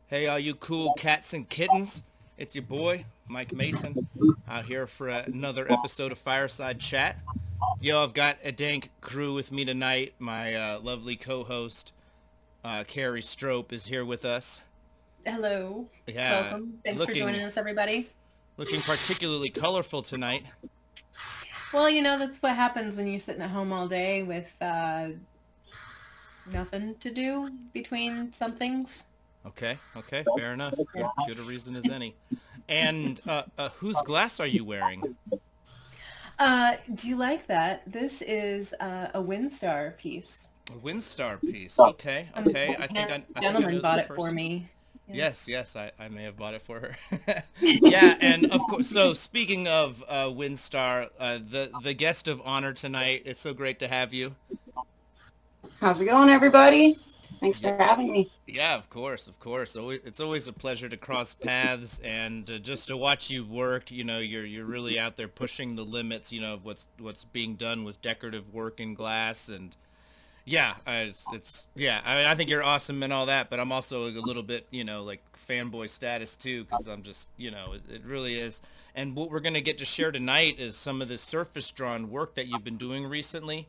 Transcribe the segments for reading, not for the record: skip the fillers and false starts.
Hey, all you cool cats and kittens. It's your boy, Mike Mason, out here for another episode of Fireside Chat. Yo, I've got a dank crew with me tonight. My lovely co-host, Carrie Strope, is here with us. Hello. Yeah, Welcome. Thanks for looking joining us, everybody. looking particularly colorful tonight. Well, that's what happens when you're sitting at home all day with nothing to do between some things. Okay, fair enough. Yeah. Good a reason as any. And whose glass are you wearing? Do you like that? This is a Windstar piece. A Windstar piece. Okay, Some okay. I think I gentleman know this bought it for person. me. Yes, Yes. yes, I may have bought it for her. Yeah, and of course, so speaking of Windstar, the guest of honor tonight, it's so great to have you. How's it going, everybody? Thanks Yeah, for having me. yeah, of course, of course. It's always a pleasure to cross paths and just to watch you work. You're really out there pushing the limits, of what's being done with decorative work in glass. And yeah, it's yeah. I mean, I think you're awesome and all that, but I'm also a little bit, like fanboy status too, because I'm just, it really is. And what we're gonna get to share tonight is some of the surface drawn work that you've been doing recently.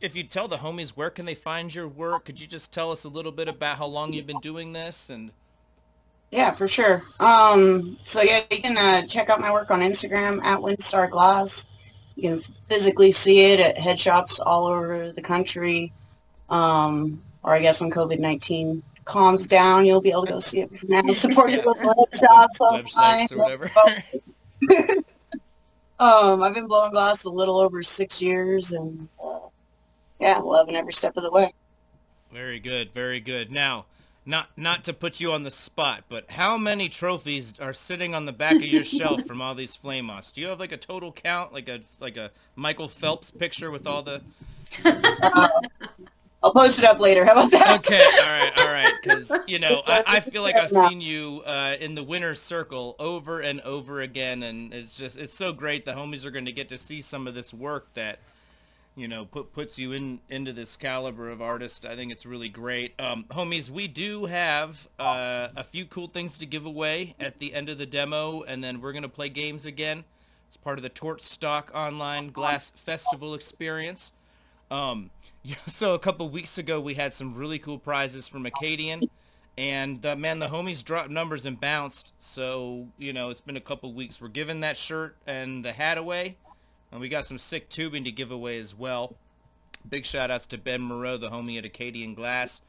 If you tell the homies, where can they find your work? Could you just tell us a little bit about how long you've been doing this? And Yeah, for sure. So yeah, you can check out my work on Instagram at Windstar Glass. You can physically see it at head shops all over the country. Or I guess when COVID-19 calms down, you'll be able to go see it from now. Support your yeah, local head web shops online. websites or whatever. I've been blowing glass a little over 6 years, and yeah, loving every step of the way. Very good, very good. Now, not to put you on the spot, but how many trophies are sitting on the back of your shelf from all these flame offs? Do you have like a total count, like a Michael Phelps picture with all the? Uh, I'll post it up later. How about that? Okay, all right, because I feel like I've seen you in the winner's circle over and over again, and it's so great. The homies are going to get to see some of this work that puts you into this caliber of artist. I think it's really great. Homies, we do have a few cool things to give away at the end of the demo, and then we're gonna play games again. It's part of the Torch Stock Online Glass Festival experience. Yeah, so a couple weeks ago we had some really cool prizes from Acadian, and man, the homies dropped numbers and bounced. So it's been a couple weeks. We're giving that shirt and the hat away. And we got some sick tubing to give away as well. Big shout outs to Ben Moreau, the homie at Acadian Glass.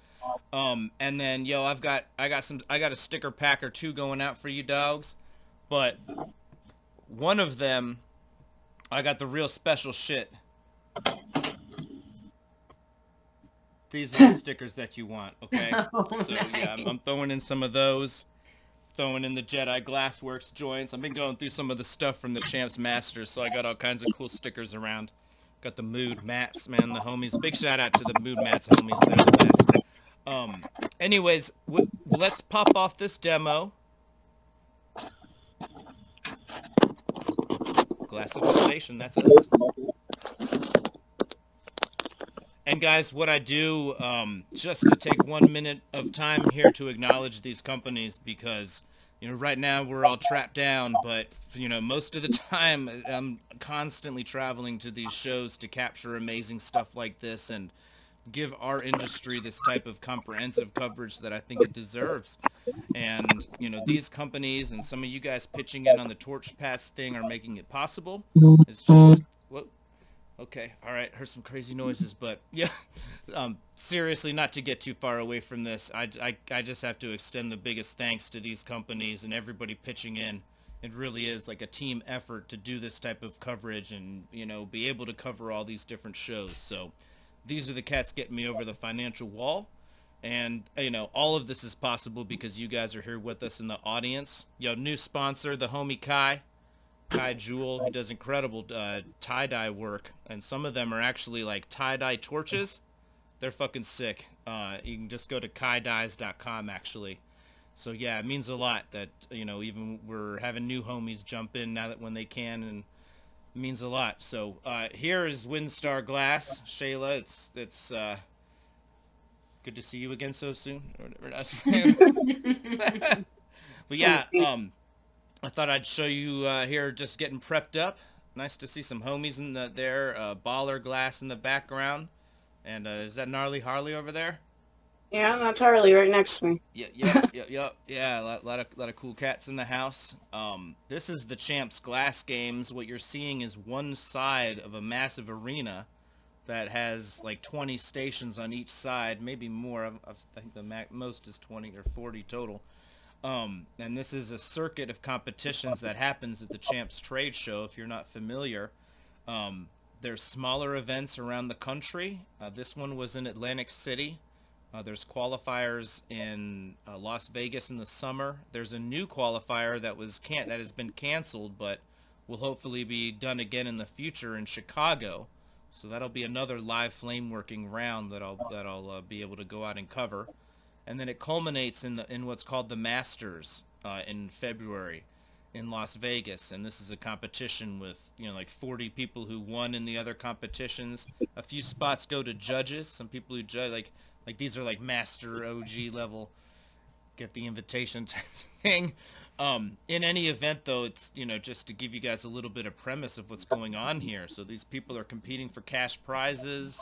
And then I got a sticker pack or two going out for you dogs. But one of them, I got the real special shit. These are the stickers that you want, okay? Oh, So yeah, I'm nice. throwing in some of those. Throwing in the Jedi Glassworks joints. I've been going through some of the stuff from the Champs Masters, so I got all kinds of cool stickers around. Got the Mood Mats, man, the homies. Big shout out to the Mood Mats homies. They're the best. Anyways, let's pop off this demo. Glassification, that's us. And guys, what I do, just to take 1 minute of time here to acknowledge these companies, because right now we're all trapped down, but most of the time I'm constantly traveling to these shows to capture amazing stuff like this and give our industry this type of comprehensive coverage that I think it deserves. And these companies and some of you guys pitching in on the Torch Pass thing are making it possible. It's just what. Okay, all right, heard some crazy noises, but yeah, seriously, not to get too far away from this, I just have to extend the biggest thanks to these companies and everybody pitching in. It really is like a team effort to do this type of coverage and, be able to cover all these different shows. So these are the cats getting me over the financial wall. And, all of this is possible because you guys are here with us in the audience. New sponsor, the homie Kai Jewel. He does incredible tie-dye work, and some of them are actually like tie-dye torches. They're fucking sick. You can just go to kaidyes.com actually. So yeah, it means a lot that even we're having new homies jump in now that when they can, and it means a lot. So here is Windstar Glass, Shayla. It's Good to see you again so soon. Or whatever. But yeah, I thought I'd show you here just getting prepped up. Nice to see some homies in there. Baller Glass in the background. And is that Gnarly Harley over there? Yeah, that's Harley right next to me. Yeah. A lot of cool cats in the house. This is the Champs Glass Games. What you're seeing is one side of a massive arena that has like 20 stations on each side, maybe more. I think the most is 20 or 40 total. And this is a circuit of competitions that happens at the Champs Trade Show. If you're not familiar, there's smaller events around the country. This one was in Atlantic City. There's qualifiers in Las Vegas in the summer. There's a new qualifier that has been canceled, but will hopefully be done again in the future in Chicago. So that'll be another live flame working round that I'll be able to go out and cover. And then it culminates in what's called the Masters in February in Las Vegas, and this is a competition with like 40 people who won in the other competitions. A few spots go to judges. Some people who judge like these are like master OG level, get the invitation type thing. In any event though, it's just to give you guys a little bit of premise of what's going on here. So these people are competing for cash prizes,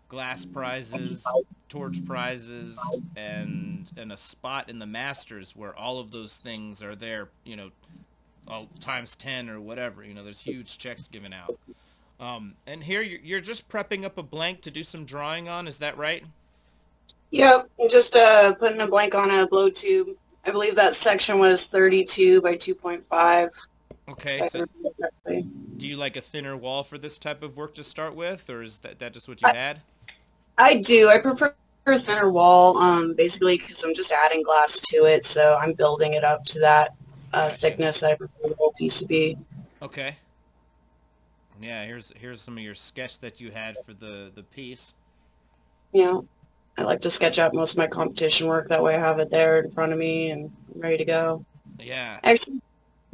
glass prizes, torch prizes, and a spot in the Masters where all of those things are there, times 10 or whatever. There's huge checks given out. And here you're just prepping up a blank to do some drawing on, is that right? Yep, just putting a blank on a blow tube. I believe that section was 32 by 2.5. Okay, so do you like a thinner wall for this type of work to start with, or is that just what you had? I do. I prefer a thinner wall, basically because I'm just adding glass to it, so I'm building it up to that thickness that I prefer the whole piece to be. Okay. Yeah, here's some of your sketch that you had for the piece. Yeah. I like to sketch out most of my competition work. That way I have it there in front of me and ready to go. Yeah. Actually,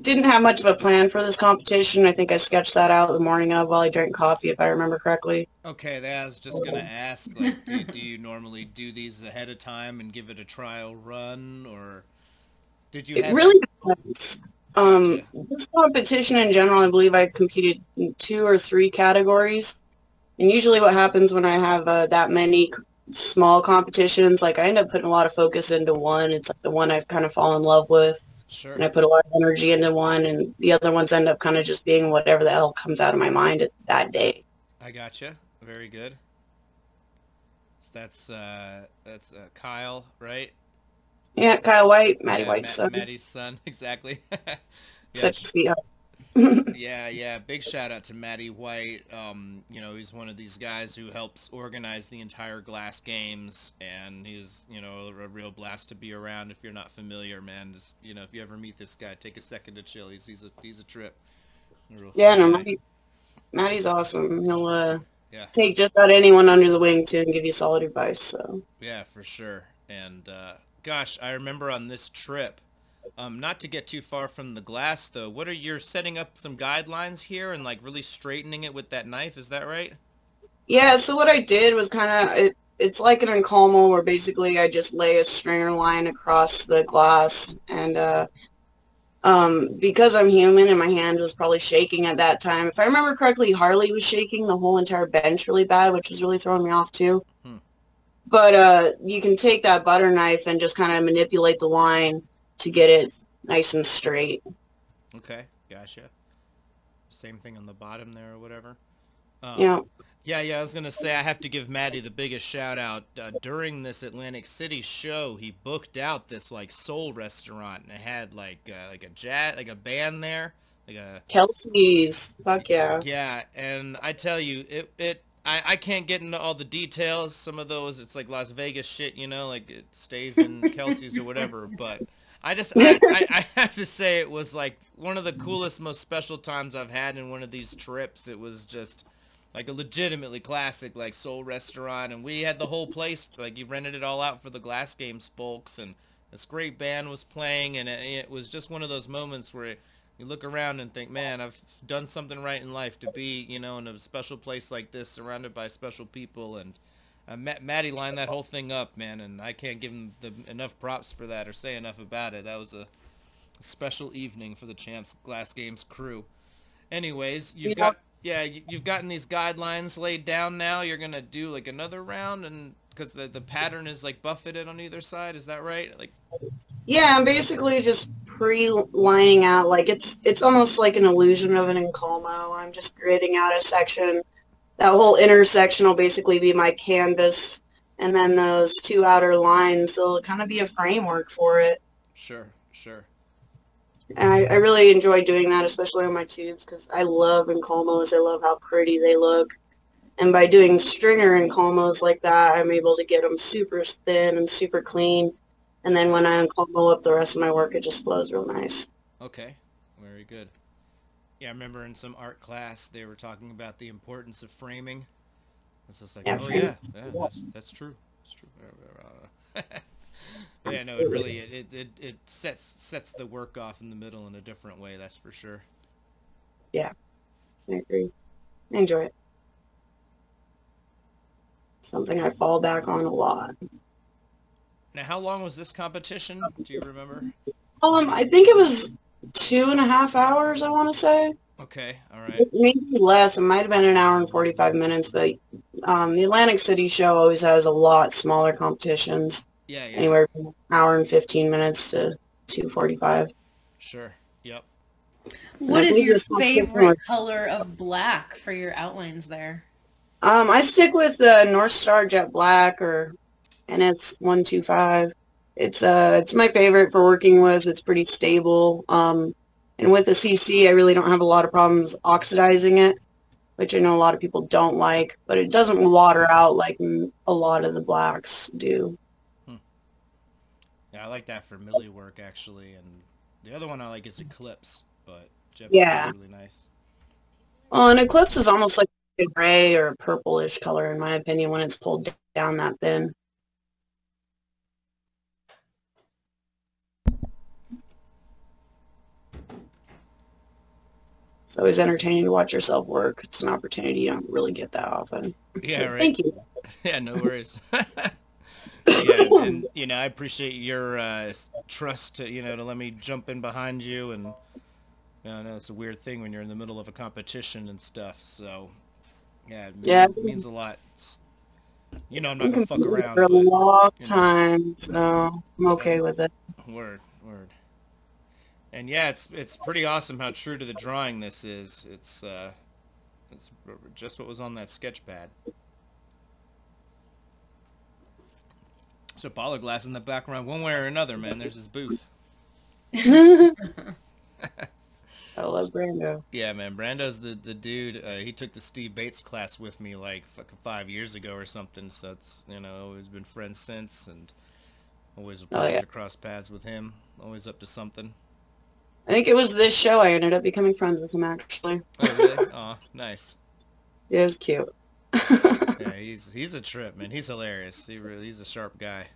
didn't have much of a plan for this competition. I think I sketched that out the morning of while I drank coffee, if I remember correctly. Okay, I was just going to ask, like, do you normally do these ahead of time and give it a trial run, or did you have... It really depends. This competition in general, I believe I competed in 2 or 3 categories. And usually what happens when I have that many small competitions, like I end up putting a lot of focus into one. It's like the one I've kind of fallen in love with. Sure. And I put a lot of energy into one, and the other ones end up kind of just being whatever the hell comes out of my mind at that day. I gotcha. Very good. So that's Kyle, right? Yeah, Kyle White, Maddie White's son. Maddie's son, exactly. Yeah, Such a sweetheart. Yeah. Big shout out to Maddie White. He's one of these guys who helps organize the entire Glass Games, and he's, a real blast to be around. If you're not familiar, man, just, if you ever meet this guy, take a second to chill. He's a trip. Yeah, no, Maddie's awesome. He'll yeah. take just about anyone under the wing too and give you solid advice. So yeah, for sure. And gosh, I remember on this trip. Not to get too far from the glass, though, you're setting up some guidelines here and, like, really straightening it with that knife, is that right? Yeah, so what I did was kind of, it's like an encalmo where basically I just lay a stringer line across the glass, and because I'm human and my hand was probably shaking at that time, if I remember correctly, Harley was shaking the whole entire bench really bad, which was really throwing me off, too. But you can take that butter knife and just kind of manipulate the line to get it nice and straight. Okay, gotcha. Same thing on the bottom there or whatever. Yeah. Yeah, I was going to say I have to give Maddie the biggest shout out. During this Atlantic City show, he booked out this like soul restaurant, and it had like a band there, like a Kelsey's. Fuck yeah. Yeah, and I tell you, I can't get into all the details. Some of those, it's like Las Vegas shit, like it stays in Kelsey's or whatever, but I have to say it was like one of the coolest, most special times I've had in one of these trips. It was just like a legitimately classic, like, soul restaurant, and we had the whole place, like, you rented it all out for the Glass Games folks, and this great band was playing, and it was just one of those moments where you look around and think, man, I've done something right in life to be, in a special place like this, surrounded by special people, and Matty lined that whole thing up, man, and I can't give him enough props for that or say enough about it. That was a special evening for the Champs Glass Games crew. Anyways, you've gotten these guidelines laid down now. You're gonna do like another round, and because the pattern is like buffeted on either side, is that right? Like, Yeah, I'm basically just pre-lining out, like it's almost like an illusion of an Encolmo. I'm just gridding out a section. That whole intersection will basically be my canvas, and then those two outer lines, they'll kind of be a framework for it. sure, sure. And I really enjoy doing that, especially on my tubes, because I love Encolmos. I love how pretty they look. And by doing stringer Encolmos like that, I'm able to get them super thin and super clean. And then when I Encolmo up the rest of my work, it just flows real nice. Okay, very good. Yeah, I remember in some art class they were talking about the importance of framing. It's just like, Yeah, oh framing. yeah, that's true. It's true. Yeah, no, it really it sets the work off in the middle in a different way. That's for sure. Yeah, I agree. I enjoy it. Something I fall back on a lot. Now, how long was this competition? Do you remember? I think it was 2.5 hours, I want to say. Okay, all right. Maybe less. It might have been an hour and 45 minutes, but the Atlantic City show always has a lot smaller competitions. Yeah. Anywhere from an hour and 15 minutes to 2:45. Sure. Yep. What I is think your this one's favorite different. color of black for your outlines there? I stick with the North Star Jet Black or NS 125. It's my favorite for working with. It's pretty stable. And with the CC, I really don't have a lot of problems oxidizing it, which I know a lot of people don't like, but it doesn't water out like a lot of the blacks do. Yeah, I like that for milli work actually, and the other one I like is Eclipse, but Jet Yeah. is really nice. Well, an Eclipse is almost like a gray or purplish color, in my opinion, when it's pulled down that thin. It's always entertaining to watch yourself work. It's an opportunity you don't really get that often. Yeah, So right. thank you. Yeah, no worries. Yeah, and I appreciate your trust to to let me jump in behind you, and I know it's a weird thing when you're in the middle of a competition and stuff. So yeah, it means a lot. I'm not gonna fuck around. For a But, long time, so I'm okay with it. Word. And yeah, it's pretty awesome how true to the drawing this is. It's just what was on that sketch pad. So Apollo Glass in the background, one way or another, man. There's his booth. I love Brando. Yeah, man. Brando's the dude. He took the Steve Bates class with me like fucking 5 years ago or something. So it's always been friends since, and always a pleasure to cross paths with him. Always up to something. I think it was this show I ended up becoming friends with him, actually. Oh really? Aw, nice. Yeah, it was cute. Yeah, he's a trip, man. He's hilarious. He's a sharp guy.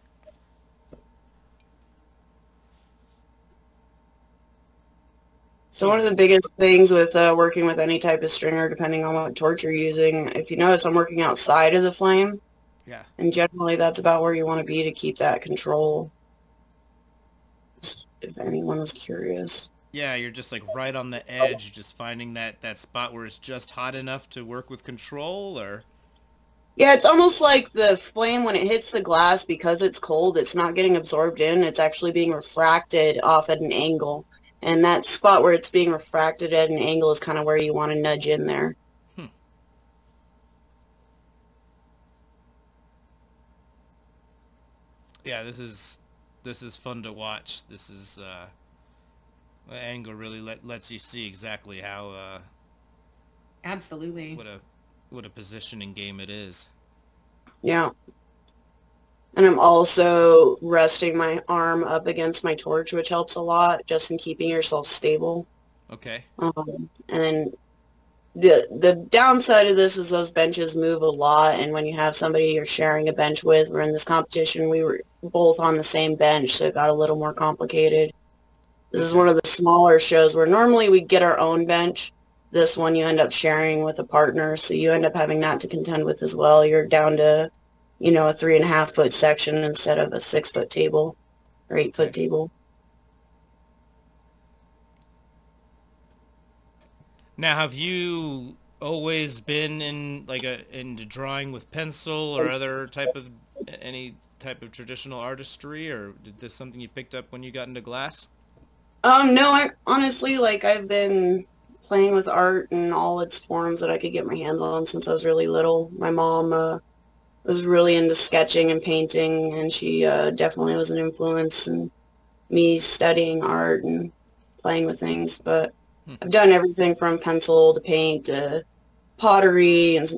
So one of the biggest things with working with any type of stringer, depending on what torch you're using, if you notice I'm working outside of the flame, Yeah. and generally that's about where you want to be to keep that control, if anyone was curious. Yeah, you're just like right on the edge, just finding that spot where it's just hot enough to work with control, or... Yeah, it's almost like the flame, when it hits the glass, because it's cold, it's not getting absorbed in, it's actually being refracted off at an angle. And that spot where it's being refracted at an angle is kind of where you want to nudge in there. Yeah, this is fun to watch. This is the angle really lets you see exactly how Absolutely. what a positioning game it is. Yeah. And I'm also resting my arm up against my torch, which helps a lot, just in keeping yourself stable. Okay. And then the downside of this is those benches move a lot, and when you have somebody you're sharing a bench with, we're in this competition, we were both on the same bench, so it got a little more complicated. This is one of the smaller shows where normally we get our own bench. This one you end up sharing with a partner, so you end up having that to contend with as well. You're down to you know, a 3.5 foot section instead of a 6 foot table or 8 foot Okay. table. Now, have you always been into drawing with pencil or other type of any type of traditional artistry, or did this something you picked up when you got into glass? No, I honestly, like, I've been playing with art in all its forms that I could get my hands on since I was really little. My mom was really into sketching and painting, and she definitely was an influence in me studying art and playing with things. But Hmm. I've done everything from pencil to paint to pottery and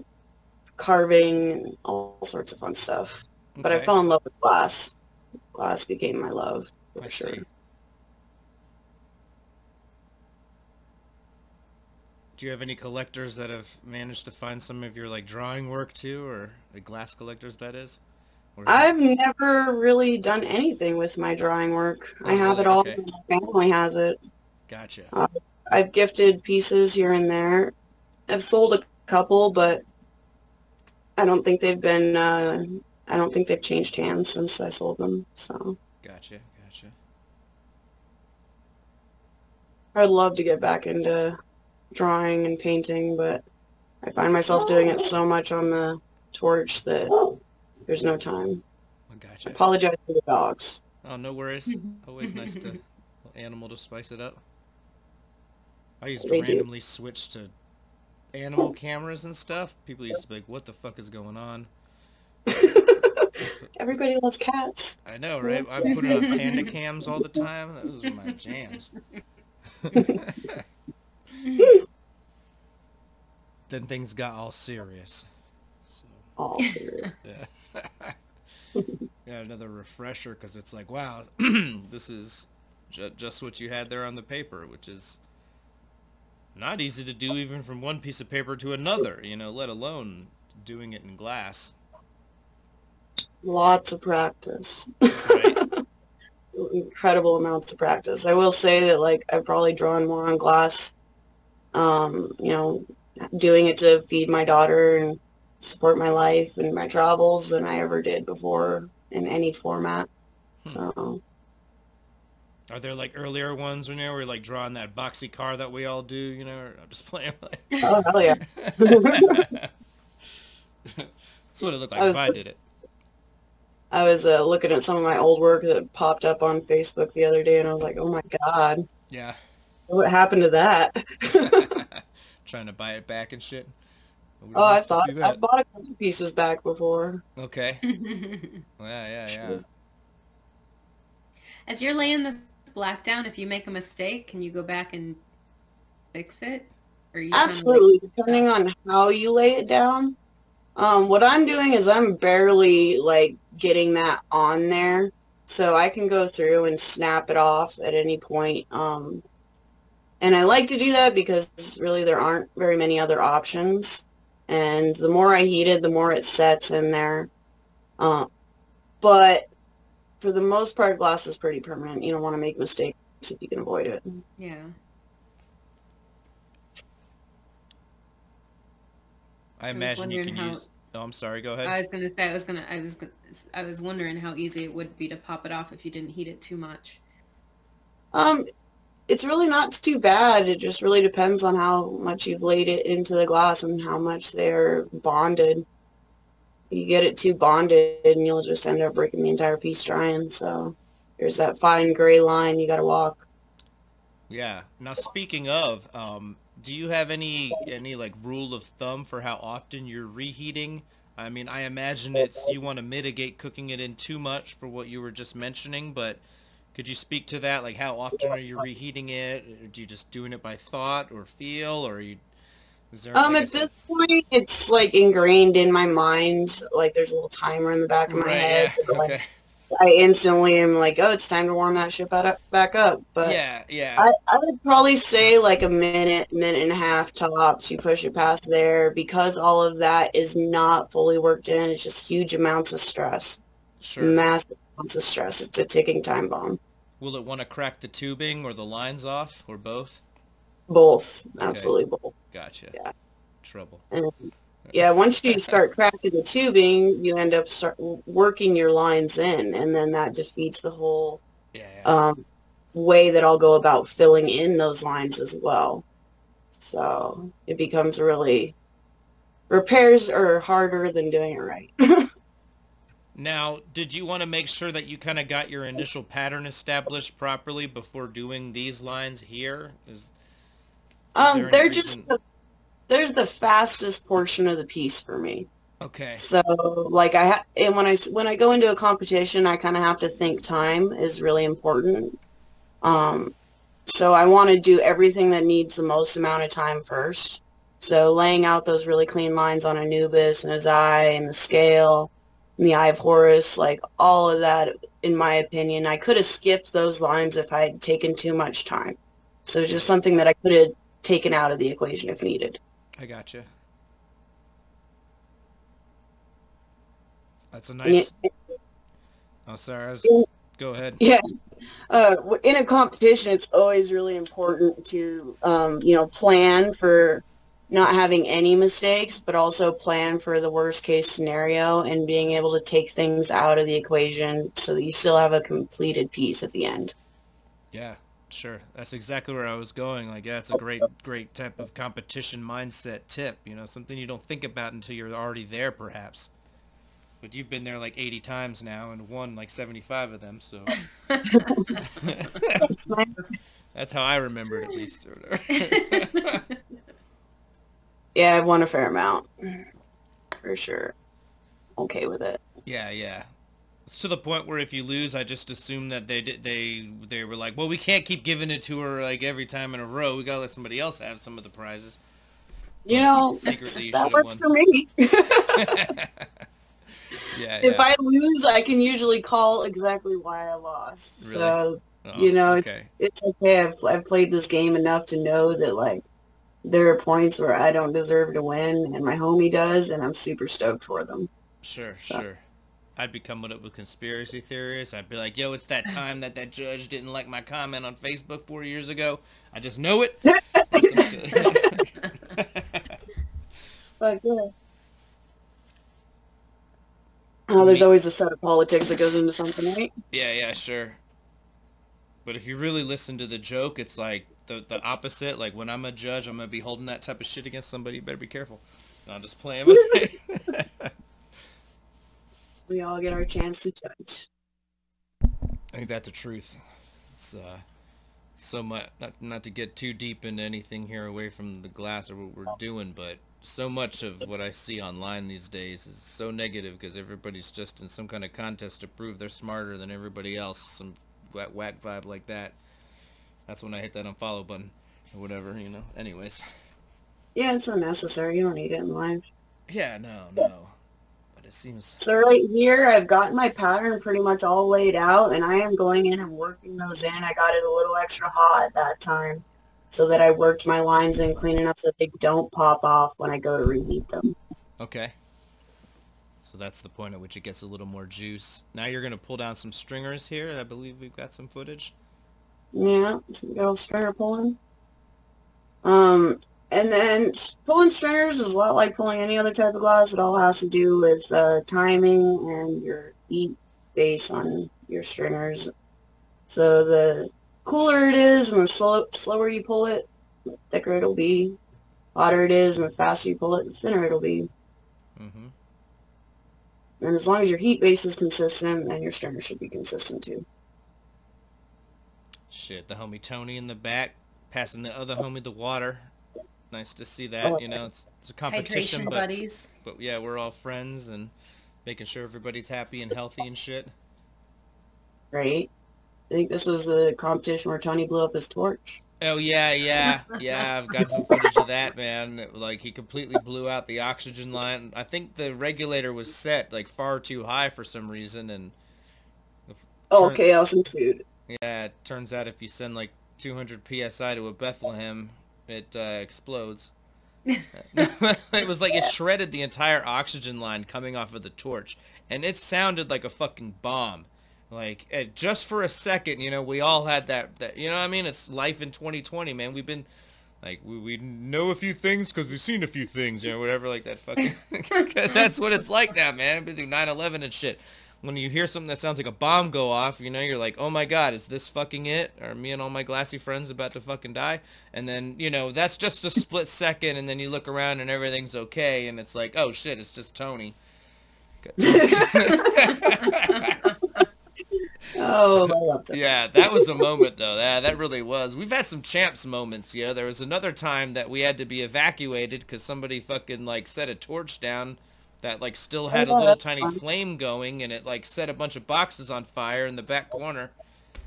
carving and all sorts of fun stuff. But I Okay, fell in love with glass. Glass became my love, I for sure. see. Do you have any collectors that have managed to find some of your like drawing work too, or like glass collectors that is? Or is it? I've never really done anything with my drawing work. I Oh, have really? it all, Okay, my family has it. gotcha. Uh, I've gifted pieces here and there. I've sold a couple, but I don't think they've been, I don't think they've changed hands since I sold them. So Gotcha, gotcha. I'd love to get back into drawing and painting, but I find myself doing it so much on the torch that there's no time. I I gotcha. apologize for the dogs. Oh, no worries. Always nice to little animal to spice it up. I used to They do. randomly switch to animal cameras and stuff. People used to be like, "What the fuck is going on?" But Everybody loves cats. I know, right? I put it on panda cams all the time. Those were my jams. Then things got all serious. So, All serious. yeah. Yeah, another refresher because it's like, wow, this is just what you had there on the paper, which is not easy to do even from one piece of paper to another, let alone doing it in glass, Lots of practice. right? Incredible amounts of practice. I will say that, like, I've probably drawn more on glass, you know, doing it to feed my daughter and support my life and my travels than I ever did before in any format. Hmm. So, Are there like earlier ones where you're like drawing that boxy car that we all do, or I'm just playing like oh, hell yeah. That's what it looked like I if was, I did it. I was looking at some of my old work that popped up on Facebook the other day, and I was like, oh my God, Yeah. what happened to that? Trying to buy it back and shit. We Oh, used to do I've that. bought a couple pieces back before. Okay. Yeah. As you're laying this black down, if you make a mistake, can you go back and fix it? Or you kind of like Absolutely, depending on how you lay it down. What I'm doing is I'm barely like getting that on there, so I can go through and snap it off at any point. And I like to do that because really there aren't very many other options. And the more I heat it, the more it sets in there. But for the most part, glass is pretty permanent. You don't want to make mistakes if you can avoid it. yeah. I I was imagine you wondering can how use. Oh, I'm sorry. Go ahead. I was gonna say I was wondering how easy it would be to pop it off if you didn't heat it too much. Um, it's really not too bad. It just really depends on how much you've laid it into the glass and how much they're bonded. You get it too bonded and you'll just end up breaking the entire piece drying. So there's that fine gray line you gotta walk. Yeah. Now, speaking of, do you have any like rule of thumb for how often you're reheating? I mean, I imagine it's you want to mitigate cooking it in too much for what you were just mentioning, but could you speak to that? Like, how often are you reheating it? Or do you just doing it by thought or feel, or is there, like I At this said, point, it's like ingrained in my mind. Like there's a little timer in the back of my right? head. Yeah. Like, Okay. I instantly am like, oh, it's time to warm that shit back up. But Yeah. I would probably say like a minute, minute and a half tops. You push it past there because all of that is not fully worked in. It's just huge amounts of stress, Sure. massive amounts of stress. It's a ticking time bomb. Will it want to crack the tubing or the lines off or both? Both, Okay. absolutely both. Gotcha. Yeah. Trouble. And Yeah, once you start cracking the tubing, you end up working your lines in, and then that defeats the whole Yeah. um, way that I'll go about filling in those lines as well. So it becomes really, repairs are harder than doing it right. Now, did you want to make sure that you kind of got your initial pattern established properly before doing these lines here? Is there any They're reason? there's the fastest portion of the piece for me. Okay. So like and when I go into a competition, I kind of have to think time is really important. So I want to do everything that needs the most amount of time first. So laying out those really clean lines on Anubis and his eye and the scale and the Eye of Horus, like all of that, in my opinion, I could have skipped those lines if I had taken too much time. So it's just something that I could have taken out of the equation if needed. I gotcha. That's a nice... Oh, sorry. Go ahead. Yeah. In a competition, it's always really important to, plan for not having any mistakes, but also plan for the worst case scenario and being able to take things out of the equation so that you still have a completed piece at the end. Yeah, sure. That's exactly where I was going. Like, yeah, it's a great type of competition mindset tip, something you don't think about until you're already there, perhaps. But you've been there like 80 times now and won like 75 of them, so... That's how I remember it, at least. Or whatever. Yeah, I've won a fair amount. For sure. Okay with it. Yeah. It's to the point where if you lose, I just assume that they were like, well, we can't keep giving it to her like every time in a row. We gotta let somebody else have some of the prizes. Secretly, that works for me. Yeah. If I lose, I can usually call exactly why I lost. Really? So, Okay. it's okay. I've played this game enough to know that, like, there are points where I don't deserve to win, and my homie does, and I'm super stoked for them. Sure. I'd be coming up with conspiracy theories. I'd be like, yo, it's that time that judge didn't like my comment on Facebook 4 years ago. I just know it. But, yeah. Oh, there's always a set of politics that goes into something, right? Yeah, sure. But if you really listen to the joke, it's like the opposite. Like, when I'm a judge, I'm going to be holding that type of shit against somebody. You better be careful. No, I'm just playing with it. We all get our chance to judge. I think that's the truth. It's so much, not to get too deep into anything here away from the glass or what we're doing, but so much of what I see online these days is so negative because everybody's just in some kind of contest to prove they're smarter than everybody else. Some whack vibe like that. That's when I hit that unfollow button or whatever, Anyways. Yeah, it's unnecessary. You don't need it in life. Yeah, no. But it seems... So right here, I've got my pattern pretty much all laid out, and I am going in and working those in. I got it a little extra hot at that time so that I worked my lines in clean enough so that they don't pop off when I go to reheat them. Okay. So that's the point at which it gets a little more juice. Now you're going to pull down some stringers here. I believe we've got some footage. Yeah, so we got a stringer pulling. And then pulling stringers is a lot like pulling any other type of glass. It all has to do with timing and your heat base on your stringers. So the cooler it is and the slower you pull it, the thicker it'll be. Hotter it is and the faster you pull it, the thinner it'll be. Mm-hmm. And as long as your heat base is consistent, then your stringer should be consistent too. Shit, the homie Tony in the back, passing the other homie the water. Nice to see that, it's a competition, Hydration buddies. But yeah, we're all friends and making sure everybody's happy and healthy and shit. Right? I think this was the competition where Tony blew up his torch. Oh, yeah, I've got some footage of that, man. Like, he completely blew out the oxygen line. I think the regulator was set, like, far too high for some reason, and... chaos ensued. Yeah, it turns out if you send, like, 200 PSI to a Bethlehem, it explodes. It was like it shredded the entire oxygen line coming off of the torch, and it sounded like a fucking bomb. Like, just for a second, we all had that, you know what I mean? It's life in 2020, man. We've been Like, we know a few things because we've seen a few things, you know, whatever, like that fucking... That's what it's like now, man. I've been through 9/11 and shit. When you hear something that sounds like a bomb go off, you know, you're like, oh my god, is this fucking it? Are me and all my glassy friends about to fucking die? And then, you know, that's just a split second, and then you look around and everything's okay, and it's like, oh shit, it's just Tony. Oh, I love that. Yeah, that was a moment, though. That really was. We've had some champs moments, you know. There was another time that we had to be evacuated because somebody fucking, like, set a torch down that, like, still had a little that's tiny fun. flame going, and it, like, set a bunch of boxes on fire in the back corner.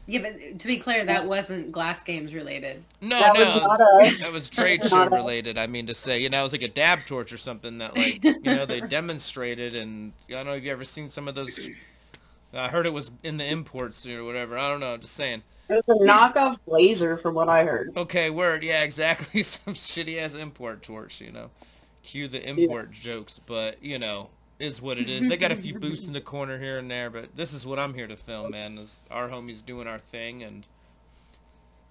Yeah, but to be clear, that wasn't Glass Games related. No, That no, was not us. that was trade Not show us. related, I mean to say. You know, it was like a dab torch or something that, like, you know, they demonstrated, and I don't know if you ever seen some of those... I heard it was in the imports or whatever. I don't know, just saying. It was a knockoff laser from what I heard. Okay, word. Yeah, exactly. Some shitty-ass import torch, you know. Cue the import jokes, but, you know, is what it is. They got a few boosts in the corner here and there, but this is what I'm here to film, man, is our homies doing our thing, and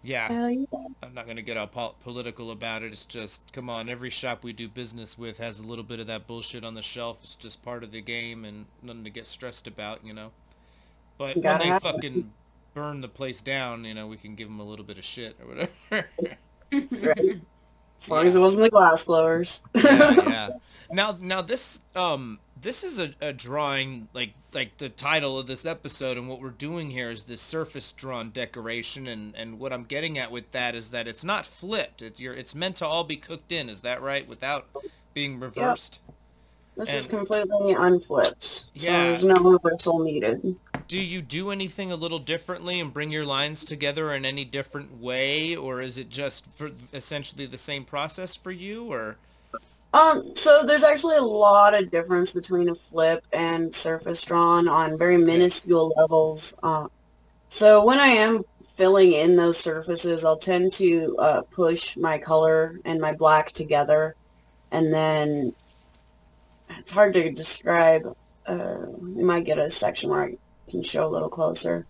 yeah, Hell yeah. I'm not going to get all political about it. It's just, come on, every shop we do business with has a little bit of that bullshit on the shelf. It's just part of the game and nothing to get stressed about, you know. But when Gotta they have fucking burn the place down, you know, we can give them a little bit of shit or whatever. Right. As long as it wasn't the glass blowers. Yeah. Now this this is a drawing like the title of this episode, and what we're doing here is this surface drawn decoration, and what I'm getting at with that is that it's not flipped. It's meant to all be cooked in. Is that right? Without being reversed. This is completely unflipped. So Yeah. there's no reversal needed. Do you do anything a little differently and bring your lines together in any different way, or is it just for essentially the same process for you, or? So there's actually a lot of difference between a flip and surface drawn on very minuscule levels. So when I am filling in those surfaces, I'll tend to push my color and my black together, and then it's hard to describe. You might get a section where I can show a little closer.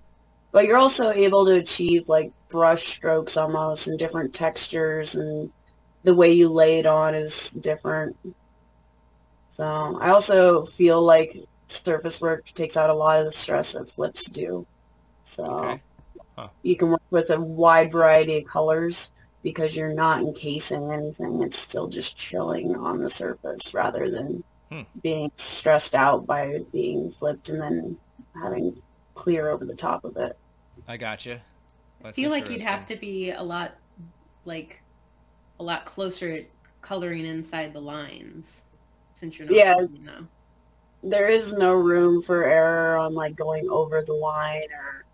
But you're also able to achieve like brush strokes almost and different textures, and the way you lay it on is different. So I also feel like surface work takes out a lot of the stress that flips do. So Okay. you can work with a wide variety of colors because you're not encasing anything. It's still just chilling on the surface rather than being stressed out by being flipped and then having clear over the top of it. I gotcha. I feel like you'd have to be a lot closer at coloring inside the lines since you're not Yeah. flipping now. There is no room for error on like going over the line or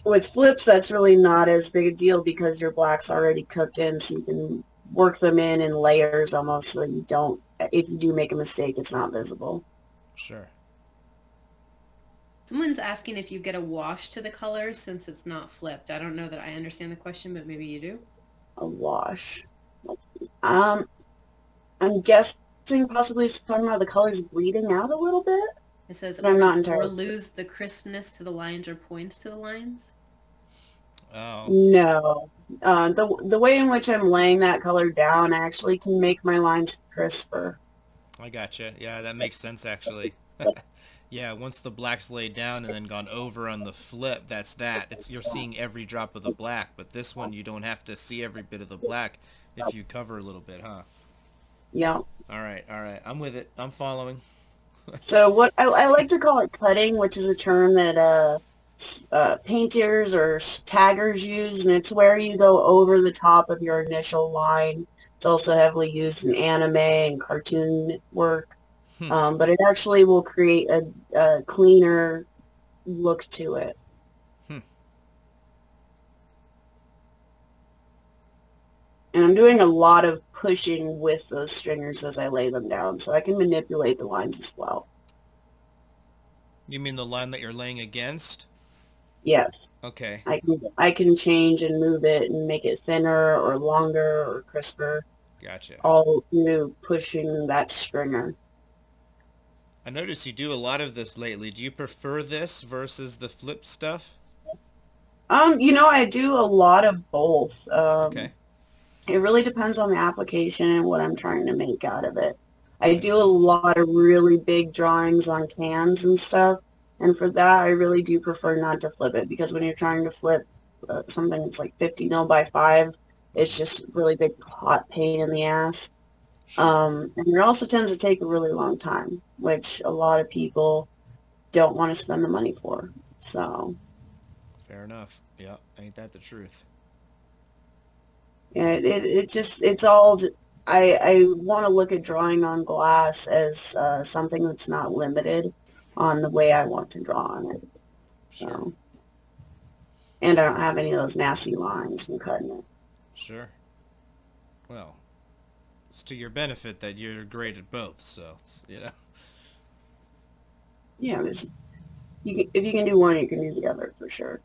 with flips that's really not as big a deal because your black's already cooked in, so you can work them in layers almost so that you don't, if you do make a mistake, it's not visible. Sure. Someone's asking if you get a wash to the colors since it's not flipped. I don't know that I understand the question, but maybe you do. A wash. I'm guessing possibly talking about the colors bleeding out a little bit. It says, But I'm not or entirely lose the crispness to the lines or points to the lines. Oh. No. The way in which I'm laying that color down actually can make my lines crisper. I gotcha. Yeah, that makes sense actually. Yeah, once the black's laid down and then gone over on the flip, that's that. You're seeing every drop of the black, but this one you don't have to see every bit of the black if you cover a little bit, huh? Yeah. All right. I'm with it. I'm following. So what I like to call it cutting, which is a term that painters or taggers use, and it's where you go over the top of your initial line. It's also heavily used in anime and cartoon work, but it actually will create a cleaner look to it. And I'm doing a lot of pushing with those stringers as I lay them down, so I can manipulate the lines as well. You mean the line that you're laying against? Yes. Okay. I can change and move it and make it thinner or longer or crisper, Gotcha. all through pushing that stringer. I notice you do a lot of this lately. Do you prefer this versus the flip stuff? I do a lot of both. Okay. It really depends on the application and what I'm trying to make out of it. I do a lot of really big drawings on cans and stuff, and for that I really do prefer not to flip it, because when you're trying to flip something that's like 50 mil by 5, it's just really big hot pain in the ass. And it also tends to take a really long time, which a lot of people don't want to spend the money for. So Fair enough. Yeah, ain't that the truth? yeah, it's all. I want to look at drawing on glass as something that's not limited on the way I want to draw on it. Sure. So, and I don't have any of those nasty lines from cutting it. Sure. Well, it's to your benefit that you're great at both, so, Yeah, if you can do one, you can do the other for sure.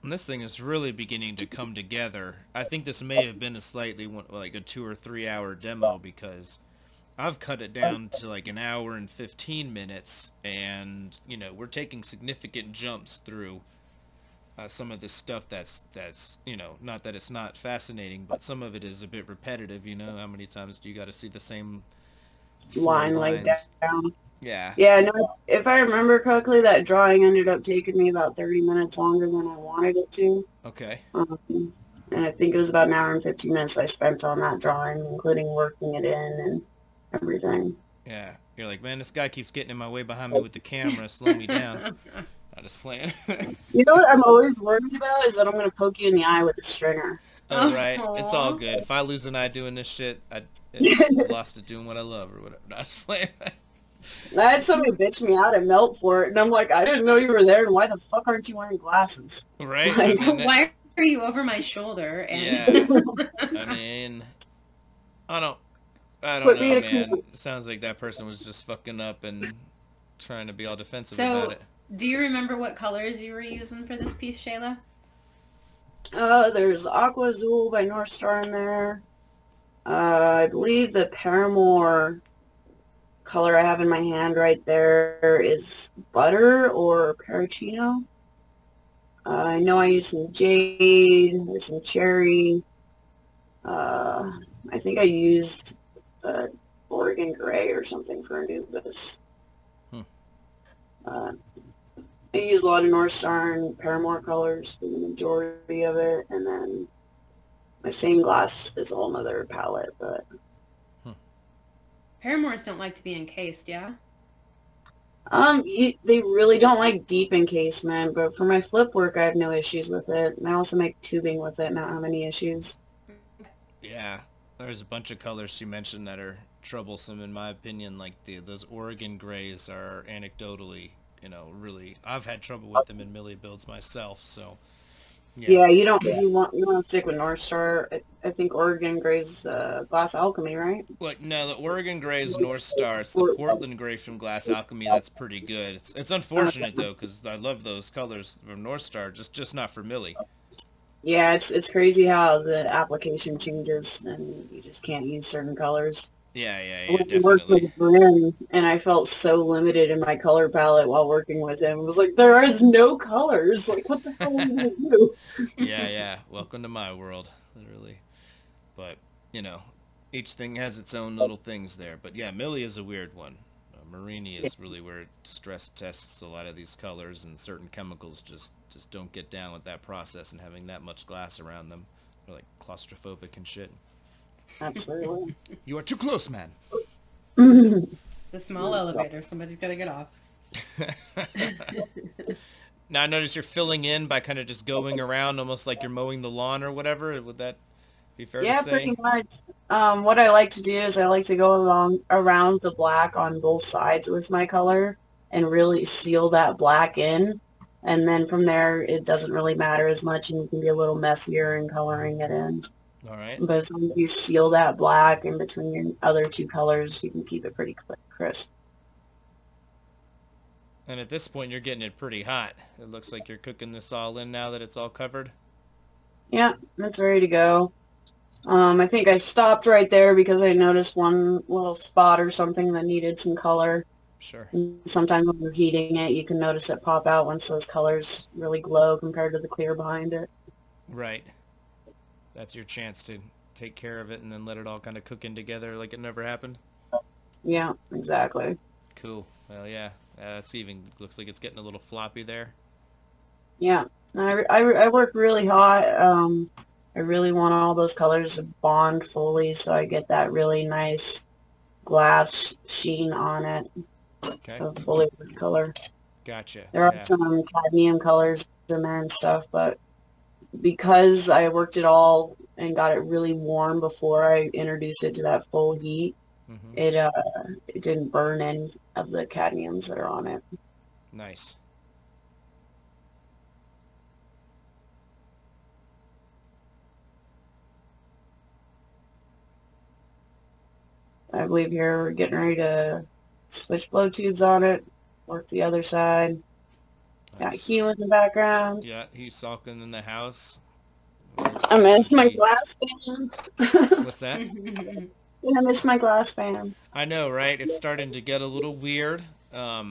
And this thing is really beginning to come together. I think this may have been a slightly, like a 2 or 3 hour demo, because I've cut it down to like an hour and 15 minutes, and, we're taking significant jumps through some of this stuff that's, not that it's not fascinating, but some of it is a bit repetitive, how many times do you got to see the same Line like lines? down. Yeah. Yeah, no, if I remember correctly, that drawing ended up taking me about 30 minutes longer than I wanted it to. Okay. And I think it was about an hour and 15 minutes I spent on that drawing, including working it in and everything. Yeah. You're like, man, this guy keeps getting in my way behind me with the camera, slow me down. I'm just playing. You know what I'm always worried about is that I'm going to poke you in the eye with a stringer. Oh, right. It's all good. If I lose an eye doing this shit, I lost it doing what I love or whatever. Not just playing. I had somebody bitch me out at Melt for it, and I'm like, I didn't know you were there, and why the fuck aren't you wearing glasses? Right? Like, Why are you over my shoulder? And Yeah. I mean, I don't know, man. It sounds like that person was just fucking up and trying to be all defensive about it. Do you remember what colors you were using for this piece, Shayla? There's Aqua Azul by North Star in there. I believe the Paramore color I have in my hand right there is Butter or Parachino. I know I used some Jade, there's some Cherry. I think I used Oregon Gray or something for Anubis. I use a lot of North Star and Paramore colors for the majority of it, and then my same glass is a whole nother palette, but... Paramours don't like to be encased, yeah? They really don't like deep encasement, but for my flip work, I have no issues with it. And I also make tubing with it, not have any issues. Yeah, there's a bunch of colors she mentioned that are troublesome in my opinion, like those Oregon Grays are anecdotally, really, I've had trouble with them in Millie builds myself, so... Yeah, you want to stick with North Star. I think Oregon Gray's Glass Alchemy, right? Like, no, the Oregon Gray is North Star. It's the Portland Gray from Glass Alchemy that's pretty good. It's unfortunate though, because I love those colors from North Star, just not for Millie. Yeah, it's crazy how the application changes and you just can't use certain colors. Yeah, I worked definitely. with Bryn, and I felt so limited in my color palette while working with him. It was like, there is no colors. Like, what the hell are you going to do? Yeah. Welcome to my world, literally. But, each thing has its own little things there. But yeah, Millie is a weird one. Marini is really where it stress tests a lot of these colors, and certain chemicals just don't get down with that process and having that much glass around them. They're like claustrophobic and shit. Absolutely. You are too close, man. The small elevator. Somebody's got to get off. Now I notice you're filling in by kind of just going around almost like you're mowing the lawn or whatever. Would that be fair to say? Yeah, pretty much. What I like to do is I like to go around the black on both sides with my color and really seal that black in. And then from there, it doesn't really matter as much, and you can be a little messier in coloring it in. All right. But as long as you seal that black in between your other two colors, you can keep it pretty crisp. And at this point, you're getting it pretty hot. It looks like you're cooking this all in now that it's all covered. Yeah, it's ready to go. I think I stopped right there because I noticed one little spot or something that needed some color. Sure. And sometimes when you're heating it, you can notice it pop out once those colors really glow compared to the clear behind it. Right. That's your chance to take care of it and then let it all kind of cook in together like it never happened. Yeah, exactly. Cool. Well, yeah. That's even looks like it's getting a little floppy there. Yeah, I work really hot. I really want all those colors to bond fully, so I get that really nice glass sheen on it, Okay. a fully wood color. Gotcha. There are Yeah. some cadmium colors in there and stuff, but because I worked it all and got it really warm before I introduced it to that full heat, Hmm. it didn't burn any of the cadmiums that are on it. Nice. I believe here we're getting ready to switch blow tubes on it, work the other side. Got Nice. Hugh in the background. Yeah, he's sulking in the house. I miss my glass fan. What's that? I miss my glass fan. I know, right? It's starting to get a little weird. Yeah,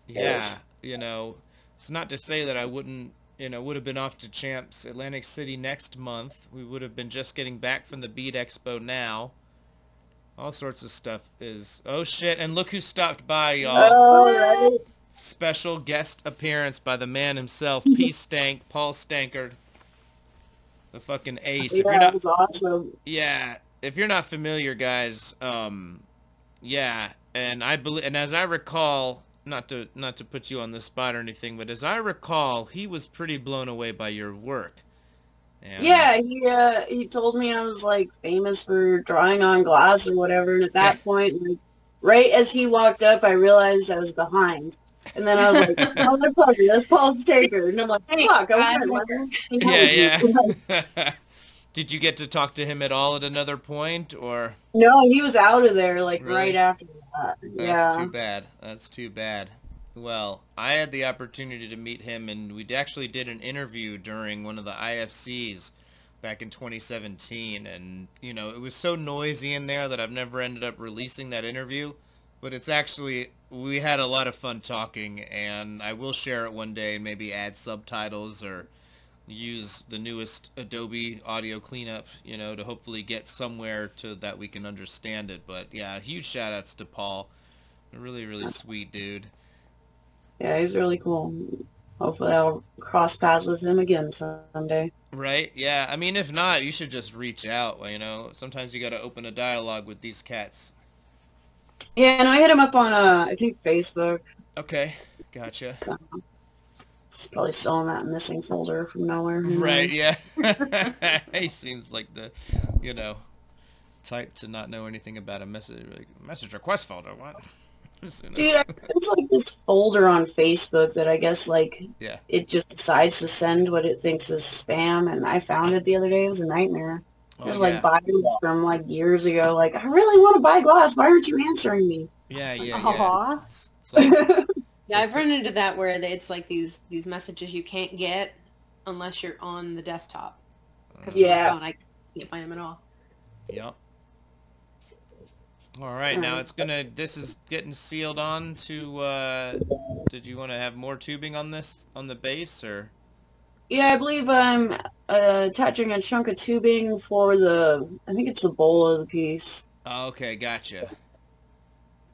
Yes. it's not to say that I wouldn't, would have been off to Champs Atlantic City next month. We would have been just getting back from the Beat Expo now. All sorts of stuff is... Oh, shit, and look who stopped by, y'all. Oh, right. Special guest appearance by the man himself, P. Stank, Paul Stankard. The fucking ace. If you're Yeah, not... it was awesome. Yeah, if you're not familiar, guys, yeah, and as I recall, not to put you on the spot or anything, but as I recall, he was pretty blown away by your work. And, Yeah, he told me I was like famous for drawing on glass or whatever, and at that point, like, right as he walked up, I realized I was behind. And then I was like, motherfucker, that's Paul Staker. And I'm like, fuck, yeah. Did you get to talk to him at all at another point, or? No, he was out of there like Really? right after that. That's too bad. That's too bad. Well, I had the opportunity to meet him, and we actually did an interview during one of the IFCs back in 2017, and, it was so noisy in there that I've never ended up releasing that interview, but it's actually, we had a lot of fun talking, and I will share it one day, maybe add subtitles or use the newest Adobe audio cleanup, to hopefully get somewhere to that we can understand it. But yeah, huge shout outs to Paul. A really, really sweet dude. Yeah, he's really cool. Hopefully I'll cross paths with him again someday. Right? Yeah. I mean, if not, you should just reach out. Sometimes you got to open a dialogue with these cats. Yeah, and I hit him up on, I think Facebook. Okay. Gotcha. He's probably still in that missing folder from nowhere. Who Right, knows? yeah. He seems like the, type to not know anything about a message request folder. What? Dude, it's like this folder on Facebook that I guess, like, Yeah. it just decides to send what it thinks is spam, and I found it the other day. It was a nightmare. There's, Oh, like, yeah. buyers from, like, years ago, like, I really want to buy glass. Why aren't you answering me? Yeah, yeah, yeah. Aw. It's like, Yeah, I've run into that where it's like these messages you can't get unless you're on the desktop. Because Yeah. on my phone, I can't find them at all. Yep. All right, now this is getting sealed on to, did you want to have more tubing on the base, or? Yeah, I believe I'm attaching a chunk of tubing for I think it's the bowl of the piece. Oh, okay, gotcha.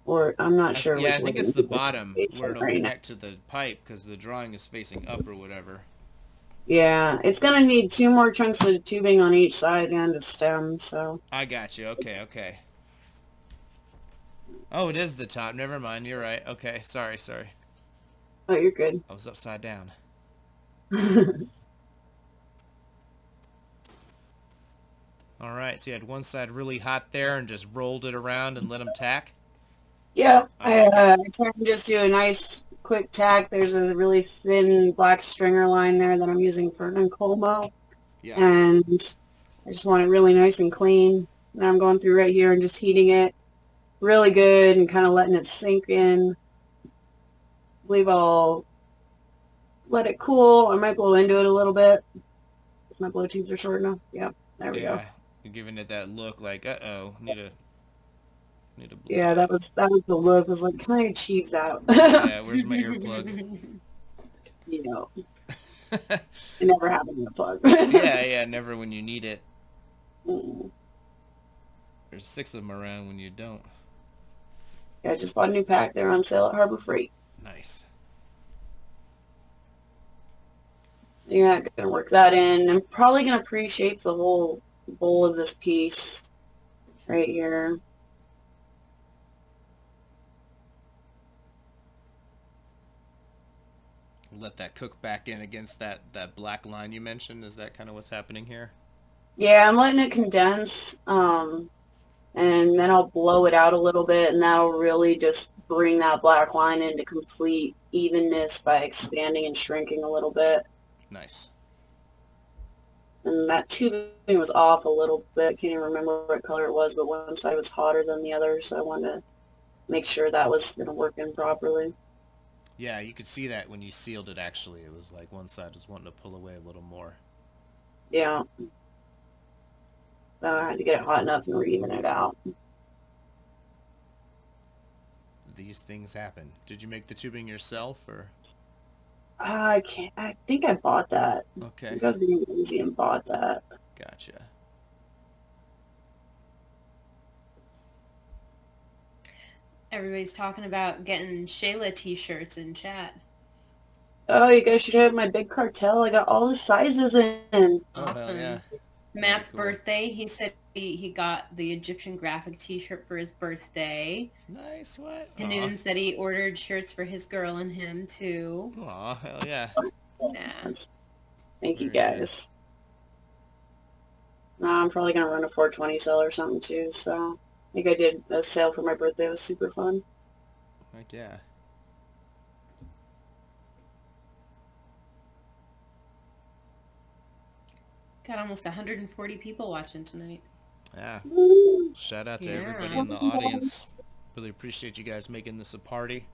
Or, I'm not sure Yeah, which I think one it's the it's bottom facing where it'll right now. connect to the pipe, because the drawing is facing up or whatever. Yeah, it's going to need 2 more chunks of tubing on each side and a stem, so. I got you. Okay, okay. Oh, it is the top. Never mind. You're right. Okay, sorry. Oh, you're good. I was upside down. All right, so you had one side really hot there and just rolled it around and let them tack? Yeah, I try and just do a nice quick tack. There's a really thin black stringer line there that I'm using for Nkomo. Yeah. And I just want it really nice and clean. Now I'm going through right here and just heating it really good and kind of letting it sink in. I believe I'll let it cool. I might blow into it a little bit if my blow tubes are short enough. Yeah, there we go. Yeah, you're giving it that look like, uh-oh, need a Yeah, that was the look. I was like, can I achieve that? Yeah, where's my earplug? You know. I never have an earplug. Yeah, yeah, never when you need it. Mm. There's 6 of them around when you don't. Yeah, I just bought a new pack. They're on sale at Harbor Freight. Nice. Yeah, gonna work that in. I'm probably gonna pre-shape the whole bowl of this piece right here. Let that cook back in against that black line you mentioned. Is that kind of what's happening here? Yeah, I'm letting it condense, and then I'll blow it out a little bit, and that'll really just bring that black line into complete evenness by expanding and shrinking a little bit. Nice. And that tubing was off a little bit. I can't even remember what color it was, but one side was hotter than the other, so I wanted to make sure that was going to work in properly. Yeah, you could see that when you sealed it, actually. It was like one side was wanting to pull away a little more. Yeah. I had to get it hot enough and re-even it out. These things happen. Did you make the tubing yourself, or? I can't. I think I bought that. Okay. I think I was being lazy and bought that. Gotcha. Everybody's talking about getting Shayla t-shirts in chat. Oh, you guys should have my big cartel. I got all the sizes in. Oh, hell yeah. Matt's cool. birthday, he said he got the Egyptian graphic t-shirt for his birthday. Nice, what? Hanun said he ordered shirts for his girl and him, too. Aw, hell yeah. Yeah. Thank you, Very good. guys. Nah, I'm probably going to run a 420 sale or something, too, so... I think I did a sale for my birthday. It was super fun. Heck yeah. Got almost 140 people watching tonight. Yeah. Woo. Shout out to Yeah. everybody in the audience. Really appreciate you guys making this a party.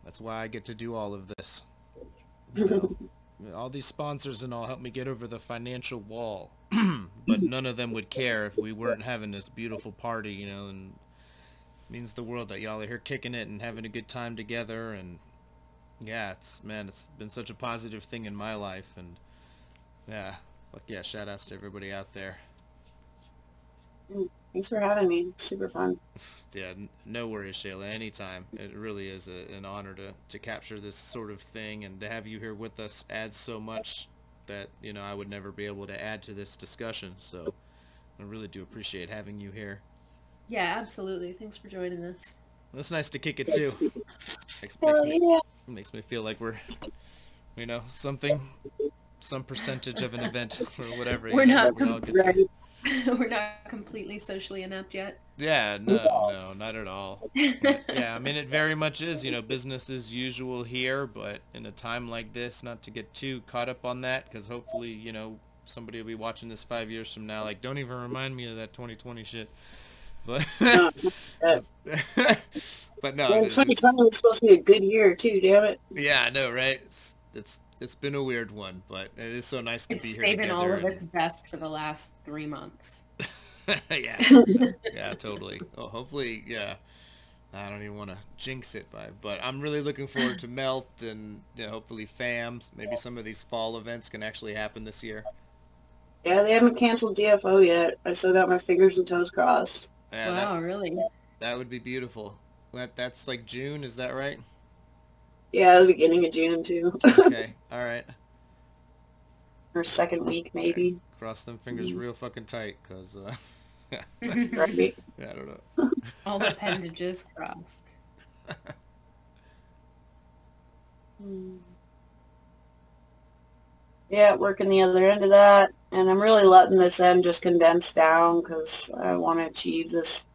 That's why I get to do all of this. You know, all these sponsors and all help me get over the financial wall. But none of them would care if we weren't having this beautiful party, you know, and it means the world that y'all are here kicking it and having a good time together. And yeah, it's been such a positive thing in my life. And yeah, fuck yeah, shout outs to everybody out there. Thanks for having me. It's super fun. Yeah, no worries, Shayla. Anytime. It really is an honor to capture this sort of thing, and to have you here with us adds so much that, you know, I would never be able to add to this discussion. So I really do appreciate having you here. Yeah, absolutely. Thanks for joining us. Well, it's nice to kick it too. Hell yeah. Makes me feel like we're, you know, some percentage of an event or whatever. We're you know, not we all get Right. to... We're not completely socially inept yet. Yeah, no, not at all. But, yeah, I mean, it very much is, you know, business as usual here, but in a time like this, not to get too caught up on that, because hopefully, you know, somebody will be watching this 5 years from now, like, don't even remind me of that 2020 shit. But, No, but no, Man, 2020 was supposed to be a good year, too, damn it. yeah, I know, right? It's been a weird one, but it is so nice to It's be here saving together. all of and- its best for the last 3 months. Yeah, yeah, totally. Well, hopefully, yeah. I don't even want to jinx it, but I'm really looking forward to Melt and, you know, hopefully FAMs. Maybe some of these fall events can actually happen this year. Yeah, they haven't canceled DFO yet. I still got my fingers and toes crossed. Yeah, Wow, really? that would be beautiful. That's like June, is that right? Yeah, the beginning of June, too. Okay, all right. Or second week, maybe. Cross them fingers real fucking tight, because, Right. yeah, I don't know. All the appendages crossed. Yeah, working the other end of that. And I'm really letting this end just condense down because I want to achieve this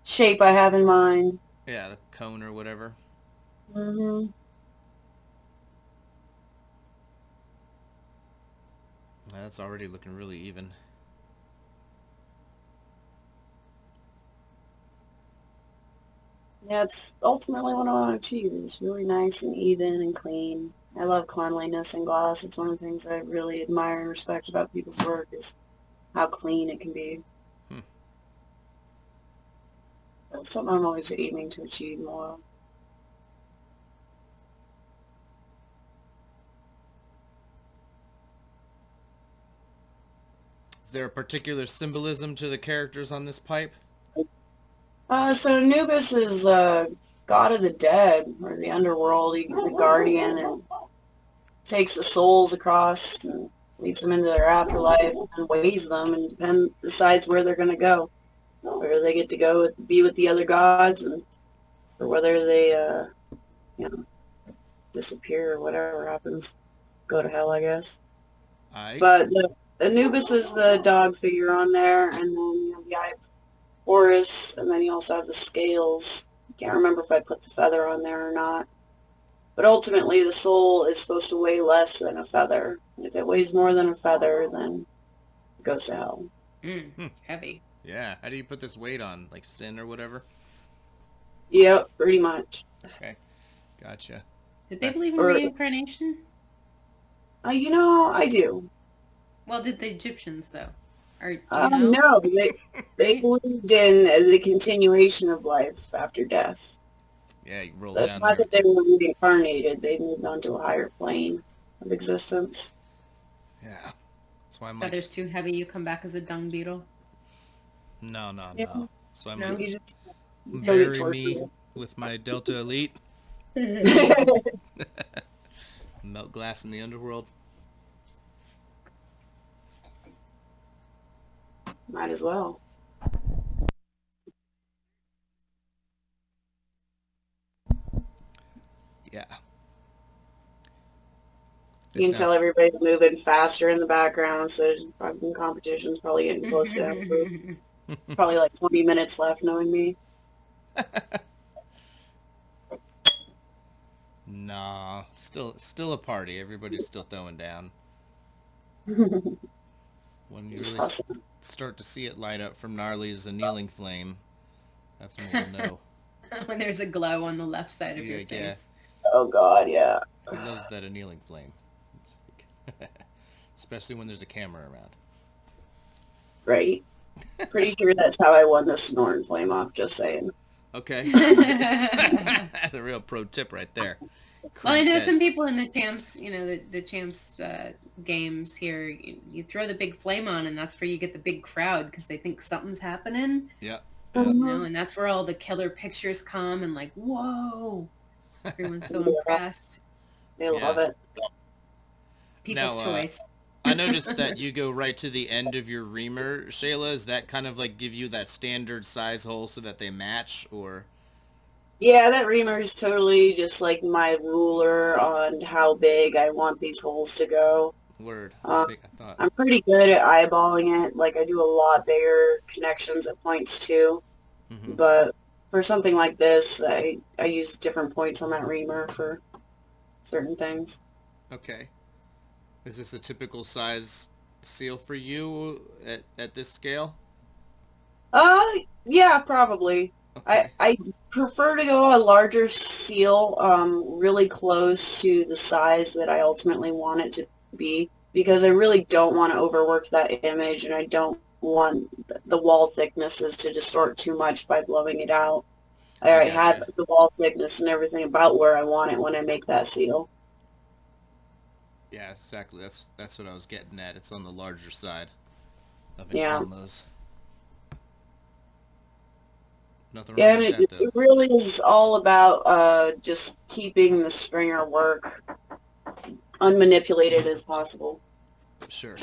shape I have in mind. Yeah, the cone or whatever. Mm-hmm. That's already looking really even. Yeah, it's ultimately what I want to achieve. It's really nice and even and clean. I love cleanliness in glass. It's one of the things I really admire and respect about people's work is how clean it can be. That's something I'm always aiming to achieve more of. there a particular symbolism to the characters on this pipe? So Anubis is god of the dead, or the underworld. He's a guardian and takes the souls across and leads them into their afterlife and weighs them and decides where they're going to go. Whether they get to go be with the other gods, or whether they, disappear or whatever happens. Go to hell, I guess. But Anubis is the dog figure on there, and then you have the Eye of Horus, and then you also have the scales. Can't remember if I put the feather on there or not. But ultimately, the soul is supposed to weigh less than a feather. If it weighs more than a feather, then it goes to hell. Heavy. Yeah. How do you put this weight on? Like sin or whatever? Yep, pretty much. Okay. Gotcha. Did they believe in reincarnation? I do. Well, did the Egyptians, though? Or, know? No, they believed in the continuation of life after death. Yeah, you roll So down it's not there. that they were reincarnated. They moved on to a higher plane of existence. Yeah. That's why I'm like, Feather's too heavy, you come back as a dung beetle. no. Yeah. So I'm No? like, You just bury torture me you. with my Delta Elite. Melt glass in the underworld. Might as well. Yeah. You can tell everybody's moving faster in the background, so fucking competition's probably getting close to that. It's probably like 20 minutes left, knowing me. Nah, still a party. Everybody's still throwing down. When you Just really awesome. start to see it light up from Gnarly's annealing flame, that's when we'll know. When there's a glow on the left side of your Yeah. face. Oh god, yeah. He loves that annealing flame. It's like especially when there's a camera around. Right. Pretty sure that's how I won the Snorn flame off, just saying. Okay. The real pro tip right there. Well, I Crank know that- some people in the champs, the champs games here, you throw the big flame on, and that's where you get the big crowd because they think something's happening. Yeah. And that's where all the killer pictures come, and like, whoa, everyone's so impressed. They love it. People's Now, choice. I noticed that you go right to the end of your reamer, Shayla. Is that kind of like give you that standard size hole so that they match, or? Yeah, that reamer is totally just like my ruler on how big I want these holes to go. Word. Um, I thought. I'm pretty good at eyeballing it. Like, I do a lot bigger connections at points too. Mhm. But for something like this, I use different points on that reamer for certain things. Okay. Is this a typical size seal for you at this scale? Yeah, probably. Okay. I prefer to go a larger seal, really close to the size that I ultimately want it to be, because I really don't want to overwork that image, and I don't want the wall thicknesses to distort too much by blowing it out. I already Gotcha. have the wall thickness and everything about where I want it when I make that seal. Yeah, exactly. That's what I was getting at. It's on the larger side of Yeah. Incombos. Nothing Yeah, wrong and with that, it though. really is all about just keeping the stringer work unmanipulated as possible. Sure.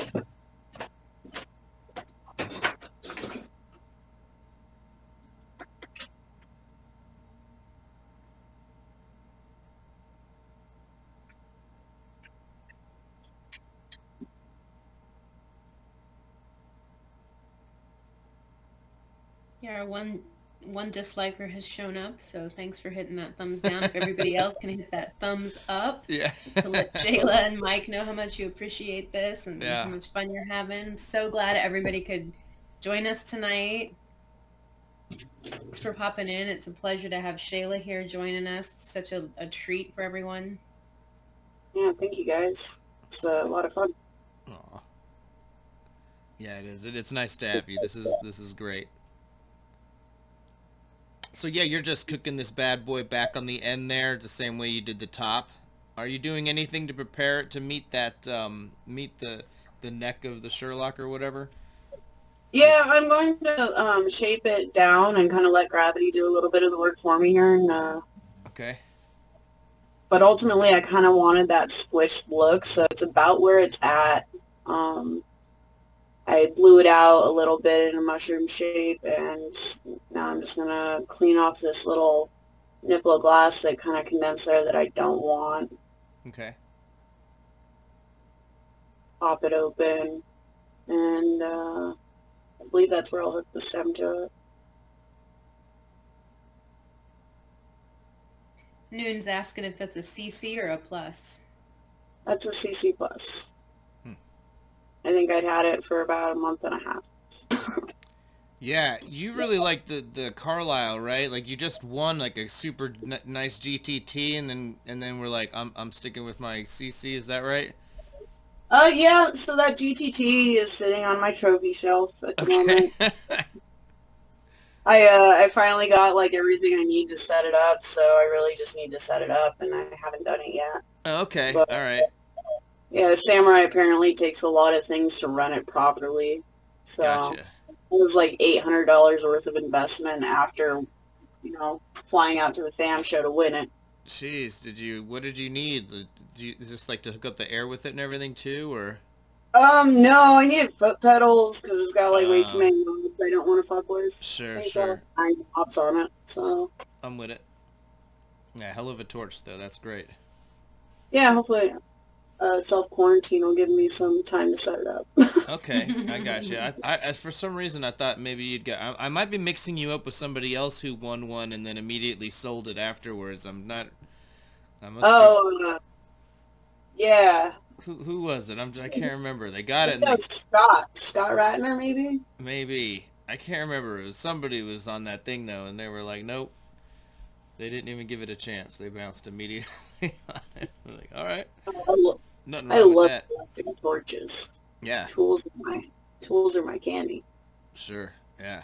Yeah, one disliker has shown up, so thanks for hitting that thumbs down. If everybody else can hit that thumbs up Yeah. to let Jayla and Mike know how much you appreciate this and Yeah. how much fun you're having. I'm so glad everybody could join us tonight. Thanks for popping in. It's a pleasure to have Shayla here joining us. It's such a treat for everyone. Yeah, thank you guys. It's a lot of fun. Aw. Yeah, it is. It's nice to have you. This is great. So yeah, you're just cooking this bad boy back on the end there, the same way you did the top. Are you doing anything to prepare it to meet that meet the neck of the Sherlock or whatever? Yeah, I'm going to shape it down and kind of let gravity do a little bit of the work for me here. And Okay. but ultimately, I kind of wanted that squished look, so it's about where it's at. Um, I blew it out a little bit in a mushroom shape, and now I'm just gonna clean off this little nipple of glass that kind of condensed there that I don't want. Okay. Pop it open, and I believe that's where I'll hook the stem to it. Noon's asking if that's a CC or a plus. That's a CC plus. Hmm. I think I'd had it for about a month and a half. Yeah, you really like the Carlisle, right? Like you just won like a super nice GTT, and then we're like, I'm sticking with my CC. Is that right? Yeah, so that GTT is sitting on my trophy shelf at the Okay. moment. I finally got like everything I need to set it up, so I really just need to set it up, and I haven't done it yet. Okay. But All right. yeah, Samurai apparently takes a lot of things to run it properly. So Gotcha. it was like $800 worth of investment after, flying out to the FAM show to win it. Jeez, what did you need? Is this like to hook up the air with it and everything too, or? No, I needed foot pedals because it's got like way too Uh, many knobs I don't want to fuck with. sure, It's got sure. like 9 knobs on it, so I'm with it. Yeah, hell of a torch though. That's great. yeah, hopefully self-quarantine will give me some time to set it up. Okay, I got you. As for some reason, I thought maybe you'd get. I might be mixing you up with somebody else who won one and then immediately sold it afterwards. I'm not. I must be. Oh, yeah. Who was it? I can't remember. They got it and That they was Scott Ratner, maybe? maybe I can't remember. It was somebody was on that thing though, and they were like, nope. They didn't even give it a chance. They bounced immediately on it. I'm like, all right, nothing I wrong with love that. collecting torches. Yeah, Tools are my candy. sure. Yeah.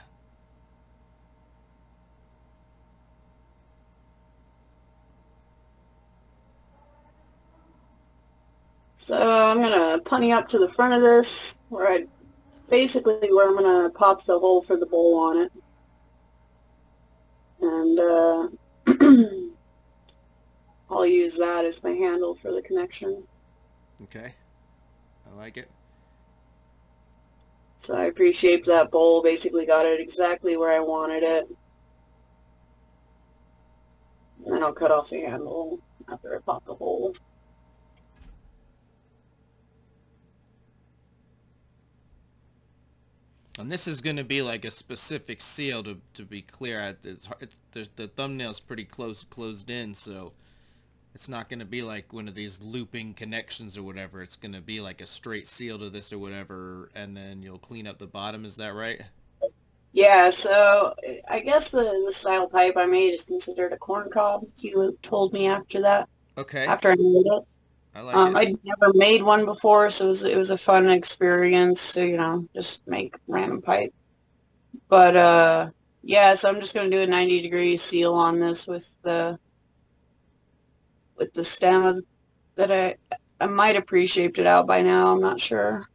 So I'm gonna punny up to the front of this, where I'm gonna pop the hole for the bowl on it, and I'll use that as my handle for the connection. Okay. I like it. So I pre-shaped that bowl, basically got it exactly where I wanted it, and then I'll cut off the handle after I pop the hole. And this is going to be like a specific seal to be clear. The thumbnail's pretty closed in, so it's not going to be like one of these looping connections or whatever. It's going to be like a straight seal to this or whatever, and then you'll clean up the bottom. Is that right? Yeah, so I guess the style pipe I made is considered a corn cob. He told me after that, Okay. after I made it. I like it. I'd never made one before, so it was a fun experience to, just make random pipe. But, yeah, so I'm just going to do a 90-degree seal on this with the stem that I might have pre-shaped it out by now. I'm not sure.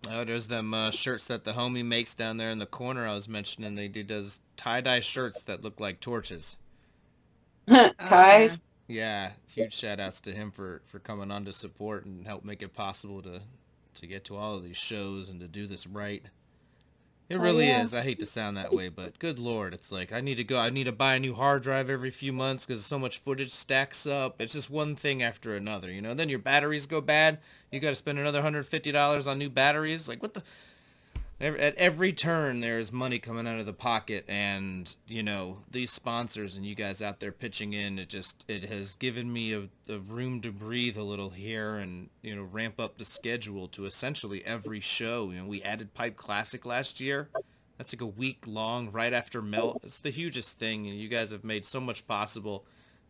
Oh, there's them shirts that the homie makes down there in the corner I was mentioning. They do does tie-dye shirts that look like torches. Kai? Yeah, huge shout outs to him for coming on to support and help make it possible to get to all of these shows and to do this right. It really yeah. is. I hate to sound that way, but good Lord, it's like I need to buy a new hard drive every few months because so much footage stacks up. It's just one thing after another, you know. Then your batteries go bad. You got to spend another $150 on new batteries. Like what the? At every turn, there's money coming out of the pocket, and these sponsors and you guys out there pitching in. It has given me a room to breathe a little here, and ramp up the schedule to essentially every show. We added Pipe Classic last year. That's like a week long, right after Melt. It's the hugest thing, and you guys have made so much possible.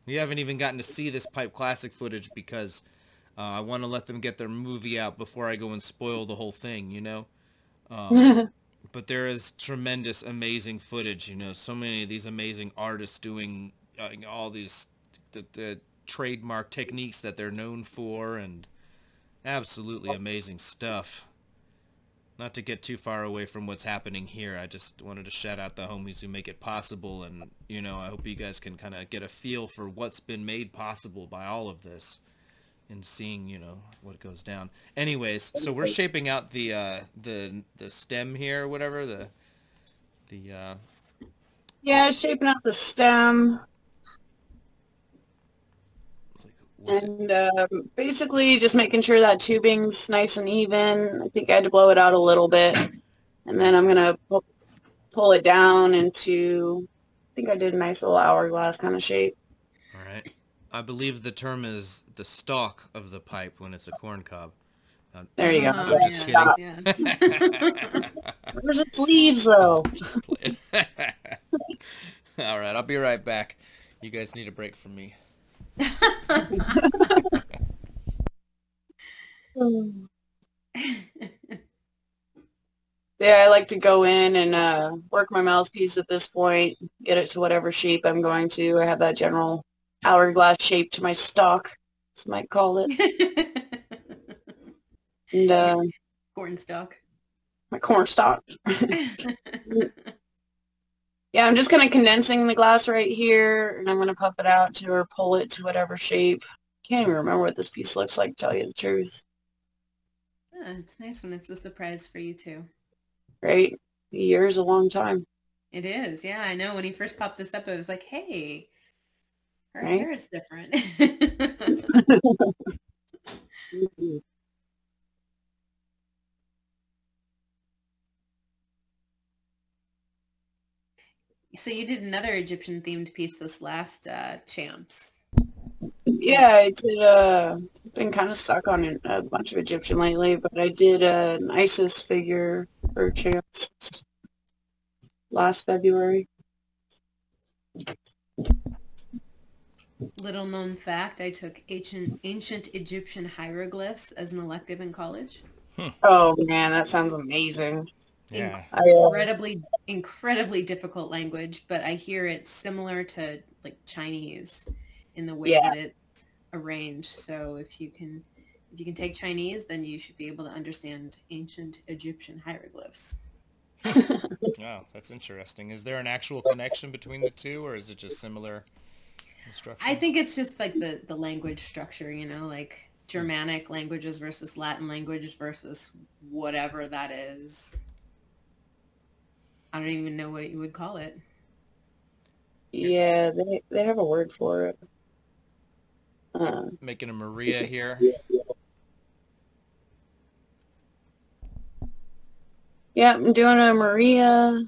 You haven't even gotten to see this Pipe Classic footage because I want to let them get their movie out before I go and spoil the whole thing. But there is tremendous, amazing footage. So many of these amazing artists doing all these, the trademark techniques that they're known for, and absolutely amazing stuff. Not to get too far away from what's happening here, I just wanted to shout out the homies who make it possible, and, you know, I hope you guys can kind of get a feel for what's been made possible by all of this, and seeing, you know, what goes down. Anyways, so we're shaping out the stem here, or whatever, Yeah, shaping out the stem. What's Basically just making sure that tubing's nice and even. I think I had to blow it out a little bit. And then I'm going to pull it down into, I think I did a nice little hourglass kind of shape. All right. I believe the term is the stalk of the pipe when it's a corn cob. There you go. I'm just kidding. Yeah. Where's its leaves, though? All right, I'll be right back. You guys need a break from me. Yeah, I like to go in and work my mouthpiece at this point, get it to whatever shape I'm going to. I have that general hourglass shape to my stalk, as you might call it. And Corn stalk. my corn stalk. Yeah, I'm just kind of condensing the glass right here, and I'm going to puff it out to or pull it to whatever shape. Can't even remember what this piece looks like, to tell you the truth. Yeah, it's nice when it's a surprise for you too. Right? A year is a long time. It is, yeah. I know. When he first popped this up, I was like, "Hey, her Right? hair is different." So you did another Egyptian themed piece this last Champs. Yeah, I did, been kind of stuck on a bunch of Egyptian lately, but I did an Isis figure for Champs last February. Little known fact, I took ancient Egyptian hieroglyphs as an elective in college. Oh man, that sounds amazing. Yeah. Incredibly difficult language, but I hear it's similar to like Chinese in the way Yeah. that it's arranged. So if you can take Chinese, then you should be able to understand ancient Egyptian hieroglyphs. Wow, that's interesting. Is there an actual connection between the two, or is it just similar instruction? I think it's just like the language structure, you know, like Germanic languages versus Latin languages versus whatever that is. I don't even know what you would call it. Yeah, they have a word for it. Making a Maria here. Yeah, I'm doing a Maria.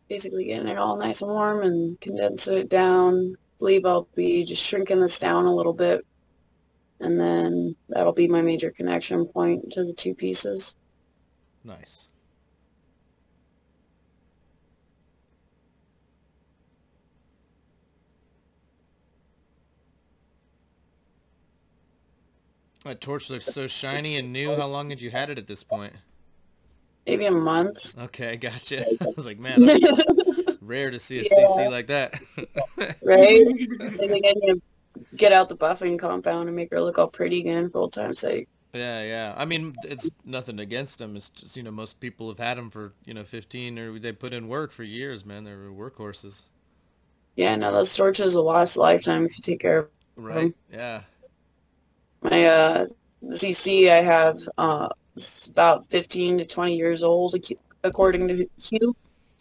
Basically getting it all nice and warm and condensing it down. Believe I'll be just shrinking this down a little bit. And then that'll be my major connection point to the two pieces. Nice. That torch looks so shiny and new. How long had you had it at this point? Maybe a month. Okay, gotcha. I was like, man, that's rare to see a CC like that. Right? And then I get out the buffing compound and make her look all pretty again for old time's sake. Yeah. I mean, it's nothing against them. It's just, you know, most people have had them for, 15, or they put in work for years, man. They're workhorses. Yeah, no, those torches will last a lifetime if you take care of them. Right, yeah. My CC I have is about 15 to 20 years old, according to Hugh,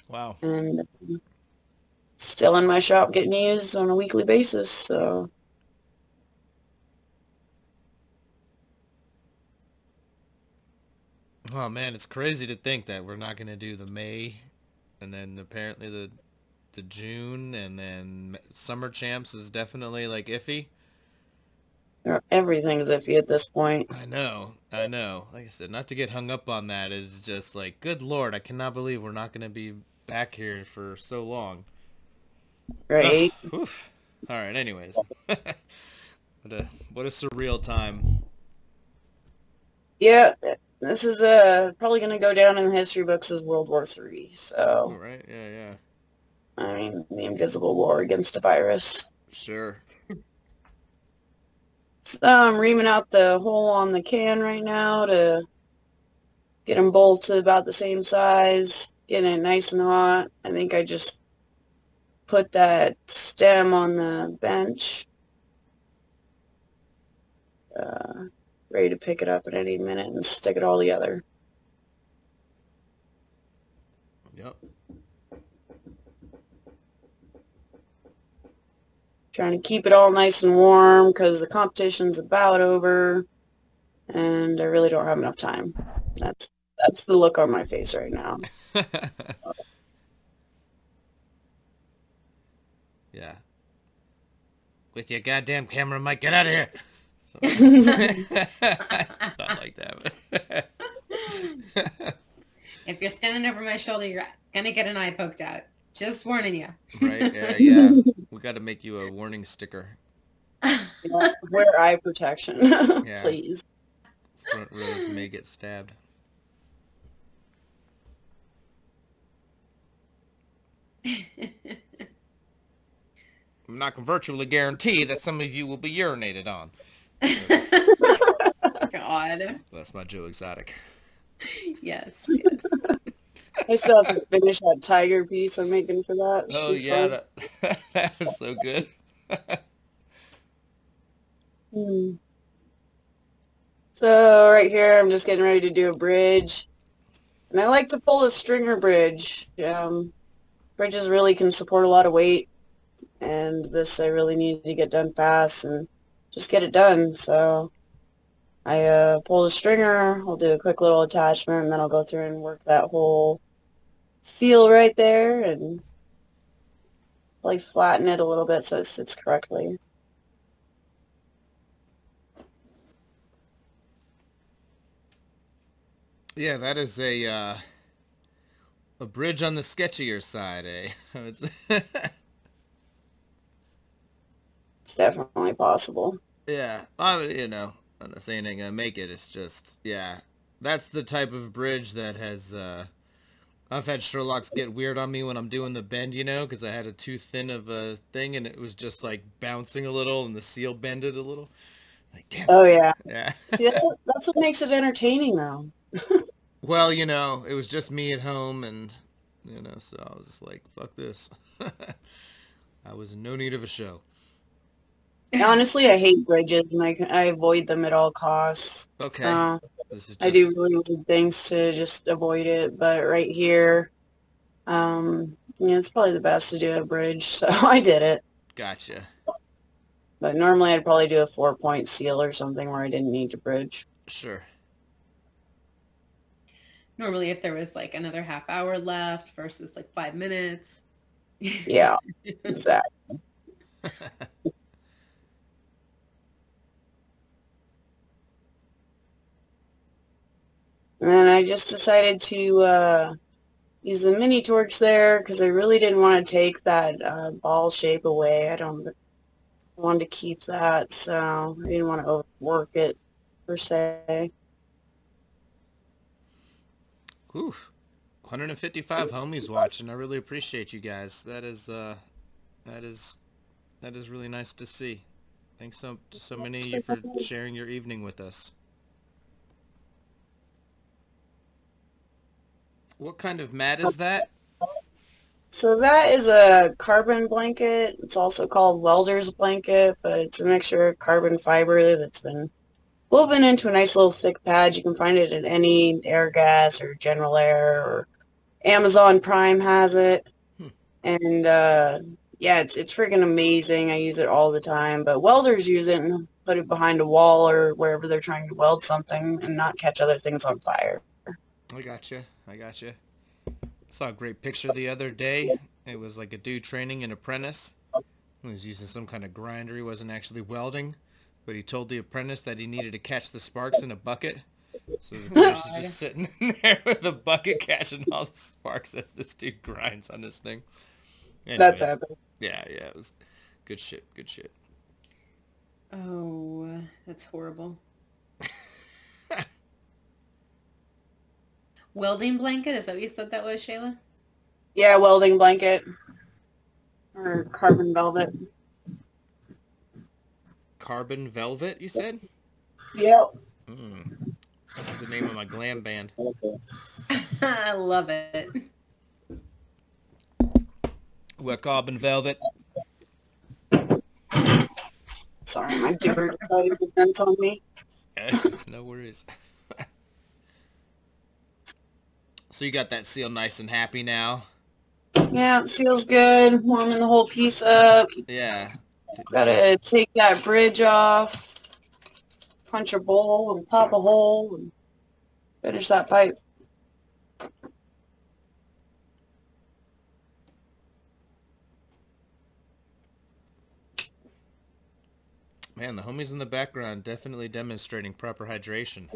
Wow. and still in my shop getting used on a weekly basis, so... Oh, man, it's crazy to think that we're not going to do the May, and then apparently the June, and then Summer Champs is definitely, like, iffy. Everything's iffy at this point. I know. Like I said, not to get hung up on that is just like, good Lord, I cannot believe we're not going to be back here for so long. Right? Oof. All right, anyways. What a surreal time. Yeah, This is probably going to go down in the history books as World War III. All So, right. Yeah, yeah. I mean, the invisible war against the virus. Sure. So I'm reaming out the hole on the can right now to get them both to about the same size, getting it nice and hot. I think I just put that stem on the bench, ready to pick it up at any minute and stick it all together. Yep. Trying to keep it all nice and warm because the competition's about over and I really don't have enough time. That's the look on my face right now. Yeah. With your goddamn camera, Mike, get out of here. Something like that. If you're standing over my shoulder, you're gonna get an eye poked out. Just warning you. Right? Yeah, yeah. We got to make you a warning sticker. Yeah, wear eye protection, Yeah. please. Front rows may get stabbed. I can virtually guarantee that some of you will be urinated on. God. That's my Joe Exotic. Yes. Yes. I still have to finish that tiger piece I'm making for that. It should Oh be yeah, fun. that was so good. So right here, I'm just getting ready to do a bridge. And I like to pull a stringer bridge. Bridges really can support a lot of weight. And this I really need to get done fast and just get it done. So I pull the stringer, I'll do a quick little attachment, and then I'll go through and work that whole seal right there and like flatten it a little bit so it sits correctly. Yeah, that is a bridge on the sketchier side, eh? It's definitely possible. Yeah, you know, I'm not saying I'm gonna make it. It's just, yeah, that's the type of bridge that has. I've had Sherlock's get weird on me when I'm doing the bend, you know, because I had a too thin of a thing and it was just like bouncing a little and the seal bended a little. Like, damn. Oh yeah. Yeah. See, that's what makes it entertaining though. Well, you know, it was just me at home and, you know, so I was just like, fuck this. I was in no need of a show. Honestly, I hate bridges and I avoid them at all costs. Okay. So This is I do really weird things to just avoid it, but right here, yeah, it's probably the best to do a bridge, so I did it. Gotcha. But normally I'd probably do a 4-point seal or something where I didn't need to bridge. Sure. Normally, if there was like another half hour left versus like 5 minutes. Yeah, exactly. And then I just decided to use the mini torch there because I really didn't want to take that ball shape away. I wanted to keep that, so I didn't want to overwork it per se. Whew. 155 homies watching. I really appreciate you guys. That is really nice to see. Thanks so many of you for sharing your evening with us. What kind of mat is that? So that is a carbon blanket. It's also called welder's blanket, but it's a mixture of carbon fiber that's been woven into a nice little thick pad. You can find it at any Airgas or General Air, or Amazon Prime has it. And yeah, it's freaking amazing. I use it all the time, but welders use it and put it behind a wall or wherever they're trying to weld something and not catch other things on fire. I gotcha. Saw a great picture the other day. It was like a dude training an apprentice. He was using some kind of grinder. He wasn't actually welding, but he told the apprentice that he needed to catch the sparks in a bucket. So the apprentice is just sitting there with a bucket catching all the sparks as this dude grinds on this thing. Anyways, That's epic. yeah, it was good shit. Oh, that's horrible. Welding blanket? Is that what you said that was, Shayla? Yeah, welding blanket. Or carbon velvet. Carbon Velvet, you said? Yep. That's the name of my glam band. I love it. What, Carbon Velvet? Sorry, my dude decided to vent on me. No worries. So you got that seal nice and happy now? Yeah, it feels good. Warming the whole piece up. Yeah. Gotta take that bridge off. Punch a bowl and pop a hole and finish that pipe. Man, the homies in the background definitely demonstrating proper hydration.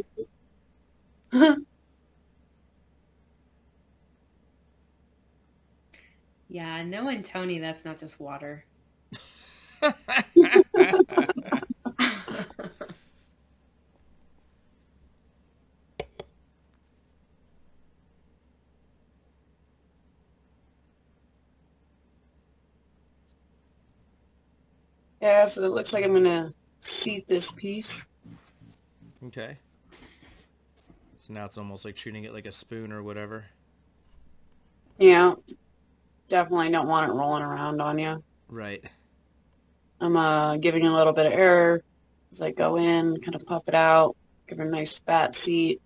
Yeah, knowing Tony, that's not just water. Yeah, so it looks like I'm gonna seat this piece. Okay. So now it's almost like treating it like a spoon or whatever. Yeah, definitely don't want it rolling around on you. Right. I'm giving it a little bit of air as I go in, kind of puff it out, give it a nice fat seat,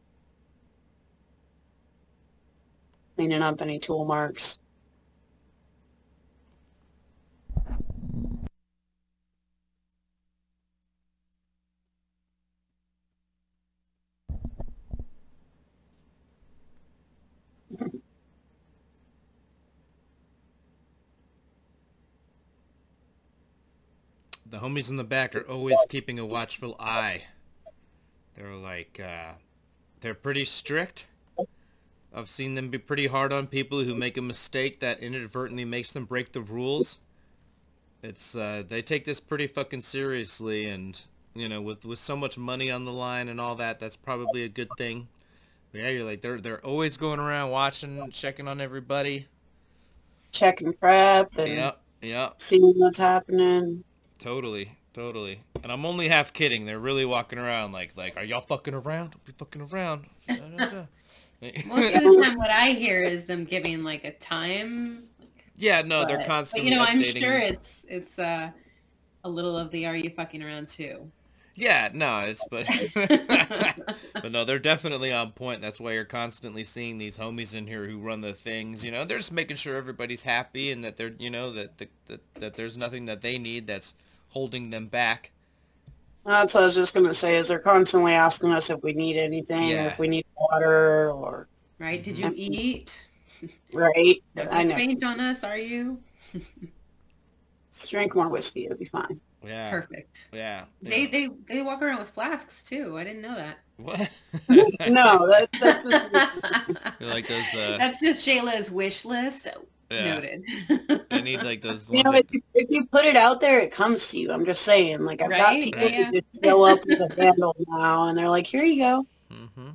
cleaning up any tool marks. The homies in the back are always keeping a watchful eye. They're like, they're pretty strict. I've seen them be pretty hard on people who make a mistake that inadvertently makes them break the rules. It's, they take this pretty fucking seriously, and, you know, with so much money on the line and all that, that's probably a good thing. But yeah, you're like, they're always going around watching, checking on everybody. Checking prep and Yep. seeing what's happening. Totally. And I'm only half kidding. They're really walking around like, are y'all fucking around? Don't be fucking around. Most of the time what I hear is them giving like a time. Yeah, no, But, they're constantly you know, I'm updating. sure it's a little of the are you fucking around too. Yeah, no, it's but but no, they're definitely on point. That's why you're constantly seeing these homies in here who run the things. You know, they're just making sure everybody's happy and that they're, you know, that there's nothing that they need that's holding them back. That's what I was just going to say, is they're constantly asking us if we need anything, Yeah. if we need water, or... Right? Did you eat? Right? Don't I you know. faint on us, are you? Just drink more whiskey, it'll be fine. Yeah. Perfect. Yeah. They walk around with flasks too. I didn't know that. What? No, that's just... They're like those. That's just Shayla's wish list. Yeah. Noted. I need like those You ones. know, That, if you put it out there, it comes to you. I'm just saying. Like, I've got Right? people Yeah. who just show up with a handle now, and they're like, here you go. mm-hmm.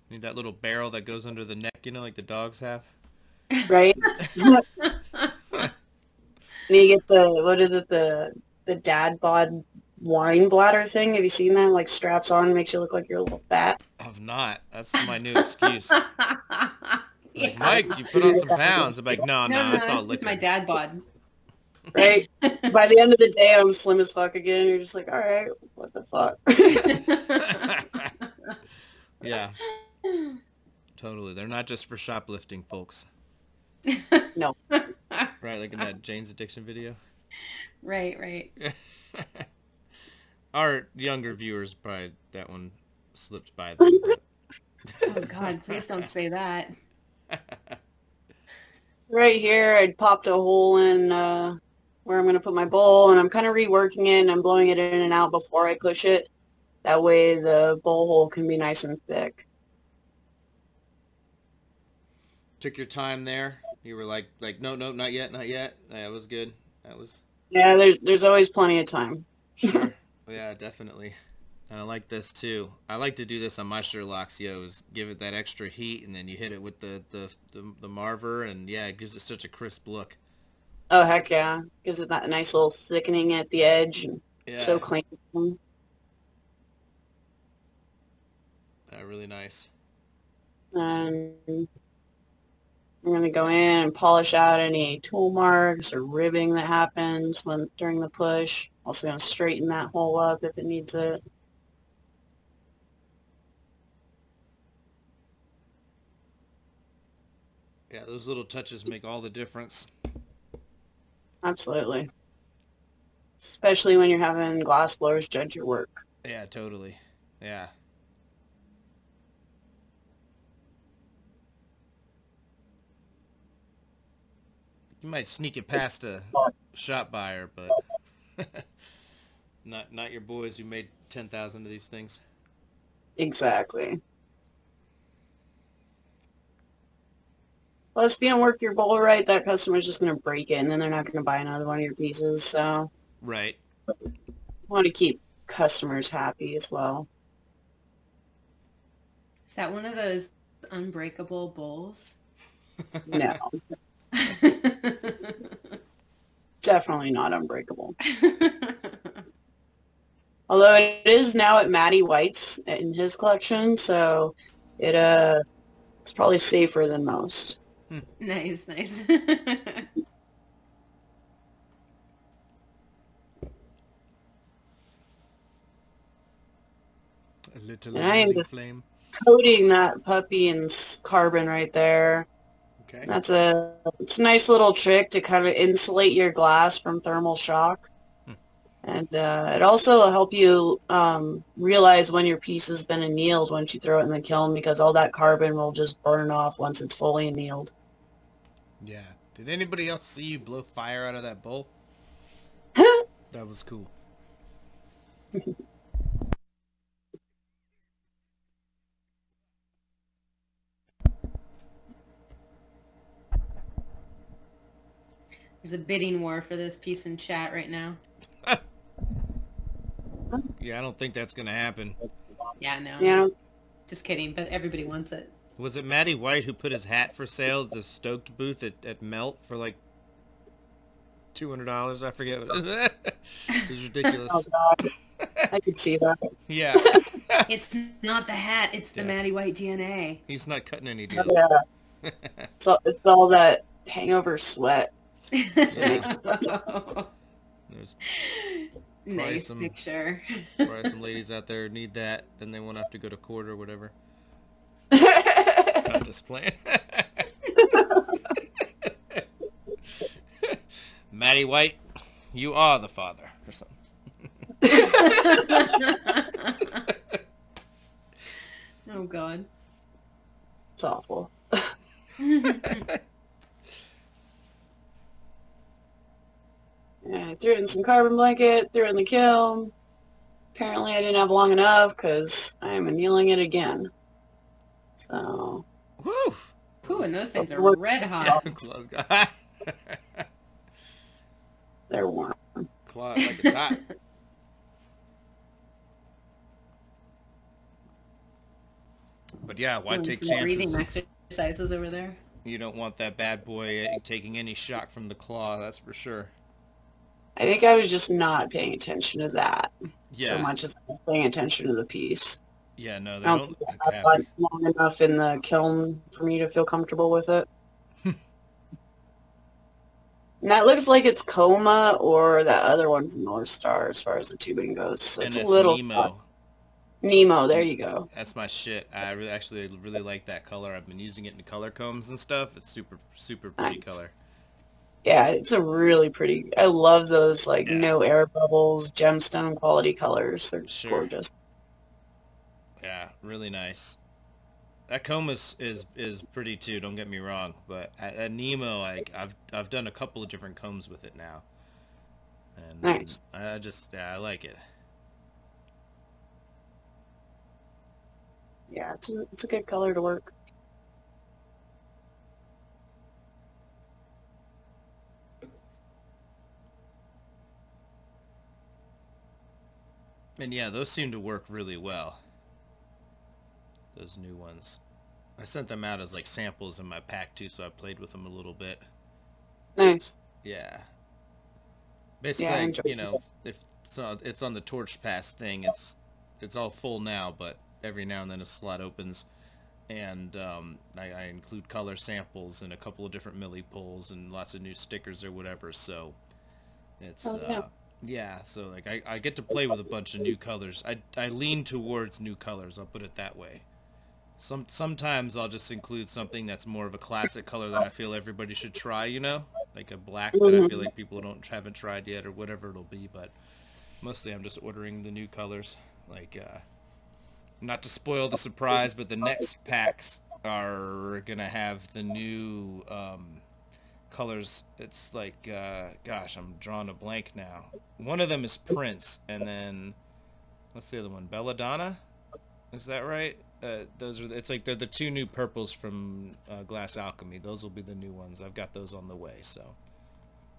Need that little barrel that goes under the neck, you know, like the dogs have. Right? And you get the, what is it, the dad bod wine bladder thing. Have you seen that? Like, straps on, makes you look like you're a little fat. I've not. That's my new excuse. Yeah. Like, Mike, you put on some pounds. I'm like, no, it's all it's liquor. my dad bod. Right? By the end of the day, I'm slim as fuck again. You're just like, all right, what the fuck? Yeah. Totally. They're not just for shoplifting, folks. No. Right, like in that Jane's Addiction video. Right. Our younger viewers, probably that one slipped by them. But... Oh God, please don't say that. Right here, I popped a hole in where I'm going to put my bowl, and I'm kind of reworking it, and I'm blowing it in and out before I push it. That way the bowl hole can be nice and thick. Took your time there. You were like, no, not yet. That was good. That was... Yeah, there's always plenty of time. Sure. Yeah, definitely. I like this too. I like to do this on my Sherlocks, is give it that extra heat, and then you hit it with the Marver, and yeah, it gives it such a crisp look. Oh, heck yeah. Gives it that nice little thickening at the edge. And so Yeah, clean. really nice. And I'm going to go in and polish out any tool marks or ribbing that happens during the push. Also going to straighten that hole up if it needs it. Yeah, those little touches make all the difference. Absolutely. Especially when you're having glass blowers judge your work. Yeah, totally. Yeah. You might sneak it past a shop buyer, but not your boys who made 10,000 of these things. Exactly. Plus, if you don't work your bowl right, that customer's just going to break it, and then they're not going to buy another one of your pieces. So, Right. you want to keep customers happy as well. Is that one of those unbreakable bowls? No, definitely not unbreakable. Although it is now at Matty White's in his collection, so it's probably safer than most. Nice, nice. A little And I am living just flame. coating that puppy in carbon right there. Okay. It's a nice little trick to kind of insulate your glass from thermal shock. And it also will help you realize when your piece has been annealed once you throw it in the kiln, because all that carbon will just burn off once it's fully annealed. Yeah. Did anybody else see you blow fire out of that bowl? That was cool. There's a bidding war for this piece in chat right now. Yeah, I don't think that's gonna happen. Yeah, no. Yeah. Just kidding, but everybody wants it. Was it Matty White who put his hat for sale at the Stoked booth at Melt for like $200? I forget what it was. It was ridiculous. Oh, God. I could see that. Yeah. It's not the hat, it's the Yeah. Matty White DNA. He's not cutting any Oh, deals. yeah. It's all that hangover sweat. There's Nice some- picture. probably some ladies out there who need that, then they won't have to go to court or whatever. I'm just playing. Matty White, you are the father, or something. Oh, God. It's awful. Yeah, I threw it in some carbon blanket, threw it in the kiln. Apparently I didn't have long enough because I am annealing it again. So, Woo! Ooh, and those things are Look- red hot. Claw's got they're warm. Claw like it's hot. But yeah, why Doing take some breathing chances? exercises over there. You don't want that bad boy taking any shock from the claw, that's for sure. I think I was just not paying attention to that Yeah. so much as I was paying attention to the piece. Yeah, no, they I don't don't look think I've happy. got long enough in the kiln for me to feel comfortable with it. And that looks like it's Coma or that other one from North Star as far as the tubing goes. So And it's a it's little Nemo. Nemo, there you go. That's my shit. I actually really like that color. I've been using it in color combs and stuff. It's super pretty Nice. color. Yeah, it's a really pretty. I love those like Yeah. no air bubbles, gemstone quality colors. They're Sure. gorgeous. Yeah, really nice. That comb is pretty too. Don't get me wrong, but at Nemo, like I've done a couple of different combs with it now, and Nice. I like it. Yeah, it's a good color to work. And yeah, those seem to work really well. Those new ones. I sent them out as like samples in my pack too, so I played with them a little bit. Nice. Yeah. Yeah, I Basically, enjoy you know, if it's on the Torch Pass thing, it's all full now, but every now and then a slot opens, and I include color samples and a couple of different milli pulls and lots of new stickers or whatever. So it's Oh, yeah. yeah. So like I get to play with a bunch of new colors. I lean towards new colors. I'll put it that way. Sometimes I'll just include something that's more of a classic color that I feel everybody should try, you know, like a black that I feel like people haven't tried yet or whatever it'll be. But mostly I'm just ordering the new colors. Like, not to spoil the surprise, but the next packs are gonna have the new colors. It's like, gosh, I'm drawing a blank now. One of them is Prince, and then what's the other one? Belladonna? Is that right? Those are. It's like they're the two new purples from Glass Alchemy. Those will be the new ones. I've got those on the way. So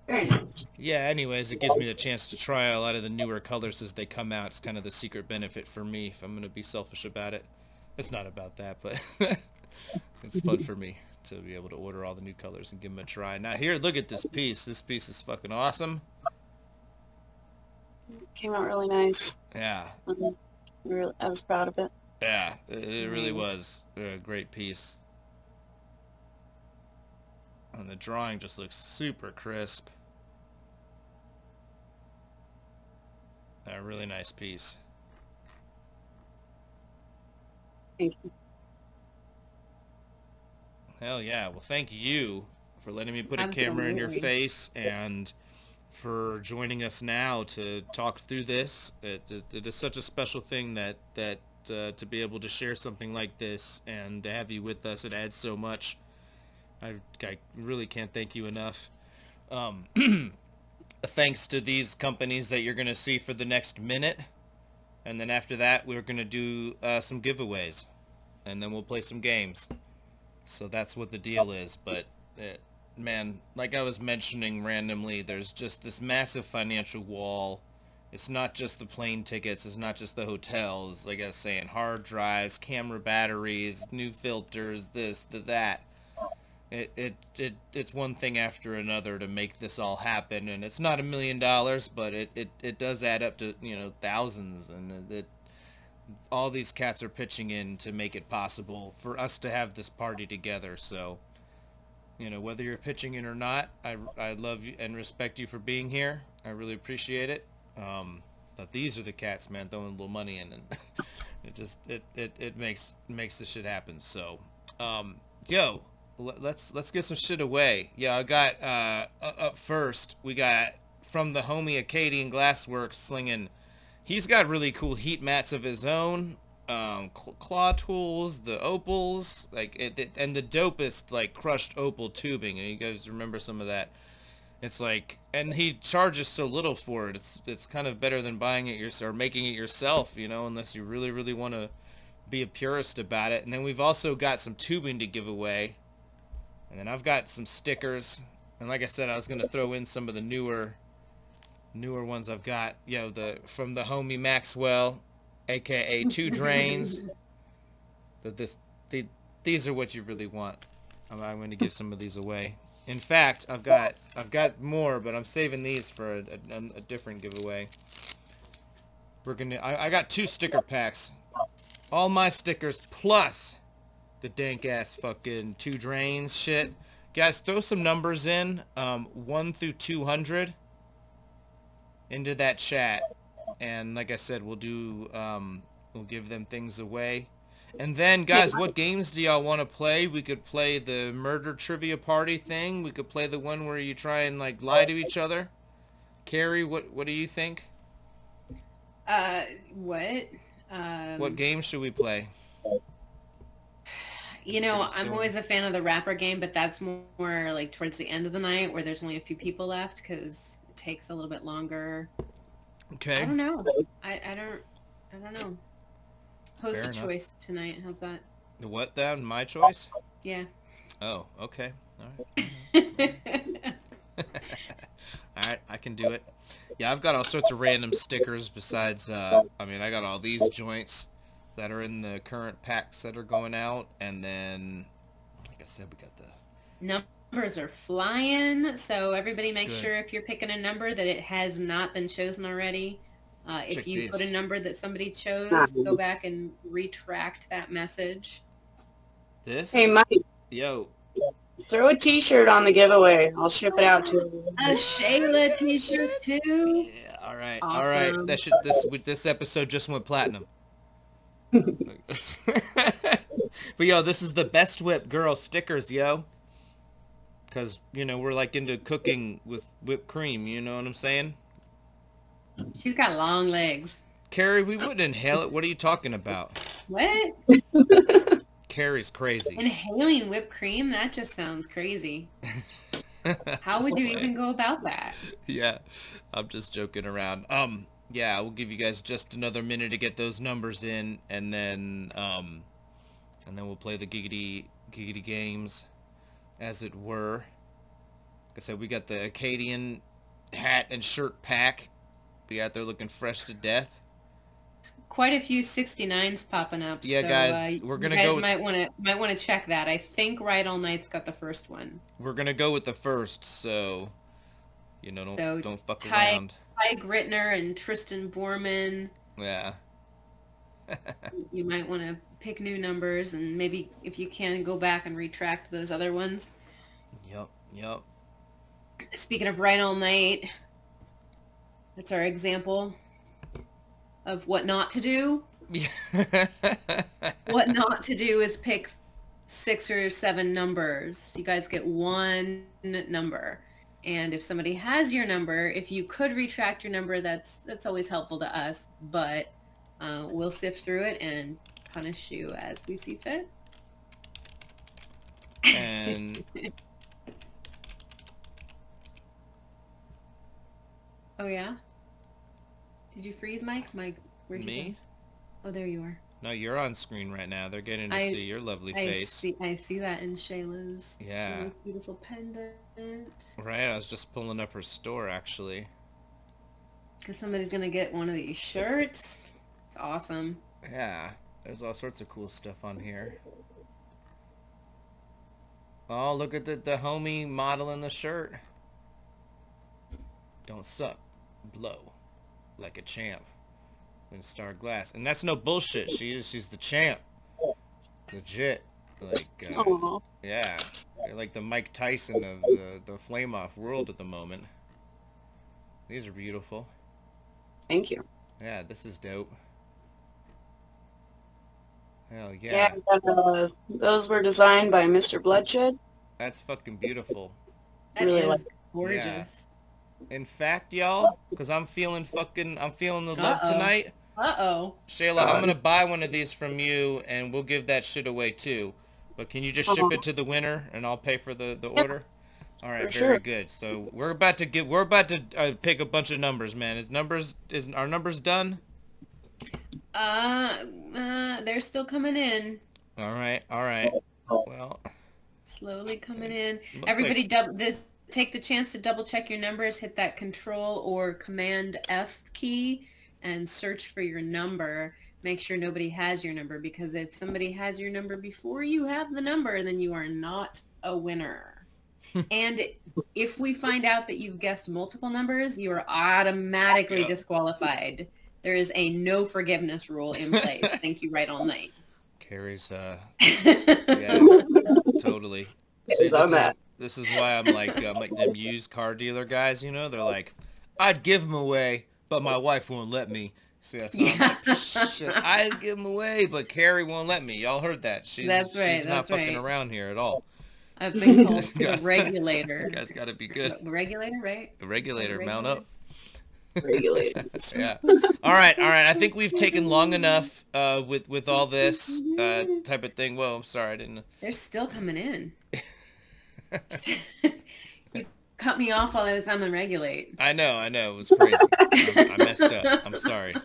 Very nice. yeah. Anyways, it gives me the chance to try a lot of the newer colors as they come out. It's kind of the secret benefit for me. If I'm gonna be selfish about it, it's not about that, but it's fun for me to be able to order all the new colors and give them a try. Now here, look at this piece. This piece is fucking awesome. Came out really nice. Yeah. I was proud of it. Yeah, it really was a great piece. And the drawing just looks super crisp. A really nice piece. Thank you. Hell yeah. Well, thank you for letting me put a camera in your Absolutely. face and for joining us now to talk through this. It is such a special thing that to be able to share something like this and to have you with us. It adds so much. I really can't thank you enough. Thanks to these companies that you're going to see for the next minute. And then after that, we're going to do some giveaways. And then we'll play some games. So that's what the deal is. But, man, like I was mentioning randomly, there's just this massive financial wall. It's not just the plane tickets. It's not just the hotels. Like I was saying, hard drives, camera batteries, new filters, this, that. It's one thing after another to make this all happen, and it's not $1 million, but it does add up to, you know, thousands, and all these cats are pitching in to make it possible for us to have this party together. So, you know, whether you're pitching in or not, I love you and respect you for being here. I really appreciate it. But these are the cats, man, throwing a little money in, and it makes the shit happen. So, yo. Let's get some shit away. Yeah, I got up first. We got from the homie Acadian Glassworks slinging. He's got really cool heat mats of his own, claw tools, the opals, like and the dopest like crushed opal tubing. And you guys remember some of that? It's like, and he charges so little for it. It's kind of better than buying it yourself or making it yourself, you know, unless you really want to be a purist about it. And then we've also got some tubing to give away. And then I've got some stickers, and like I said, I was gonna throw in some of the newer ones I've got. You know, from the homie Maxwell, aka Two Drains. These are what you really want. I'm going to give some of these away. In fact, I've got more, but I'm saving these for a different giveaway. I got 2 sticker packs, all my stickers plus the dank ass fucking Two Drains shit. Guys, throw some numbers in, 1 through 200 into that chat. And like I said, we'll give them things away. And then, guys, what games do y'all want to play? We could play the murder trivia party thing. We could play the one where you try and like lie to each other. Carrie, what do you think? What? What game should we play? You know, I'm always a fan of the rapper game, but that's more like towards the end of the night where there's only a few people left because it takes a little bit longer. Okay. I don't know. I don't know. Host choice tonight. How's that? The what then? My choice? Yeah. Oh, okay. All right. All right, I can do it. Yeah, I've got all sorts of random stickers besides, I mean, I got all these joints that are in the current packs that are going out, and then, like I said, we got the... Numbers are flying, so everybody make Good. sure if you're picking a number that it has not been chosen already. If Check you put this. a number that somebody chose, Nice. go back and retract that message. This? Hey, Mike, Yo. throw a T-shirt on the giveaway. I'll ship it out to you. A Shayla t-shirt too. Yeah, all right, all right. Awesome. That should, this episode just went platinum. But yo, this is the Best Whip girl stickers, yo. Because, you know, we're like into cooking with whipped cream, you know what I'm saying? She's got long legs. Carrie, we wouldn't inhale it. What are you talking about? What? Carrie's crazy. Inhaling whipped cream? That just sounds crazy. How would you even go about that? Yeah, I'm just joking around. Yeah, we'll give you guys just another minute to get those numbers in, and then we'll play the giggity games, as it were. Like I said, we got the Acadian hat and shirt pack. Be out there looking fresh to death. Quite a few 69s popping up. Yeah, so, guys, we're gonna you guys go with- might want to check that. I think Right All Night's got the first one. We're gonna go with the first, so you know, don't fuck around. Ty Gritner and Tristan Borman. Yeah. You might want to pick new numbers, and maybe if you can, go back and retract those other ones. Yep. Speaking of Right All Night, that's our example of what not to do. What not to do is pick 6 or 7 numbers. You guys get one number. And if somebody has your number, if you could retract your number, that's always helpful to us. But we'll sift through it and punish you as we see fit. And Oh yeah? Did you freeze, Mike? Mike, where'd you me? go? Oh, there you are. No, you're on screen right now. They're getting to I- see your lovely I face. see that in Shayla's Yeah. Shayla's beautiful pendant. Right, I was just pulling up her store, actually. Because somebody's going to get one of these shirts. It's awesome. Yeah, there's all sorts of cool stuff on here. Oh, look at the homie modeling the shirt. Don't suck. Blow. Like a champ. WinStar Glass. And that's no bullshit. She's the champ. Legit. Like, Aw. yeah. You're like the Mike Tyson of the Flame Off world at the moment. These are beautiful. Thank you. Yeah, this is dope. Hell yeah. Those were designed by Mr. Bloodshed. That's fucking beautiful. That Really is like- gorgeous. In fact, y'all, because I'm feeling the love Uh-oh. tonight. Uh-oh. Shayla, I'm gonna buy one of these from you, and we'll give that shit away too. But can you just ship it to the winner, and I'll pay for the order? All right, For very sure. good. So we're about to pick a bunch of numbers, man. Is our numbers done? They're still coming in. All right. Well, Slowly coming in. looks Everybody take the chance to double check your numbers. Hit that Control or Command F key and search for your number. Make sure nobody has your number, because if somebody has your number before you have the number, then you are not a winner. And if we find out that you've guessed multiple numbers, you are automatically Yeah. disqualified. There is a no forgiveness rule in place. Thank you, Right All Night. Carrie's yeah, totally. See, I'm at. this is why I'm like them used car dealer guys, you know? They're like, I'd give them away, but my wife won't let me. See, that's I'm like, shit, I'd give them away, but Carrie won't let me. Y'all heard that. She's not That's fucking right. around here at all. I've been called Yeah. the regulator. You guys gotta be good. Regulator, right? The regulator, mount up. Regulators. Yeah. All right. I think we've taken long enough with all this type of thing. Whoa, I'm sorry, I didn't. They're still coming in. You cut me off while I was on the regulate. I know, it was crazy. I messed up. I'm sorry.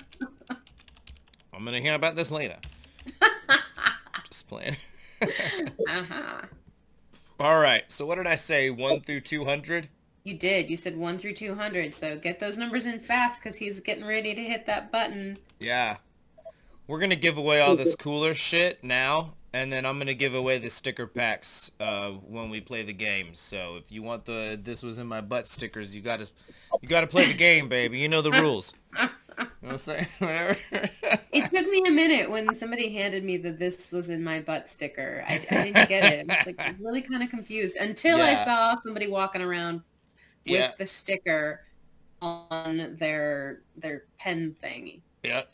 I'm gonna hear about this later. Just playing. Uh-huh. All right. So what did I say? 1 through 200. You did. You said 1 through 200. So get those numbers in fast because he's getting ready to hit that button. Yeah. We're going to give away all this cooler shit now. And then I'm going to give away the sticker packs when we play the game. So if you want the "this was in my butt" stickers, you got to play the game, baby. You know the rules. You know what I'm saying? Whatever. It took me a minute when somebody handed me the "this was in my butt" sticker. I didn't get it. I was like really kind of confused until I saw somebody walking around with the sticker on their pen thing. Yeah.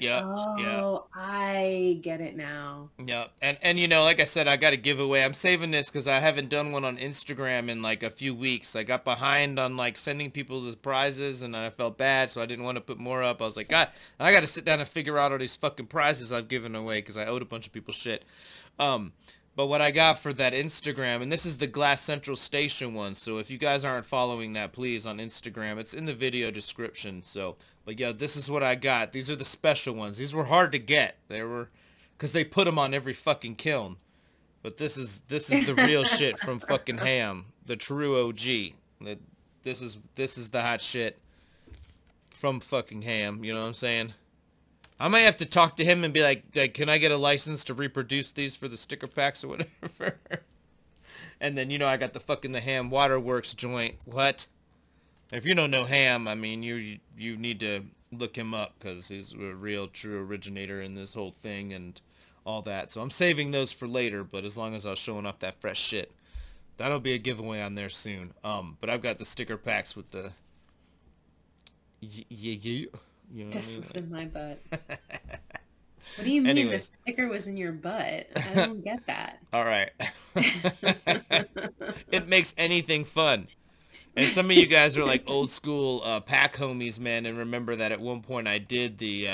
I get it now. Yeah, and you know, like I said, I got a giveaway. I'm saving this because I haven't done one on Instagram in like a few weeks. I got behind on like sending people the prizes, and I felt bad, so I didn't want to put more up. I was like, God, I got to sit down and figure out all these fucking prizes I've given away because I owed a bunch of people shit. But what I got for that Instagram, and this is the Glass Central Station one, so if you guys aren't following that, please, on Instagram, it's in the video description. So, but yeah, this is what I got. These are the special ones. These were hard to get. They were, because they put them on every fucking kiln. But this is the real shit from fucking Ham, the true OG. This is the hot shit from fucking Ham. You know what I'm saying? I might have to talk to him and be like, can I get a license to reproduce these for the sticker packs or whatever? And then, you know, I got the fucking the Ham Waterworks joint. What? If you don't know Ham, I mean, you need to look him up because he's a real true originator in this whole thing and all that. So I'm saving those for later, but as long as I was showing off that fresh shit, that'll be a giveaway on there soon. But I've got the sticker packs with the You know this was in my butt. What do you mean the sticker was in your butt? I don't get that. All right. It makes anything fun. And some of you guys are like old school pack homies, man, and remember that at one point I did the,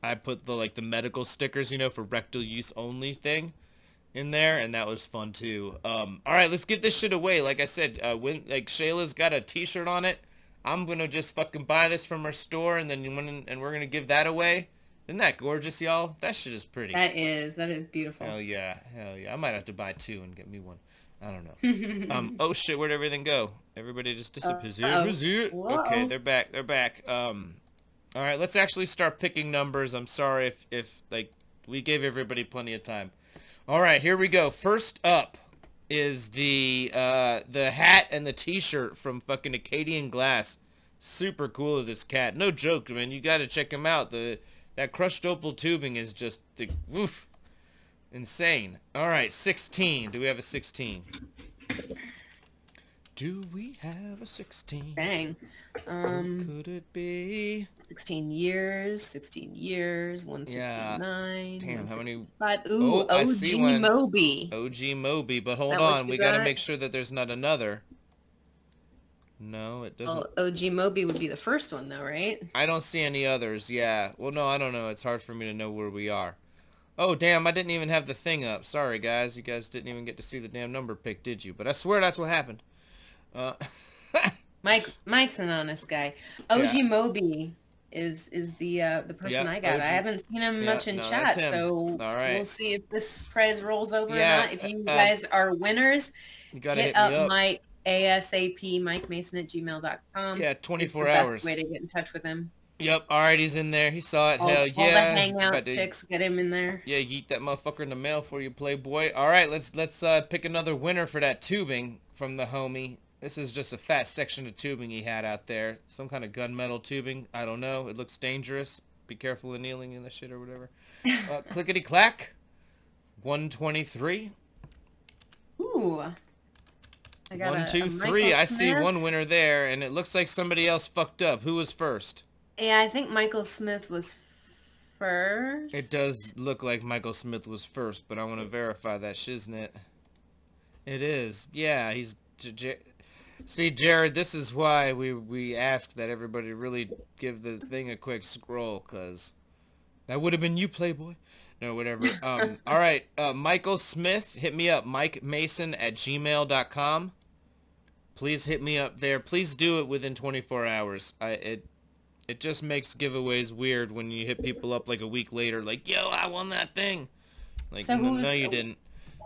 I put the the medical stickers, you know, for rectal use only thing in there, and that was fun too. All right, let's get this shit away. Like I said, when Shayla's got a t-shirt on it, I'm gonna just fucking buy this from our store, and then we're gonna give that away. Isn't that gorgeous, y'all? That shit is pretty. That is beautiful. Hell yeah. I might have to buy 2 and get me one. I don't know. Oh shit, where'd everything go? Everybody just disappeared. Okay, they're back. All right, let's actually start picking numbers. I'm sorry if we gave everybody plenty of time. All right, here we go. First up is the hat and the t-shirt from fucking Acadian Glass. Super cool of this cat. No joke, man. You gotta check him out. That crushed opal tubing is just insane. All right, 16. Do we have a 16? Do we have a 16? Bang. What could it be? 16 years, 169. Damn, how many? Ooh, oh, I see one. Moby. OG Moby, but hold on. We got to make sure that there's not another. No, it doesn't. Well, OG Moby would be the first one, though, right? I don't see any others, yeah. Well, no, I don't know. It's hard for me to know where we are. Oh, damn, I didn't even have the thing up. Sorry, guys. You guys didn't even get to see the damn number pick, did you? But I swear that's what happened. Mike's an honest guy. OG Moby is the person I got. OG. I haven't seen him much in chat, so we'll see if this prize rolls over or not. If you guys are winners, you gotta hit me up Mike ASAP, MikeMason@gmail.com. Yeah, 24 hours. hours. Way to get in touch with him. Yep, alright, he's in there. He saw it. Hell yeah. All the hangout chicks, get him in there. Yeah, yeet that motherfucker in the mail for you, Playboy. Alright, let's pick another winner for that tubing from the homie. This is just a fat section of tubing he had out there. Some kind of gunmetal tubing. I don't know. It looks dangerous. Be careful of kneeling in the shit or whatever. Clickety-clack. 123. Ooh. I got 1, 2, 3. I see one winner there, and it looks like somebody else fucked up. Who was first? Yeah, I think Michael Smith was first. It does look like Michael Smith was first, but I want to verify that, shiznit. It is. Yeah, he's... See, Jared, this is why we ask that everybody really give the thing a quick scroll, because that would have been you, Playboy. No, whatever. All right, Michael Smith, hit me up, MikeMason@gmail.com. Please hit me up there. Please do it within 24 hours. It just makes giveaways weird when you hit people up like a week later, like, yo, I won that thing. Like, so no, you didn't.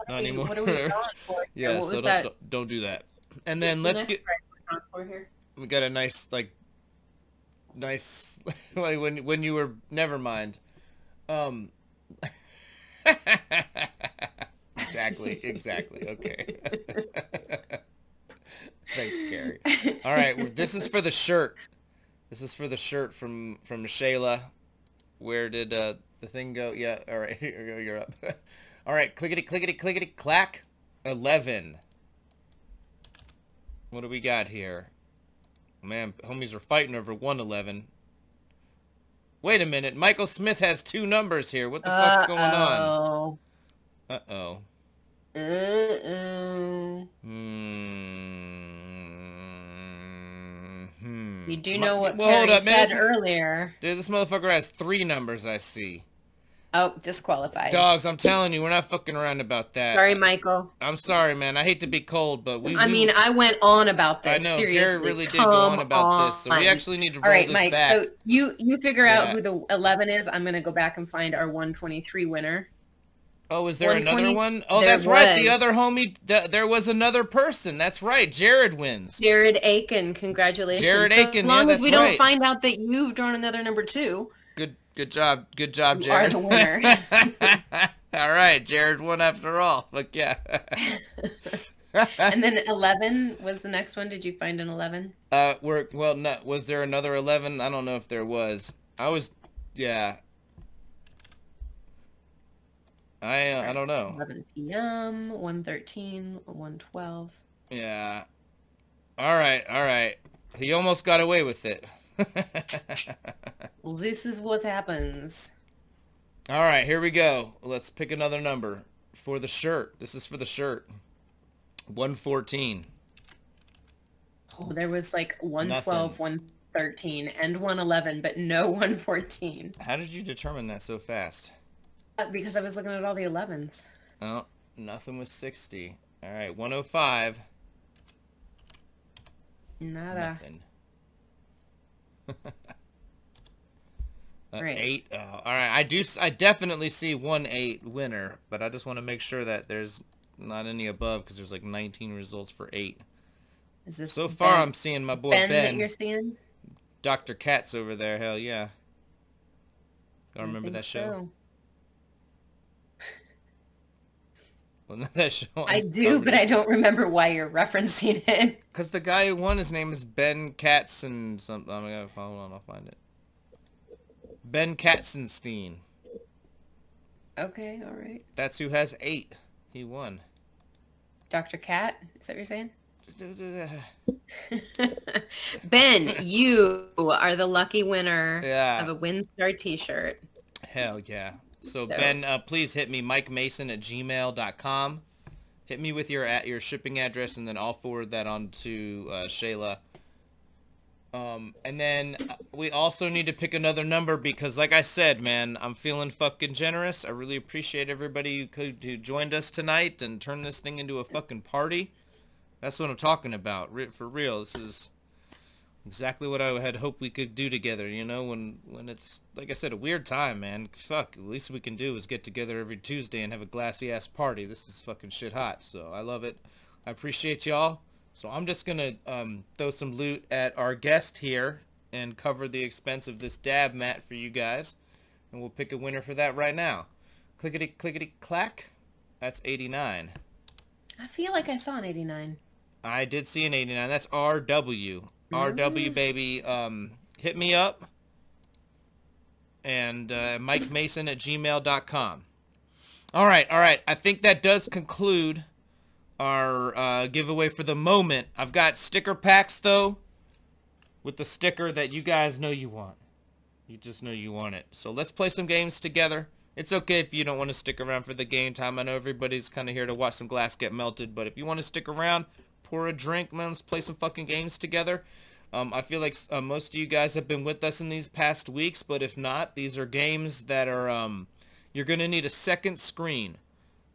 Not anymore. What are we going for? Yeah, so don't do that. And then let's get... encore here. We got a nice, like, like when you were, never mind. Exactly. Okay. Thanks, Carrie. All right, well, this is for the shirt. This is for the shirt from Shayla. Where did the thing go? Yeah, all right, you're up. All right, clickety, clack. 11. What do we got here? Man, homies are fighting over 111. Wait a minute, Michael Smith has 2 numbers here. What the fuck's going on? Uh-oh. You do know what well, Carrie hold up, man, said earlier. Dude, this motherfucker has 3 numbers, I see. Oh, disqualified. Dogs, I'm telling you, we're not fucking around about that. Sorry, Michael. I'm sorry, man. I hate to be cold, but I mean, I went on about this. I know, seriously. Gary really did go on about this, so we actually need to roll this Mike, back. so you figure out who the 11 is. I'm going to go back and find our 123 winner. Oh, is there another one? Oh, that's right. The other homie, there was another person. That's right. Jared wins. Jared Aiken. Congratulations. Jared Aiken, as long yeah, as we don't find out that you've drawn another number 2. Good job, Jared. You are the winner. All right, Jared won after all. Look, yeah. And then 11 was the next one. Did you find an 11? Well, no. Was there another 11? I don't know if there was. Yeah. I don't know. 11 p.m., 1:13, 1:12. Yeah. All right. He almost got away with it. Well, this is what happens. All right, here we go. Let's pick another number for the shirt. This is for the shirt. 114. Oh, there was like 112, 113, and 111, but no 114. How did you determine that so fast? Because I was looking at all the 11s. Oh, nothing was 60. All right, 105. Nada. Nothing. Right. 8. Oh, all right, I definitely see 1-8 winner, but I just want to make sure that there's not any above because there's like 19 results for 8. Is this so far? I'm seeing my boy Ben. That you're seeing? Dr. Katz over there. Hell yeah. Y'all remember that show? Well, not that show. I do, but I don't remember why you're referencing it. Because the guy who won, his name is Ben Katz and something. I'm gonna hold on, I'll find it. Ben Katzenstein. Okay, all right. That's who has 8. He won. Dr. Cat? Is that what you're saying? Ben, you are the lucky winner of a WinStar t-shirt. Hell yeah. So Ben, please hit me, mikemason@gmail.com. Hit me with your shipping address, and then I'll forward that on to Shayla. And then we also need to pick another number because, like I said, man, I'm feeling fucking generous. I really appreciate everybody who joined us tonight and turned this thing into a fucking party. That's what I'm talking about. For real, this is exactly what I had hoped we could do together, you know, when it's, like I said, a weird time, man. Fuck, the least we can do is get together every Tuesday and have a glassy-ass party. This is fucking shit hot, so I love it. I appreciate y'all. So I'm just gonna throw some loot at our guest here and cover the expense of this dab mat for you guys. And we'll pick a winner for that right now. Clickety-clack. That's 89. I feel like I saw an 89. I did see an 89. That's RW. RW, baby. Hit me up. And mikemason@gmail.com. All right. I think that does conclude our giveaway for the moment. I've got sticker packs, though, with the sticker that you guys know you want. You just know you want it. So let's play some games together. It's okay if you don't want to stick around for the game time. I know everybody's kind of here to watch some glass get melted, but if you want to stick around, pour a drink, man, let's play some fucking games together. I feel like most of you guys have been with us in these past weeks, but if not, these are games that are, you're going to need a second screen.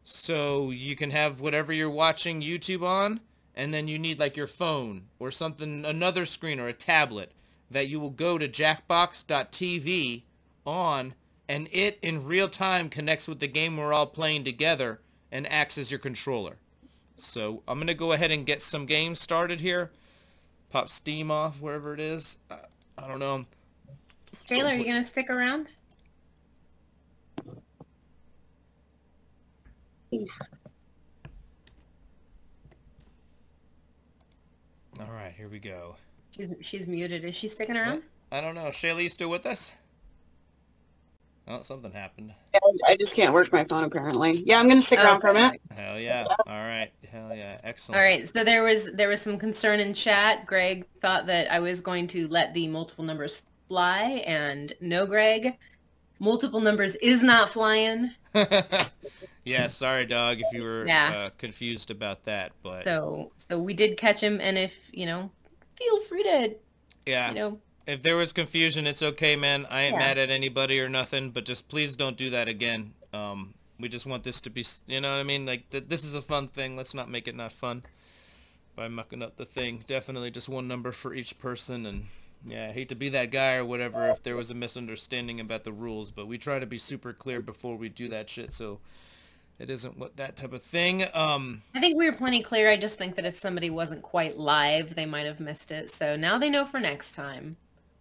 So you can have whatever you're watching YouTube on, and then you need like your phone or something, another screen or a tablet that you will go to jackbox.tv on, and it in real time connects with the game we're all playing together and acts as your controller. So I'm going to go ahead and get some games started here. pop Steam off wherever it is. I don't know. Taylor, are you gonna stick around? All right, here we go. She's muted. Is she sticking around? I don't know. Shayla, you still with us? Oh, something happened. Yeah, I just can't work my phone apparently. Yeah, I'm gonna stick around for a minute. Hell yeah. All right. Hell yeah. Excellent. All right. So there was some concern in chat. Greg thought that I was going to let the multiple numbers fly, and no, Greg, multiple numbers is not flying. Yeah, sorry, dog, if you were confused about that, but so we did catch him, and if feel free to if there was confusion, it's okay, man. I ain't mad at anybody or nothing, but just please don't do that again. We just want this to be, you know what I mean? Like, this is a fun thing. Let's not make it not fun by mucking up the thing. Definitely just one number for each person, and yeah, I hate to be that guy or whatever if there was a misunderstanding about the rules, but we try to be super clear before we do that shit, so it isn't that type of thing. I think we were plenty clear. I just think that if somebody wasn't quite live, they might have missed it. So now they know for next time.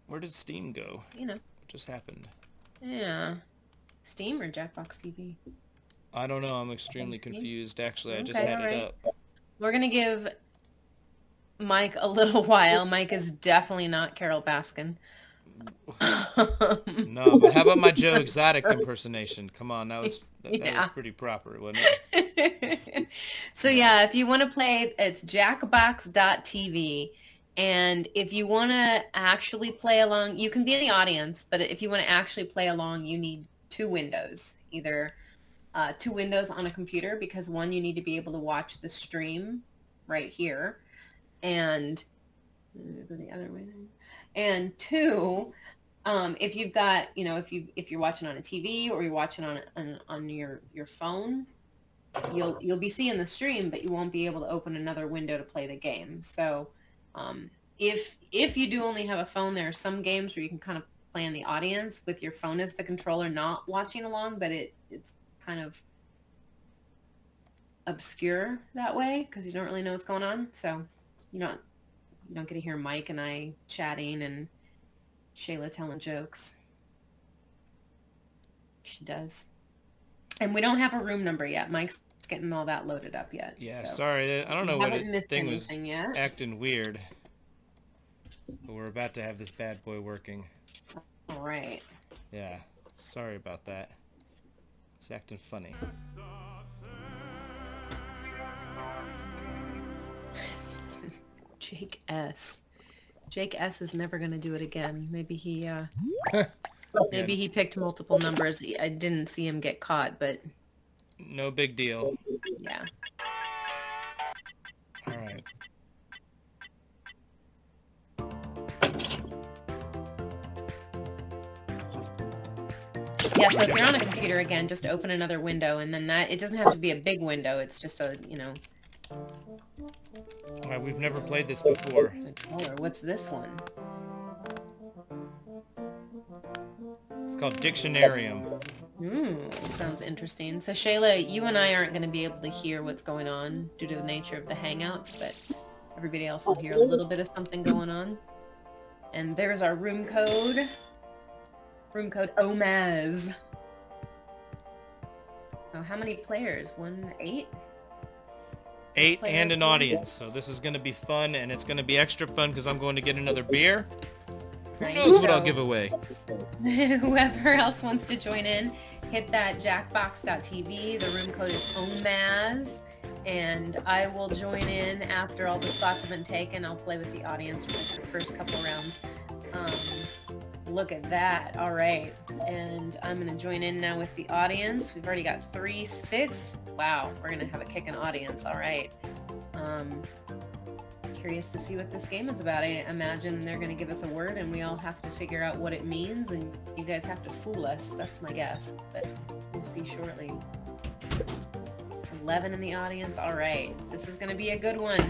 Where did Steam go? What just happened? Yeah. Steam or Jackbox TV? I don't know. I'm extremely confused. Actually, I just had it up. We're going to give Mike a little while. Mike is definitely not Carol Baskin. No, but how about my Joe Exotic impersonation? Come on, that was pretty proper, wasn't it? So yeah, if you want to play, it's jackbox.tv, and if you want to actually play along, you can be in the audience, but if you want to actually play along, you need two windows, either two windows on a computer, because one, you need to be able to watch the stream right here, and go the other way. And two, if you've got, if you're watching on a TV or you're watching on your phone, you'll be seeing the stream, but you won't be able to open another window to play the game. So, if you do only have a phone, there are some games where you can kind of play in the audience with your phone as the controller, not watching along, but it's kind of obscure that way because you don't really know what's going on. So, you don't get to hear Mike and I chatting and Shayla telling jokes. She does. And we don't have a room number yet. Mike's getting all that loaded up yet. Yeah, so. Sorry. I don't know what thing was yet. acting weird. But we're about to have this bad boy working. All right. Yeah. Sorry about that. It's acting funny. Jake S. Jake S is never going to do it again. Maybe he he picked multiple numbers. I didn't see him get caught, but no big deal. Yeah. All right. Yeah, so if you're on a computer, again, just open another window, and then it doesn't have to be a big window. It's just a, All right, we've never played this before. Controller. What's this one? It's called Dictionarium. Sounds interesting. So Shayla, you and I aren't going to be able to hear what's going on due to the nature of the Hangouts, but everybody else will hear a little bit of something going on. And there's our room code. Room code OMAZ. Oh, how many players? 8? 8 and an audience, so this is going to be fun, and it's going to be extra fun because I'm going to get another beer. Who knows what I'll give away? Whoever else wants to join in, hit that jackbox.tv. The room code is OMAZ, and I will join in after all the spots have been taken. I'll play with the audience for the first couple rounds. Look at that. All right. And I'm going to join in now with the audience. We've already got 3, 6. Wow. We're going to have a kicking audience. All right. Curious to see what this game is about. I imagine they're going to give us a word and we all have to figure out what it means, and you guys have to fool us. That's my guess, but we'll see shortly. 11 in the audience. All right. This is going to be a good one.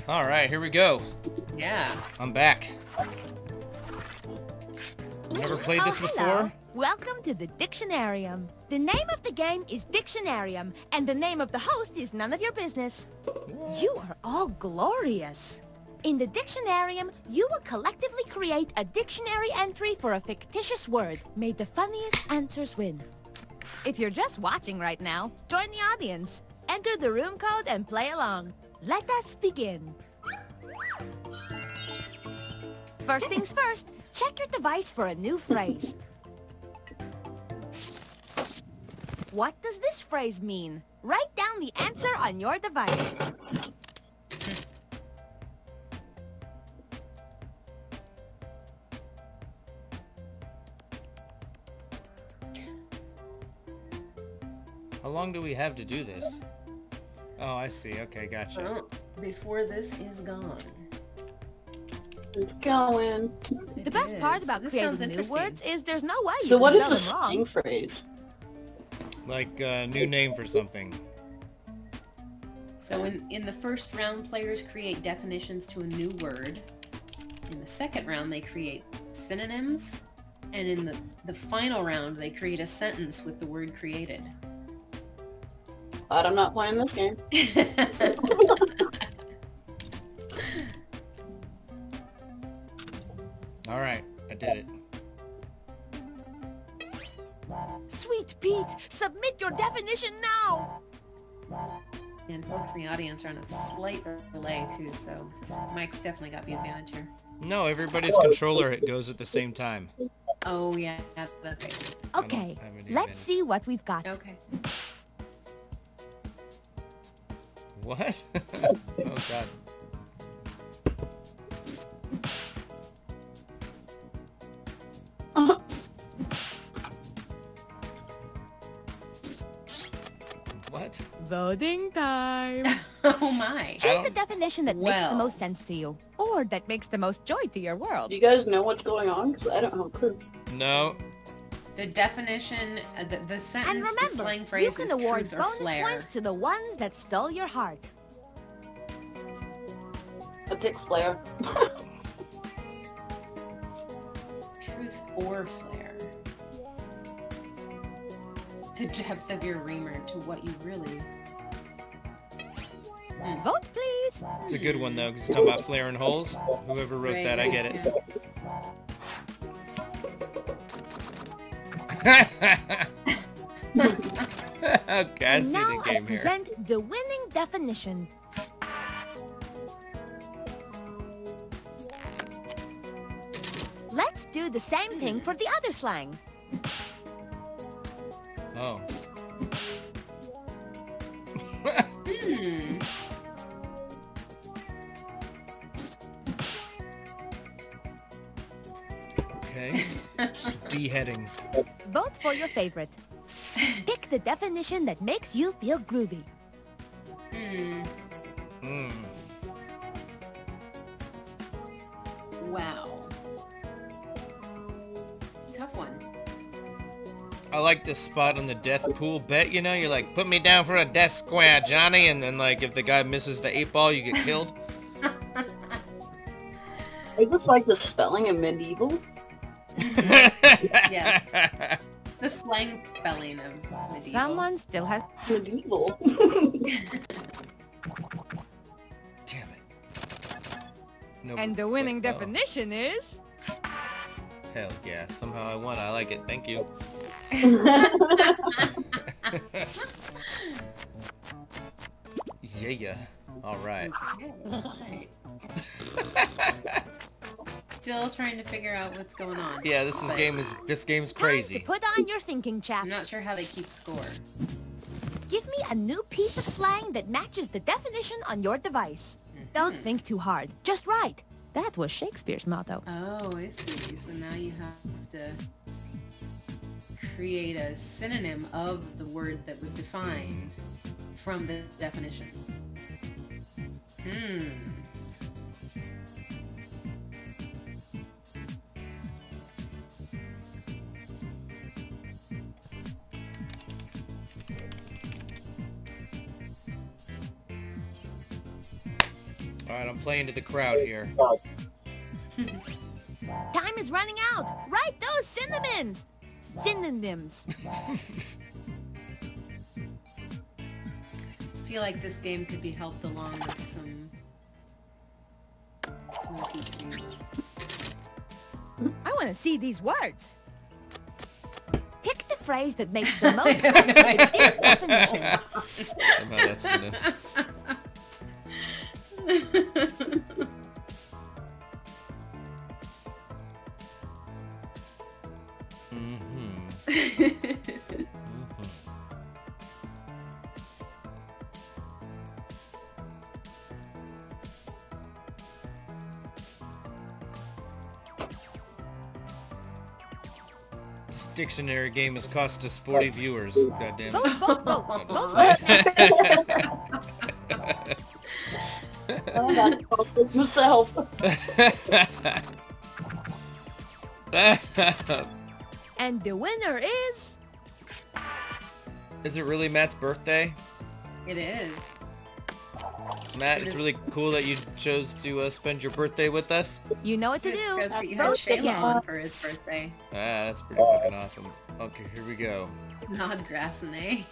All right, here we go. Yeah. I'm back. Never played this Hello. before? Welcome to the Dictionarium. The name of the game is Dictionarium, and the name of the host is none of your business. You are all glorious. In the Dictionarium, you will collectively create a dictionary entry for a fictitious word. May the funniest answers win. If you're just watching right now, join the audience. Enter the room code and play along. Let us begin. First things first, check your device for a new phrase. What does this phrase mean? Write down the answer on your device. How long do we have to do this? Oh, I see. Okay, gotcha. Well, before this is gone. It's going. The best part about creating new words is there's no way you So can what is spell the them wrong. slang phrase? Like a new name for something. So in the first round, players create definitions to a new word. In the second round, they create synonyms. And in the final round, they create a sentence with the word created. Glad I'm not playing this game. All right, I did it. Sweet Pete, submit your definition now! And folks in the audience are on a slight delay too, so Mike's definitely got the advantage here. No, everybody's controller it goes at the same time. Oh yeah, that's right. Okay, have any let's advantage. see what we've got. Okay. What? Oh god. What? Voting time! Oh my. Choose the definition that makes the Well. most sense to you, or that makes the most joy to your world. Do you guys know what's going on? Because I don't have a clue. No. The definition, the sentence, And the remember, slang phrase you can is award truth or bonus flair. points to the ones that stole your heart. I pick Flair. Truth or flair. The depth of your reamer to what you really... Vote, please! It's a good one though, because it's talking about flare and holes. Whoever wrote Right, that, I get it. Okay, I And see now the I game here. present the winning definition. Let's do the same thing for the other slang. Oh. Hmm. Okay. D headings. Vote for your favorite. Pick the definition that makes you feel groovy. Hmm. Hmm. Wow. Tough one. I like this spot on the death pool bet, you know? You're like, put me down for a death square, Johnny, and then like if the guy misses the 8-ball, you get killed. I just like the spelling of medieval. Yes. The slang spelling of medieval. Someone still has... Medieval. Damn it. No, And the wait, winning oh. definition is... Hell yeah. Somehow I won. I like it. Thank you. Yeah. All right. Okay. Still trying to figure out what's going on. Yeah, this But game's Time crazy. to put on your thinking, chaps. I'm not sure how they keep score. Give me a new piece of slang that matches the definition on your device. Don't think too hard. Just write. That was Shakespeare's motto. Oh, I see. So now you have to create a synonym of the word that was defined from the definition. Hmm. All right, I'm playing to the crowd here. Time is is running out. Write those cinnamons. Synonyms. I feel like this game could be helped along with some smoky treats. I want to see these words. Pick the phrase that makes the most sense with this definition. Somehow that's gonna... This dictionary game has cost us 40 viewers. God damn it. Vote, vote, vote. Vote. I'm about to post it myself. And the winner is... Is it really Matt's birthday? It is. Matt, it's really cool that you chose to spend your birthday with us. You know what to It's do. good that you had Vote Shayla again. on for his birthday. Ah, that's pretty fucking awesome. Okay, here we go. Snodgrass and A.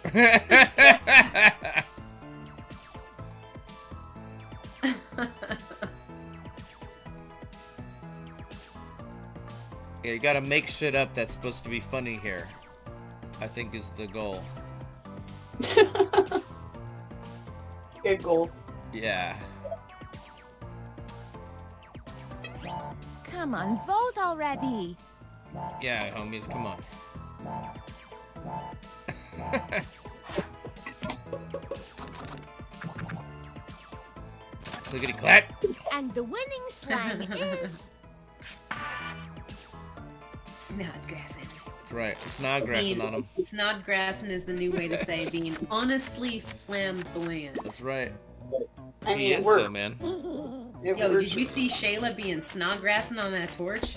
Yeah, you gotta make shit up that's supposed to be funny here. I think is the goal. Good goal. Yeah. Come on, vote already. Yeah, homies, come on. Clickety clack. And the winning slang is... Snodgrassing. That's right. Snodgrassing on him. Snodgrassing is the new way to say being honestly flamboyant. That's right. I He mean, it is though, worked. man. It Yo, worked. did you see Shayla being snodgrassing on that torch?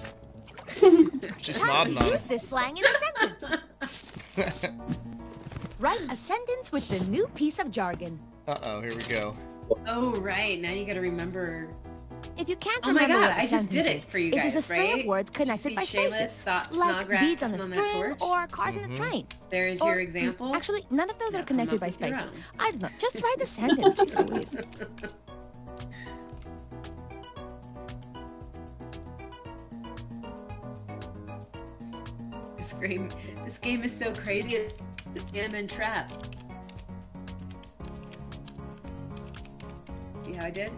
She's Time nodding to on use him. this slang in a sentence. Write a sentence with the new piece of jargon. Uh-oh, here we go. Oh, right. Now you gotta remember. If you can't Oh my remember god, what the I just did sentence it for you is, guys, it is a string right? of words Did you connected see by Shayla spaces, like snodgrassing beads on a on that string torch? or cars in a train. There's Or, your example. Actually, none of those Now are connected come by up with your spaces. own. I don't know. Just write the sentence, jeez Louise. This game is so crazy. It's jam and trap. See how I did?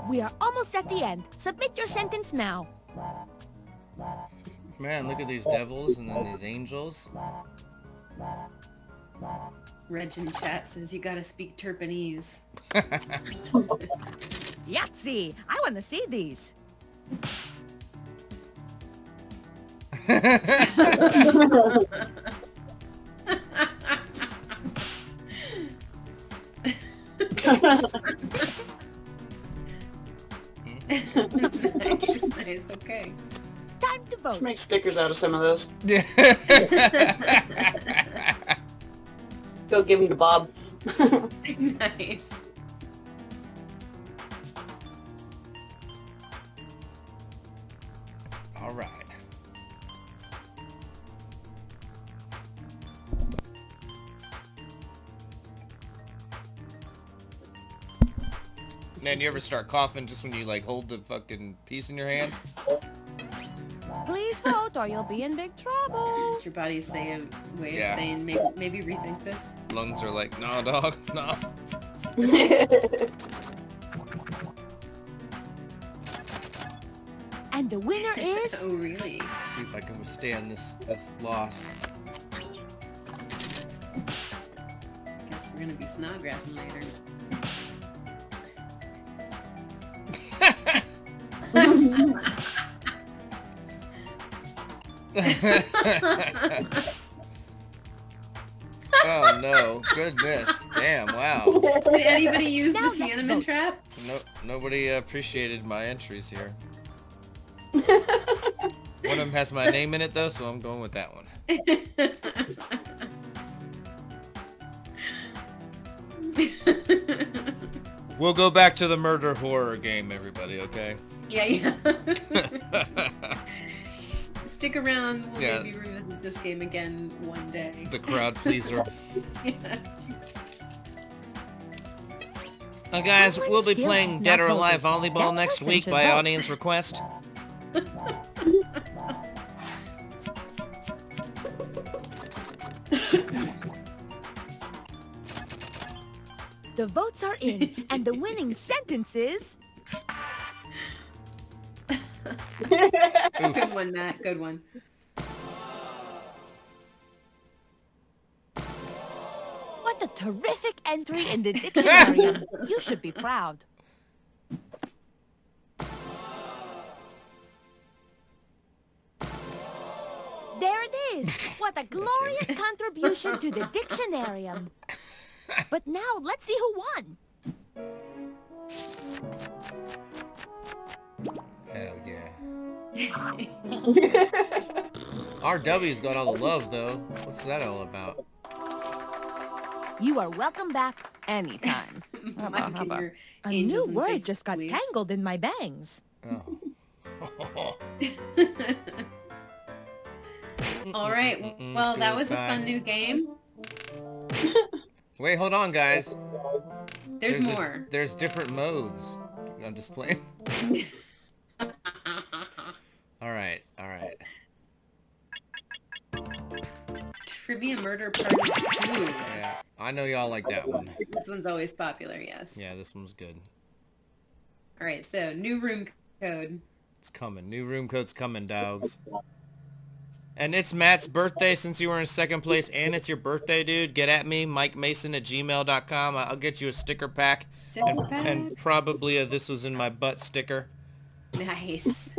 We are almost at the end. Submit your sentence now. Man, look at these devils and then these angels. Reg in chat says you gotta speak Turpanese. Yahtzee! I want to see these. Nice, okay. Time to Let's vote. make stickers out of some of those. Go give them to Bob. Nice. All right. Man, you ever start coughing just when you like hold the fucking piece in your hand? Please vote or you'll be in big trouble. Did your body say a way Yeah. of saying maybe rethink this? Lungs are like, nah, dog, nah. And the winner is... Oh, really? See if I can withstand this loss. Guess we're gonna be snodgrassing later. Oh no, goodness. Damn, wow. Did anybody use the Now let's Tiananmen vote. trap? No, nobody appreciated my entries here. One of them has my name in it though, so I'm going with that one. We'll go back to the murder horror game, everybody, okay? Yeah. Stick around. We'll Yeah. maybe revisit this game again one day. The crowd pleaser. Yes. Guys, Someone we'll be still playing has Dead not or Alive voted. Volleyball That next person week should by vote. audience request. The votes are in, and the winning sentence is... Good one, Matt. Good one. What a terrific entry in the dictionary. You should be proud. There it is. What a glorious contribution to the dictionarium. But now, let's see who won. Hell yeah. RW's got all the love though. What's that all about? You are welcome back anytime. Mike and your A angels new and word faithful just got police. tangled in my bangs. Oh. All right. Well, that was a fun new game. Wait, hold on, guys. There's more. There's different modes. I'm just playing. All right. Trivia Murder Party 2. Yeah, I know y'all like that one. This one's always popular, yes. Yeah, this one's good. All right, so new room code. It's coming. New room code's coming, dogs. And it's Matt's birthday since you were in second place, and it's your birthday, dude. Get at me, MikeMason@gmail.com. I'll get you a sticker pack. And probably a "this was in my butt" sticker. Nice.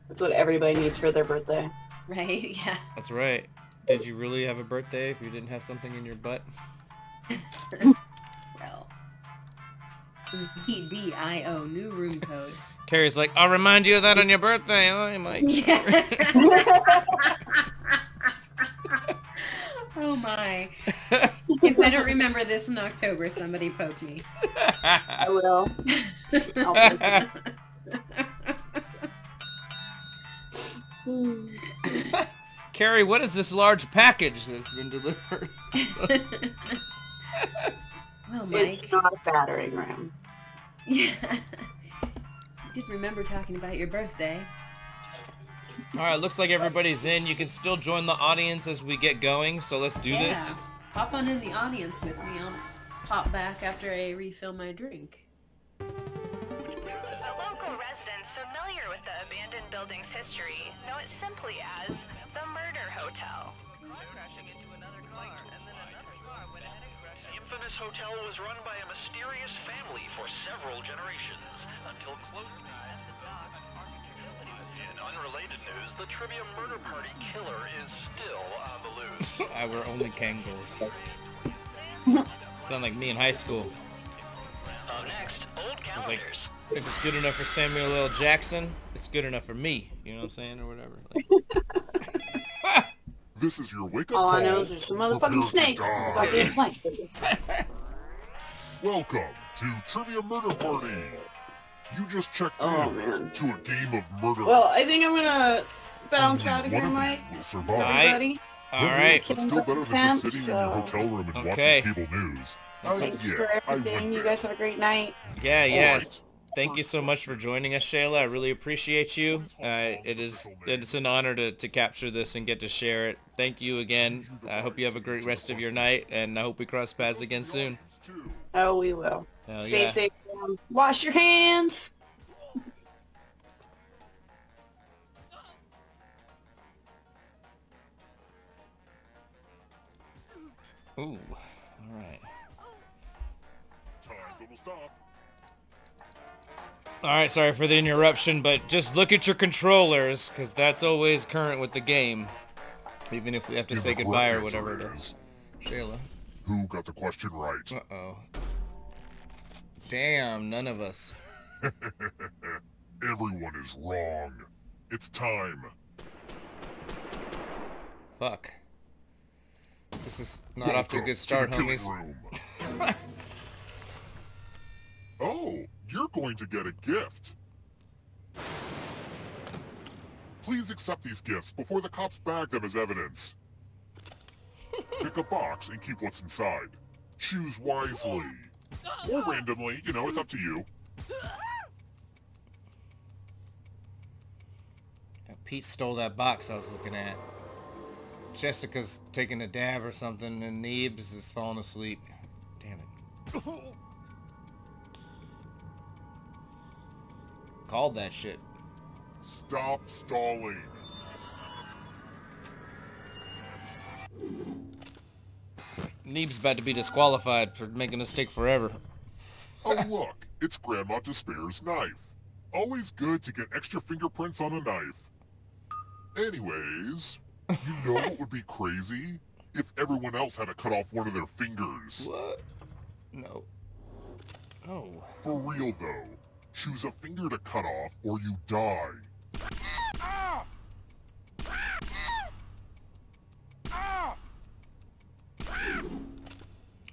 That's what everybody needs for their birthday. Right? Yeah. That's right. Did you really have a birthday if you didn't have something in your butt? Well. ZDIO, new room code. Carrie's like, I'll remind you of that on your birthday. Oh, Mike. Yeah. Oh my. If I don't remember this in October, somebody poke me. I will. I'll take it. Carrie, what is this large package that's been delivered? Well, Mike. It's not a battering ram. Yeah. I did remember talking about your birthday. Alright, looks like everybody's in. You can still join the audience as we get going, so let's do this. Hop on in the audience with me. I'll pop back after I refill my drink. The local residents familiar with the abandoned building's history know it simply as the Murder Hotel. The infamous hotel was run by a mysterious family for several generations until close. In unrelated news, the Trivia Murder Party killer is still on the loose. We're only Kangles. Sound like me in high school. Next, old I was like, calendars. if it's good enough for Samuel L. Jackson, it's good enough for me. You know what I'm saying? Or whatever. Like, This is your wake-up All call. I know is there's some motherfucking Prepare to snakes in the die. goddamn plank. Welcome to Trivia Murder Party. You just checked Oh, in man. to a game of murder. Well, I think I'm gonna bounce Only out of one here, you Mike. will survive. Aye. Everybody. alright. But still better than Temp, just sitting in your so- hotel room and Okay. watching cable news. Thanks Yeah, for I everything. went You there. guys have a great night. Yeah, yeah. Alright. Thank you so much for joining us, Shayla. I really appreciate you. It's an honor to capture this and get to share it. Thank you again. I hope you have a great rest of your night, and I hope we cross paths again soon. Oh, we will. Hell Stay yeah. safe. Wash your hands. Ooh, alright. Time's almost up. Alright, sorry for the interruption, but just look at your controllers, because that's always current with the game. Even if we have to In say the goodbye or correct whatever it answer is. Shayla. Who got the question right? Uh-oh. Damn, none of us. Everyone is wrong. It's time. Fuck. This is not off to a good start, Welcome to the homies. killing room. Oh, you're going to get a gift. Please accept these gifts before the cops bag them as evidence. Pick a box and keep what's inside. Choose wisely. Or randomly, you know, it's up to you. Pete stole that box I was looking at. Jessica's taking a dab or something, and Neebs is falling asleep. Damn it. Called that shit. Stop stalling. Neeb's about to be disqualified for making us take forever. Oh look, it's Grandma Despair's knife. Always good to get extra fingerprints on a knife. Anyways, you know what would be crazy? If everyone else had to cut off one of their fingers. What? No. No. For real though, choose a finger to cut off or you die.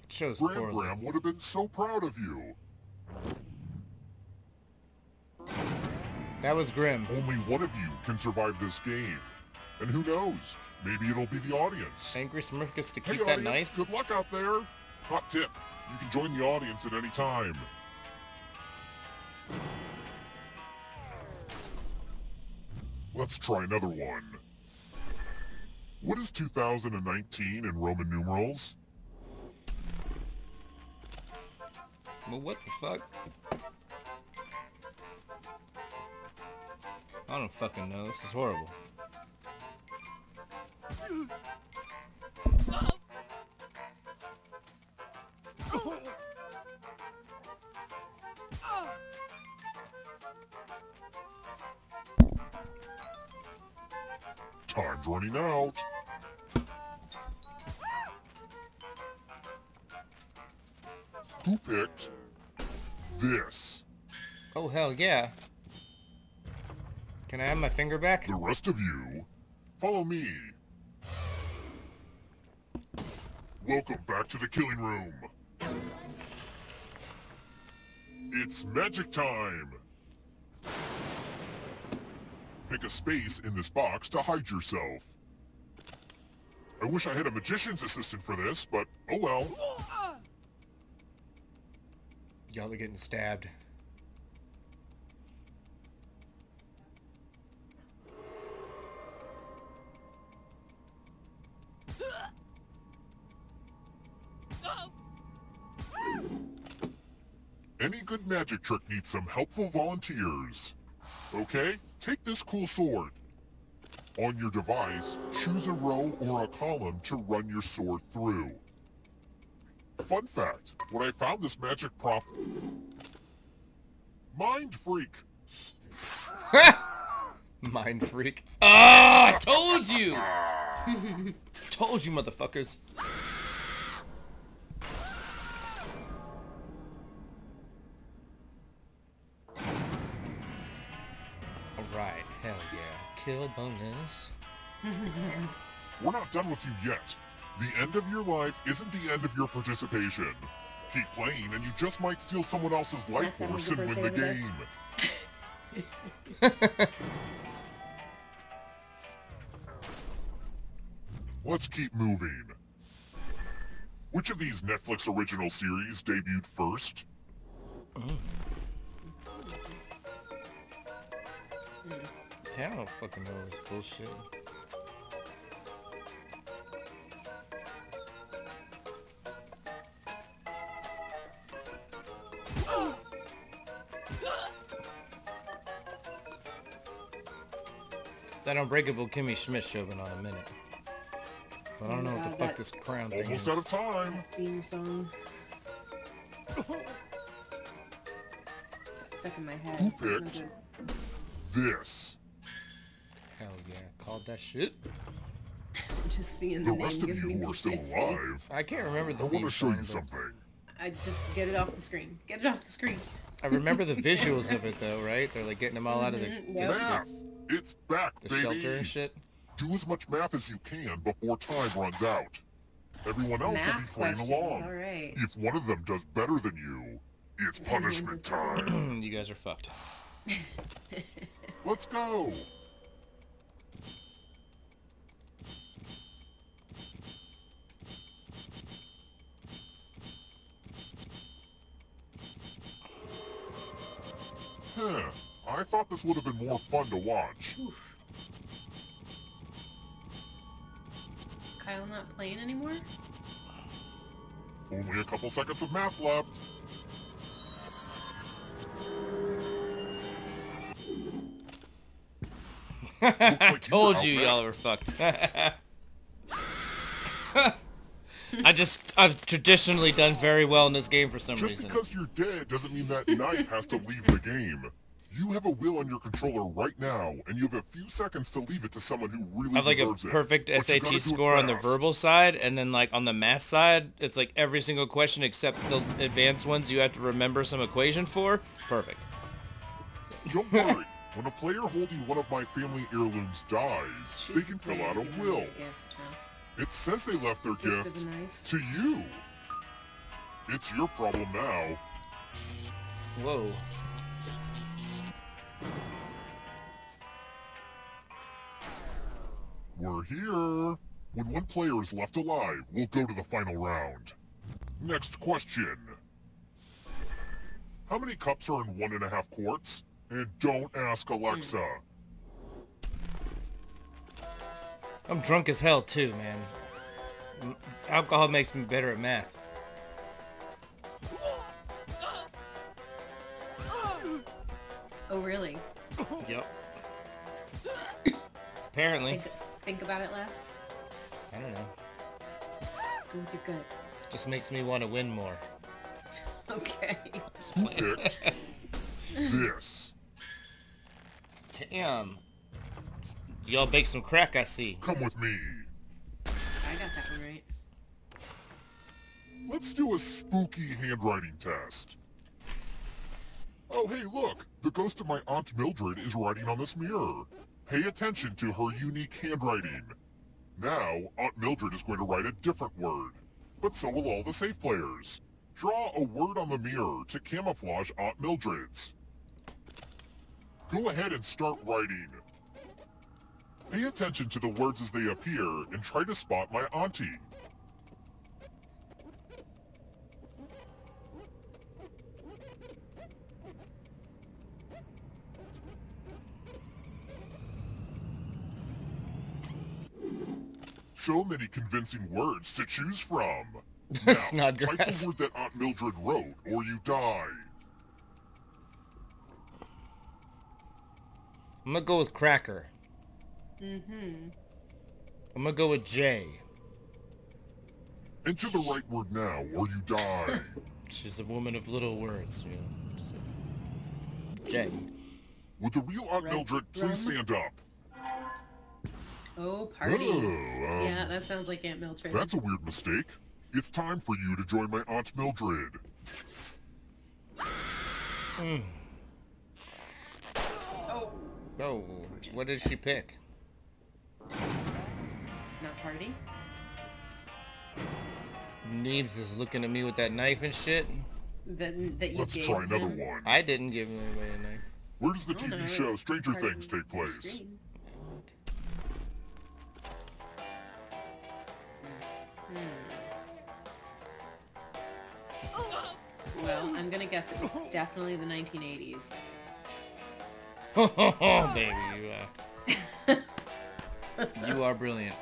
Chose Gram poorly. Gram would have been so proud of you. That was grim. Only one of you can survive this game. And who knows? Maybe it'll be the audience. Angry Smurf gets to Hey keep that audience, knife? good luck out there. Hot tip, you can join the audience at any time. Let's try another one. What is 2019 in Roman numerals? Well, what the fuck? I don't fucking know. This is horrible. Time's running out. Who picked this? Oh, hell yeah. Can I have my finger back? The rest of you, follow me. Welcome back to the killing room. It's magic time. Pick a space in this box to hide yourself. I wish I had a magician's assistant for this, but oh well. Y'all are getting stabbed. Any good magic trick needs some helpful volunteers. Okay, take this cool sword. On your device, choose a row or a column to run your sword through. Fun fact, when I found this magic prop... Mind freak! Mind freak. Ah! I told you! Told you, motherfuckers. Alright, hell yeah. Kill bonus. We're not done with you yet. The end of your life isn't the end of your participation. Keep playing and you just might steal someone else's life That's force and Emily's win the birthday game. Let's keep moving. Which of these Netflix original series debuted first? Yeah, I don't fucking know this bullshit. That Unbreakable Kimmy Schmidt show been on a minute. But I don't know what the God, fuck that- this crown thing Almost is. out of time. Theme song. Stuck in my head. Who It's no picked? good. This. Hell yeah, called that shit. Just seeing The the name rest of gives you me who are still PTSD. alive, I can't remember I the want theme to show you song, but something. I just get it off the screen. Get it off the screen. I remember the visuals of it though, right? They're like getting them all out of the, Yep. Math! It's back, the baby! shelter and shit. Do as much math as you can before time runs out. Everyone else will be Math playing questions. along. All right. If one of them does better than you, it's punishment time. You guys are fucked. Let's go! Huh. I thought this would have been more fun to watch. Kyle not playing anymore? Only a couple seconds of math left. I like told you you were y'all were fucked. I've traditionally done very well in this game for some Just reason. because you're dead doesn't mean that knife has to leave the game. You have a will on your controller right now, and you have a few seconds to leave it to someone who really I have like a deserves it. perfect But you gotta SAT do it score on the fast. verbal side, and then like on the math side, it's like every single question except the advanced ones you have to remember some equation for. Perfect. Don't worry. When a player holding one of my family heirlooms dies, they Choose can the fill player out a to give will. them a gift, huh? It says they left their Gift of gift a knife. to you. It's your problem now. Whoa. We're here. When one player is left alive, we'll go to the final round. Next question. How many cups are in 1.5 quarts? And don't ask Alexa. I'm drunk as hell too, man. Alcohol makes me better at math. Oh, really? Yep. Apparently. Think about it less. I don't know. Go with your gut. Just makes me want to win more. Okay. Who picked this? Damn. Y'all bake some crack, I see. Come with me. I got that one right. Let's do a spooky handwriting test. Oh, hey, look! The ghost of my Aunt Mildred is writing on this mirror. Pay attention to her unique handwriting. Now, Aunt Mildred is going to write a different word. But so will all the safe players. Draw a word on the mirror to camouflage Aunt Mildred's. Go ahead and start writing. Pay attention to the words as they appear and try to spot my auntie. So many convincing words to choose from. Now, type Snodgrass. the word that Aunt Mildred wrote, or you die. I'm gonna go with cracker. Mm-hmm. I'm gonna go with J. Enter the right word now, or you die. She's a woman of little words, you know. Just J. Would the real Aunt Red Mildred rum? please stand up? Oh, party. Oh, Yeah, that sounds like Aunt Mildred. that's a weird mistake. It's time for you to join my Aunt Mildred. Oh, Oh, what did she pick? not party. Neebs is looking at me with that knife and shit. That you Let's gave try another him. one. I didn't give anybody a knife. Where does the Oh, no, TV it's show Stranger part of Things the take place? screen. Well, I'm gonna guess it was definitely the 1980s. Oh, baby, you are brilliant.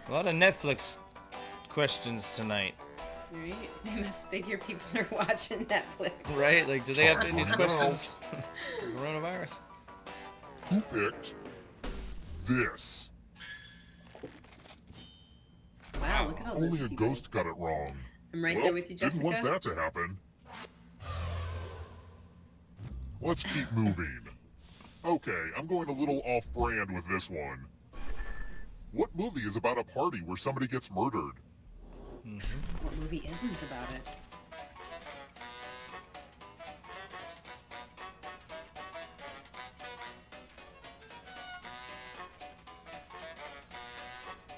A lot of Netflix questions tonight, Right? They must figure people are watching Netflix. right? Like, do they have Talk these about questions? Coronavirus? Who picked this? Wow, look at all Only those a people. ghost got it wrong. I'm right Well, there with you, didn't Jessica. want that to happen. Let's keep moving. Okay, I'm going a little off-brand with this one. What movie is about a party where somebody gets murdered? What movie isn't about it?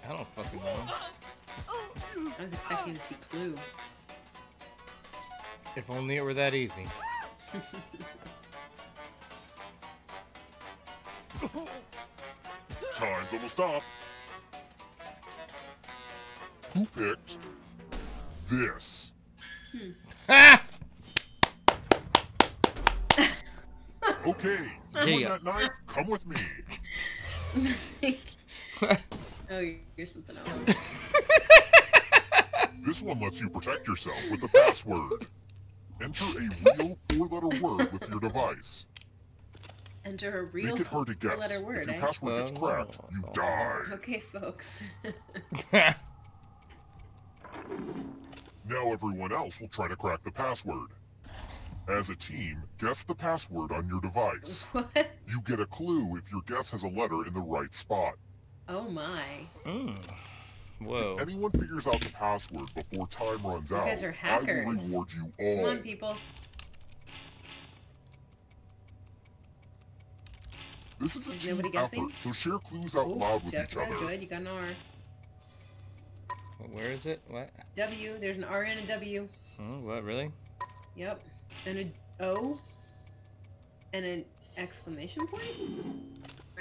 I don't fucking know. I was expecting to see Clue. If only it were that easy. Time's almost up. Who picked this? Ah! Okay, you Yeah. want that knife? Come with me. Oh, you're something else. This one lets you protect yourself with the password. Enter a real 4-letter word with your device. Enter a real Make it hard to guess. four-letter word, If your eh? password gets cracked, you die. Okay, folks. Now everyone else will try to crack the password. As a team, guess the password on your device. What? You get a clue if your guess has a letter in the right spot. Oh my. Whoa. If anyone figures out the password before time runs out, guys are I will hackers. reward you Come all. on, people. This is a Is team nobody guessing? effort, so share clues out Oh, loud with each Jessica, other. good. You got an R. Where is it? What? W. There's an R and a W. Oh, what? Really? Yep. And a O. And an exclamation point?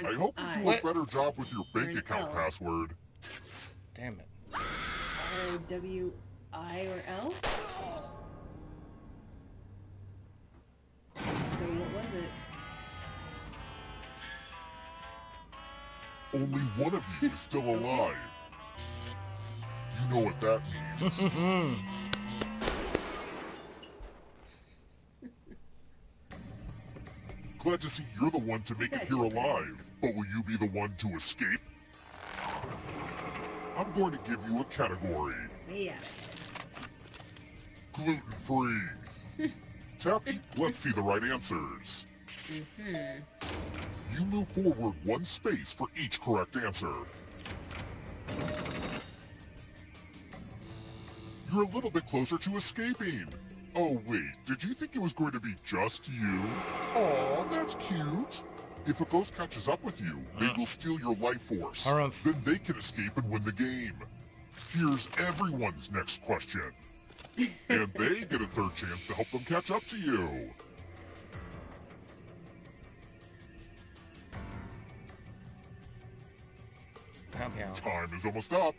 Or an I hope you I. do a What? better job with your Or bank an account L. password. Damn it. R-O-W-I or L? So what was it? Only one of you is still alive. You know what that means. Glad to see you're the one to make it here alive, but will you be the one to escape? I'm going to give you a category. Yeah. Gluten-free. Tappy, let's see the right answers. You move forward 1 space for each correct answer. You're a little bit closer to escaping. Oh wait, did you think it was going to be just you? Aw, that's cute. If a ghost catches up with you, they will steal your life force. Harumph. Then they can escape and win the game. Here's everyone's next question. And they get a third chance to help them catch up to you. Pow, pow. Time is almost up.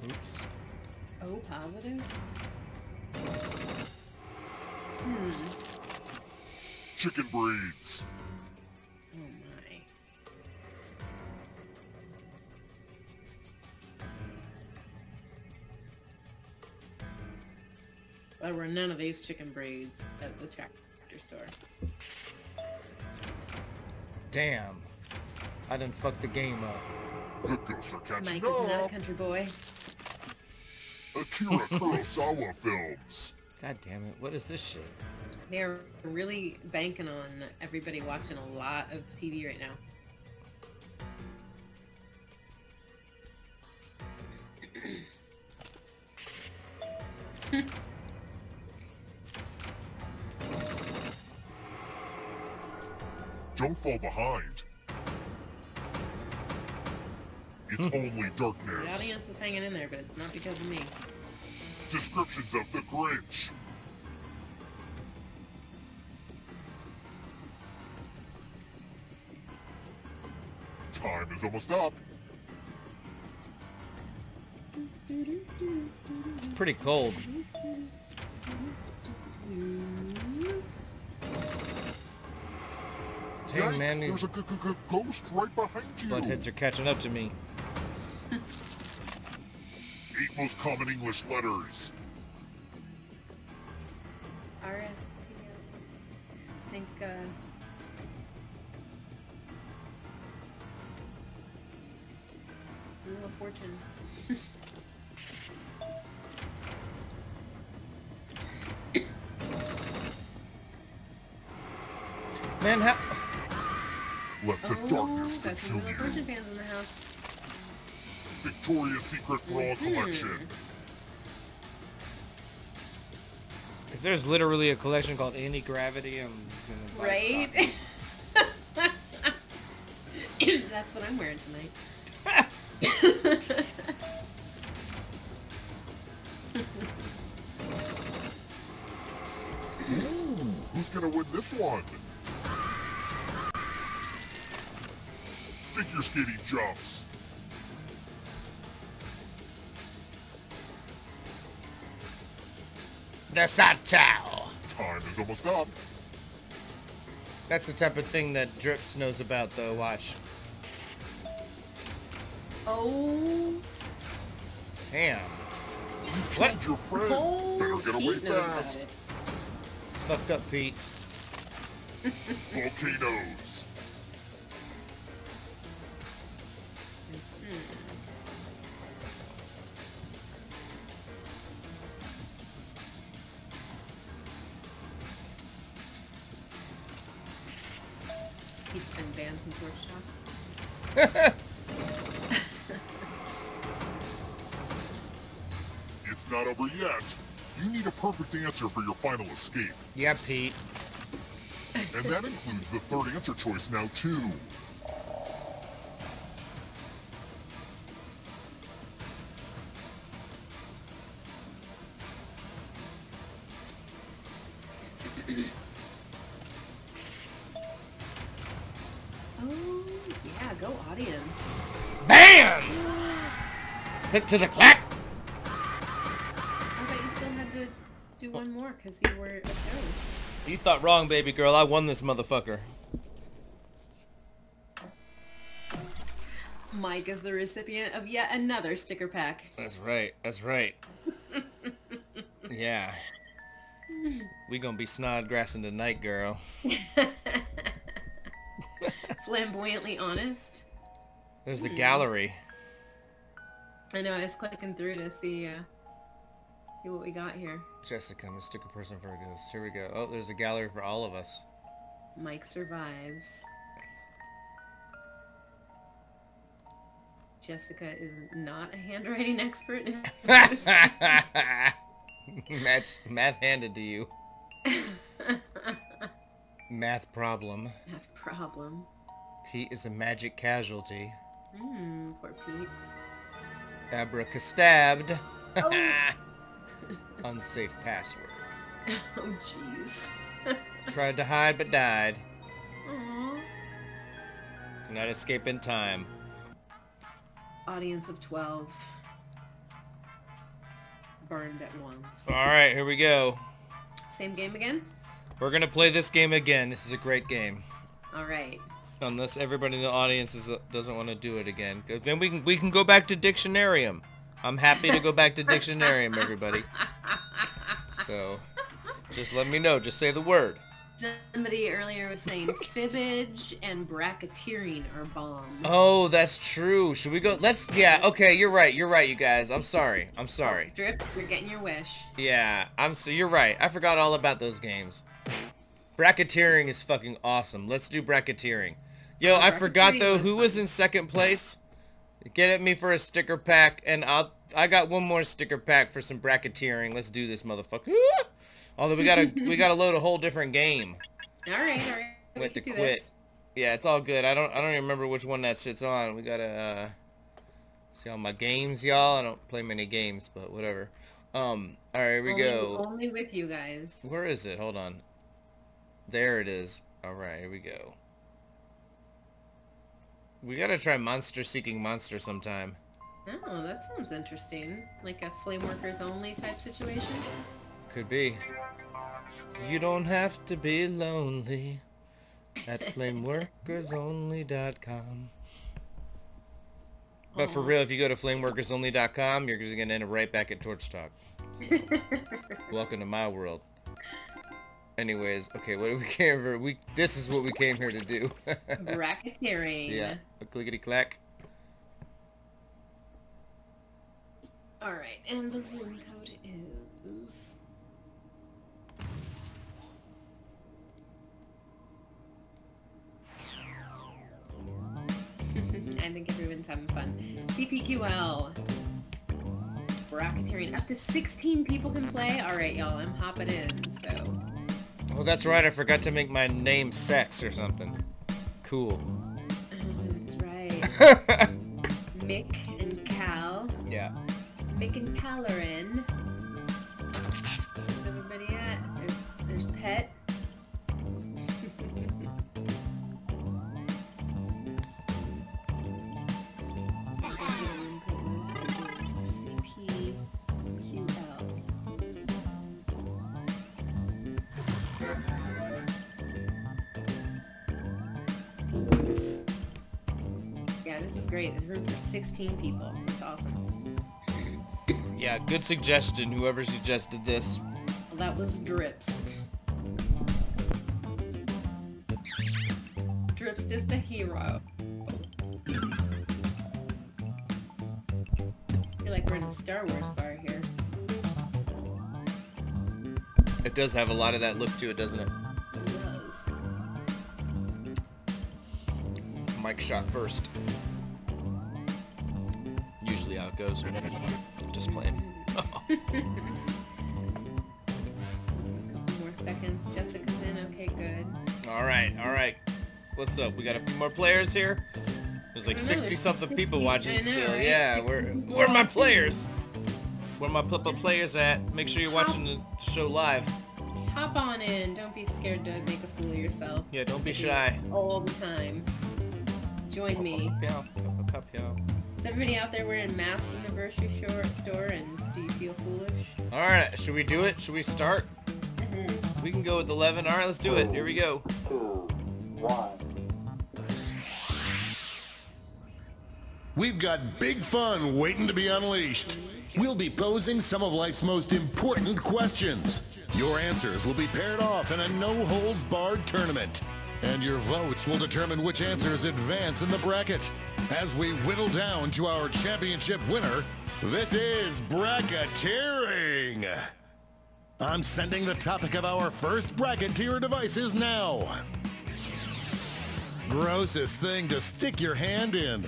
Oops. O positive? Chicken breeds. Oh my. There were none of these chicken breeds at the tractor store. Damn. I done fucked the game up. The ghosts are catching Mike is not a up. country boy. Akira Kurosawa films. God damn it. What is this shit? They're really banking on everybody watching a lot of TV right now. Don't fall behind. It's only The darkness. audience is hanging in there, but it's not because of me. Descriptions of the Grinch. Time is almost up. Pretty cold. Dang, Yikes, man, these there's a ghost right behind you. buttheads are catching up to me. 8 most common English letters. R-S-T-O. I think, Wheel of Fortune. Man, how... Let the darkness got some consume little you. Fortune fans in the house. Victoria's Secret Bra Collection. If there's literally a collection called Anti-Gravity, I'm gonna buy Right? stock. That's what I'm wearing tonight. Ooh, who's gonna win this one? Figure skating jumps. The Satao. Time is almost up. That's the type of thing that Drips knows about, though. Watch. Oh. Damn. You What? killed your friend. Oh, Better get away Pete knows fast. about it. It's fucked up, Pete. Volcanoes. Pete's been banned from Torch Talk. It's not over yet. You need a perfect answer for your final escape. Yeah, Pete. And that includes the third answer choice now, too. Oh, yeah, go audience. BAM! Click to the clack. I bet you still had to do one more because you were opposed. You thought wrong, baby girl. I won this motherfucker. Mike is the recipient of yet another sticker pack. That's right. That's right. Yeah. We gonna be snodgrassing tonight, girl. Flamboyantly honest. There's the gallery. I know, I was clicking through to see what we got here. Jessica, I'm a sticker person for a ghost. Here we go. Oh, there's a gallery for all of us. Mike survives. Jessica is not a handwriting expert. Math handed to you. Math problem. Math problem. Pete is a magic casualty. Poor Pete. Abracastabbed. Oh. Unsafe password. Oh, jeez. Tried to hide but died. Aww. Not escape in time. Audience of 12. Burned at once. Alright, here we go. Same game again? We're gonna play this game again. This is a great game. Alright. Unless everybody in the audience doesn't want to do it again. 'Cause then we can go back to Dictionarium. I'm happy to go back to Dictionarium, everybody. So, just let me know. Just say the word. Somebody earlier was saying fibbage and bracketeering are bomb. Oh, that's true. Should we go? Yeah, okay, you're right, you guys. I'm sorry. Drip, you're getting your wish. Yeah, you're right. I forgot all about those games. Bracketeering is fucking awesome. Let's do bracketeering. Yo, I forgot though, who was in second place? Get at me for a sticker pack, and I got one more sticker pack for some bracketeering. Let's do this, motherfucker. Although we gotta load a whole different game. Alright. Went to quit. Yeah, it's all good. I don't even remember which one that shit's on. We gotta see all my games, y'all. I don't play many games, but whatever. Alright, here we go. Only with you guys. Where is it? Hold on. There it is. Alright, here we go. We gotta try Monster Seeking Monster sometime. Oh, that sounds interesting. Like a Flameworkers only type situation? Could be. You don't have to be lonely at flameworkersonly.com. But for real, if you go to flameworkersonly.com, you're just gonna end up right back at Torch Talk. So, welcome to my world. Anyways, okay, what do we came here? This is what we came here to do. Bracketeering. Yeah, a clickety clack. Alright, and the room code is... having fun. CPQL. Bracketeering. Up to 16 people can play? Alright, y'all, I'm hopping in, so... Oh, that's right. I forgot to make my name Sex or something. Cool. That's right. Mick and Cal. Yeah. Mick and Cal are in. Where's everybody at? There's Pet. Yeah, this is great. There's room for 16 people. That's awesome. Yeah, good suggestion, whoever suggested this. Well, that was Dripst. Dripst is the hero. I feel like we're in a Star Wars bar here. It does have a lot of that look to it, doesn't it? It does. Mike shot first. Usually how it goes. Just playing. Couple more seconds. Jessica's in. Okay, good. Alright. What's up? We got a few more players here? There's like I don't know, 60-something 60, people watching I know, still. right? Yeah, 60 where people are my watching. players? Where my players at? Make sure you're watching the show live. Hop on in. Don't be scared to make a fool of yourself. Yeah, don't be I do shy. it all the time. Join me. Is everybody out there wearing masks in the grocery store, and do you feel foolish? Alright, should we do it? Should we start? We can go with 11. Alright, let's do it. Here we go. 2, 1. We've got big fun waiting to be unleashed. We'll be posing some of life's most important questions. Your answers will be paired off in a no-holds-barred tournament. And your votes will determine which answers advance in the bracket. As we whittle down to our championship winner, this is bracketeering. I'm sending the topic of our first bracket to your devices now. Grossest thing to stick your hand in.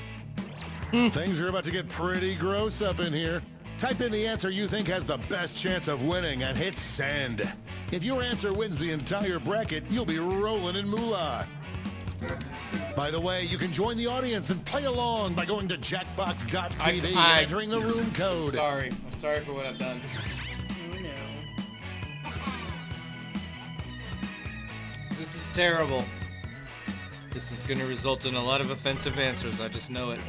Things are about to get pretty gross up in here. Type in the answer you think has the best chance of winning and hit send. If your answer wins the entire bracket, you'll be rolling in moolah. By the way, you can join the audience and play along by going to jackbox.tv and entering the room code. I'm sorry for what I've done. Oh no. This is terrible. This is going to result in a lot of offensive answers. I just know it.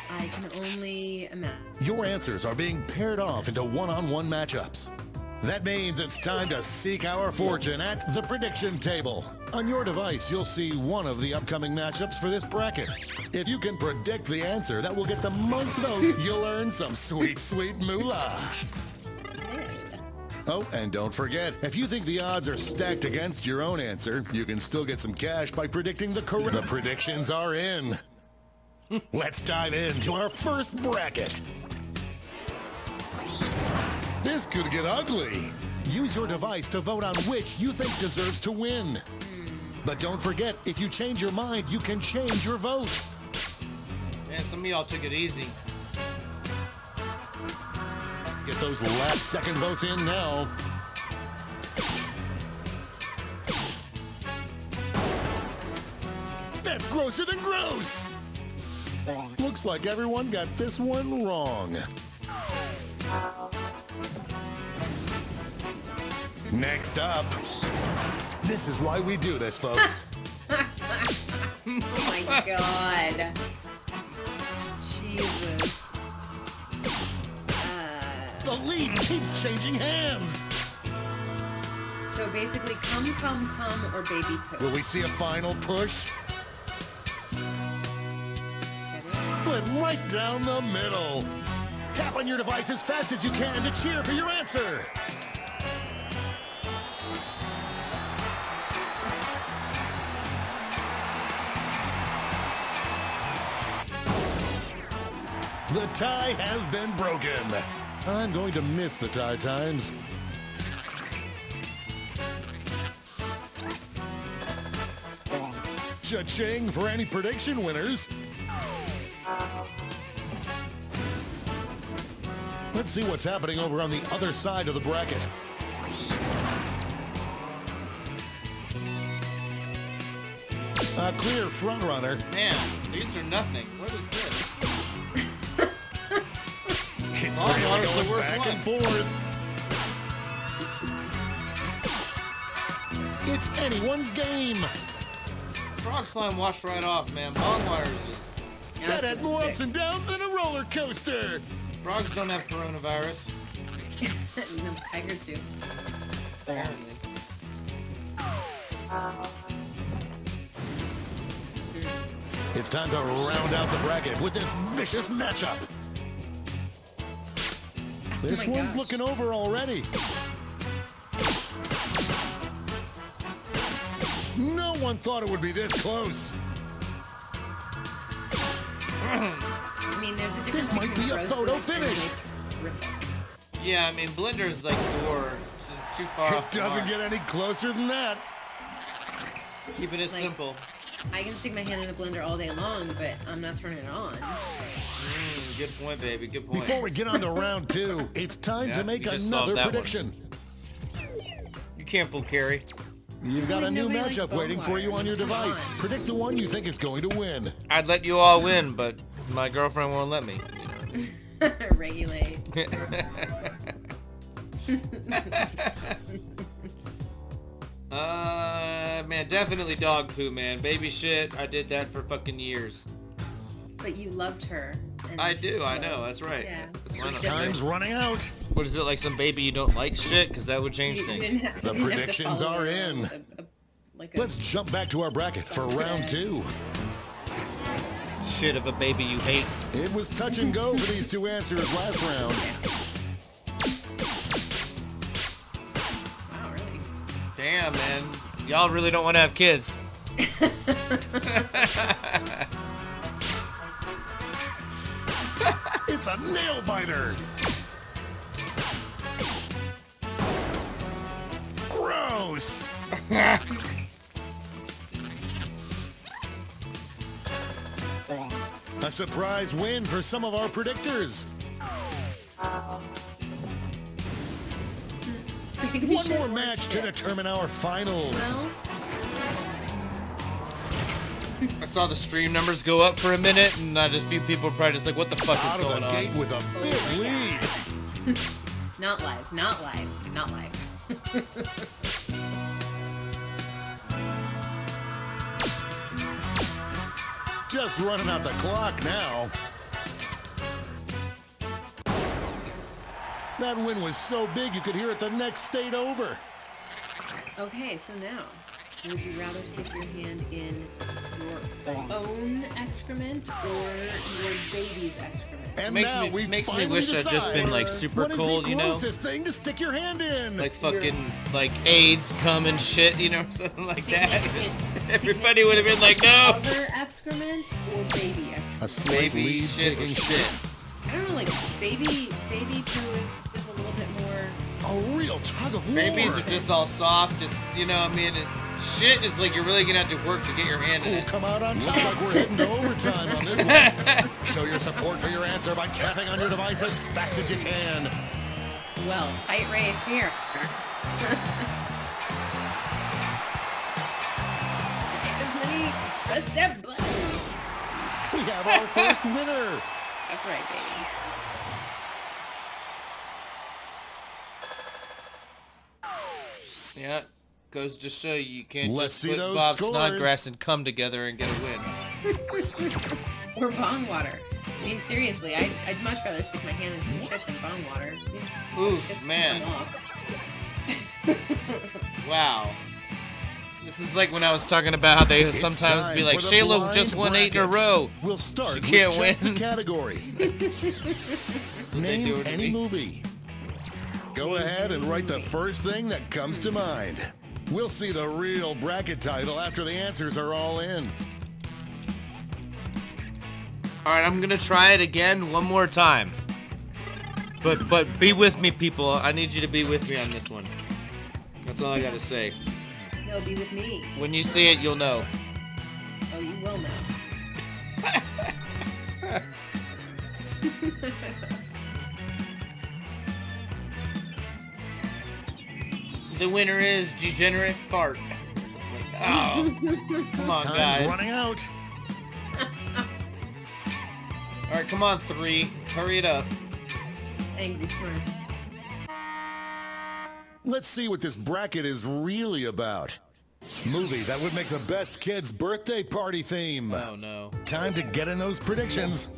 I can only imagine. Your answers are being paired off into one-on-one matchups. That means it's time to seek our fortune at the prediction table. On your device, you'll see one of the upcoming matchups for this bracket. If you can predict the answer that will get the most votes, you'll earn some sweet, sweet moolah. Oh, and don't forget, if you think the odds are stacked against your own answer, you can still get some cash by predicting the correct. The predictions are in. Let's dive into our first bracket. This could get ugly. Use your device to vote on which you think deserves to win. But don't forget, if you change your mind, you can change your vote. Man, some of y'all took it easy. Get those last second votes in now. That's grosser than gross! Looks like everyone got this one wrong. Next up. This is why we do this, folks. Oh my god. Jesus. The lead keeps changing hands. So basically, come, or baby push. Will we see a final push? Split right down the middle. Tap on your device as fast as you can to cheer for your answer. The tie has been broken. I'm going to miss the tie times. Cha-ching for any prediction winners. Let's see what's happening over on the other side of the bracket. A clear front runner. Man, these are nothing. What is this? It's Bong really water's the going worst back and one. forth. It's anyone's game. Frog slime washed right off, man. Bong water is just... That had more ups and downs than a roller coaster. Frogs don't have coronavirus. No, tigers do. Apparently. It's time to round out the bracket with this vicious matchup. This my one's gosh. looking over already. No one thought it would be this close. I mean, there's a difference This might between be a roasted photo and, finish. like, ribeye. Yeah, I mean, Blender's like door. This is too far It off the doesn't mark. get any closer than that. Keeping it Like- simple. I can stick my hand in a blender all day long, but I'm not turning it on. Good point, baby. Good point. Before we get on to round two, it's time Yeah, to make we just solved another that one. prediction. You can't fool Carrie. You've got a Like, new nobody likes matchup bone waiting for you wire. on your Come device. on. Predict the one you think is going to win. I'd let you all win, but my girlfriend won't let me. Regulate. Man, definitely dog poo, man. Baby shit. I did that for fucking years. But you loved her. And I do. I so- know. That's right. Yeah. That's why not- Time's running out. What is it, like some baby you don't like shit? Because that would change You things. didn't have- The you didn't have to predictions follow are around in. like a- Let's jump back to our bracket for round two. Shit of a baby you hate. It was touch and go for these two answers last round. Wow, really? Damn, man. Y'all really don't want to have kids. It's a nail biter. Gross. A surprise win for some of our predictors. One more match to determine our finals. Well, I saw the stream numbers go up for a minute, and a few people were probably just like, what the fuck Out is of going the on? gate with a big lead. not live, not live, not live. Just running out the clock now. That win was so big you could hear it the next state over. Okay, so now, would you rather stick your hand in your own excrement or your baby's excrement? And Makes now me- we makes me finally wish I'd just been, decide like, super what is cold, the you know? closest thing to stick your hand in. Like fucking, like AIDS cum and shit, you know, something like that. Significant- Everybody would have been like, no! Other excrement or baby excrement? A slight Baby lead shit or taking shit. shit. I don't know, like baby poo is a little bit more. A real tug of war. Babies are just all soft. It's, you know, I mean, shit is like you're really gonna have to work to get your hand in We'll it. come out on top like we're heading to overtime on this one. Show your support for your answer by tapping on your device as fast as you can. Well, tight race here. Press that button. We have our first winner. That's right, baby. Yeah, goes to show you can't Let's just see put those Bob scores. Snodgrass and come together and get a win. Or bong water. I mean, seriously, I'd much rather stick my hand in some shit than bong water. Oof, Just man. come off. Wow. This is like when I was talking about how they It's sometimes time be like, for the Shayla blind just won 8 in a bracket. row. We'll start She with can't just win. the category. They do Name it to any me. movie. Go ahead and write the first thing that comes to mind. We'll see the real bracket title after the answers are all in. Alright, I'm gonna try it again one more time. But be with me, people. I need you to be with me on this one. That's all I gotta say. No, be with me. When you see it, you'll know. Oh, you will know. The winner is Degenerate Fart. Oh, come on, Time's guys. running out. All right, come on, 3. Hurry it up. Angry Smurf. Let's see what this bracket is really about. Movie that would make the best kid's birthday party theme. Oh, no. Time to get in those predictions.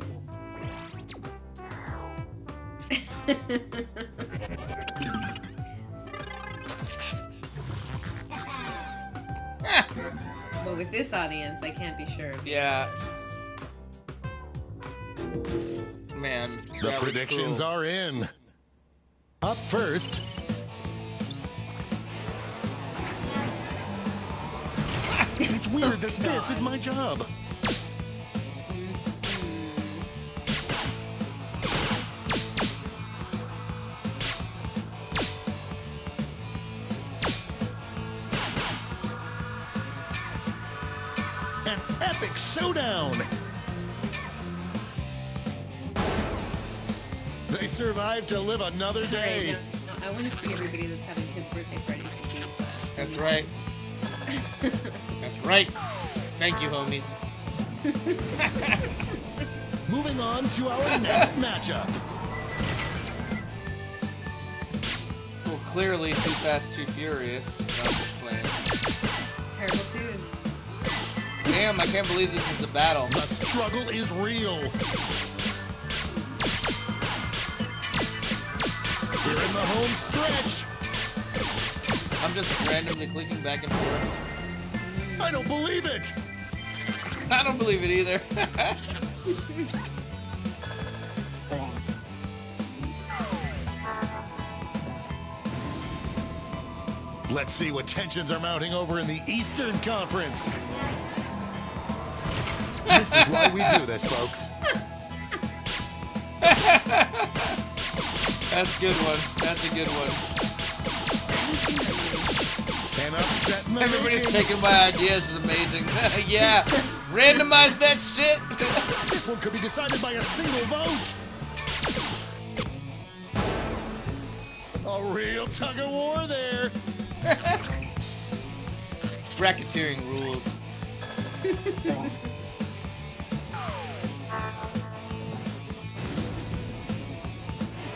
But with this audience, I can't be sure. Yeah. Man. The predictions are in. Up first. It's weird that this is my job. An epic showdown. They survived to live another day. Alright, no, I want to see everybody that's having kids' birthday parties. That's right. That's right. Thank you, homies. Moving on to our next matchup. Well, clearly Too Fast, Too Furious. No, I'm just playing. Terrible twos. Damn, I can't believe this is a battle. The struggle is real. We're in the home stretch. I'm just randomly clicking back and forth. I don't believe it. I don't believe it either. Let's see what tensions are mounting over in the Eastern Conference. This is why we do this, folks. That's a good one. That's a good one. An upset in the Everybody's making. taking my ideas. Is amazing. Yeah. Randomize that shit. This one could be decided by a single vote. A real tug of war there. Bracketeering rules.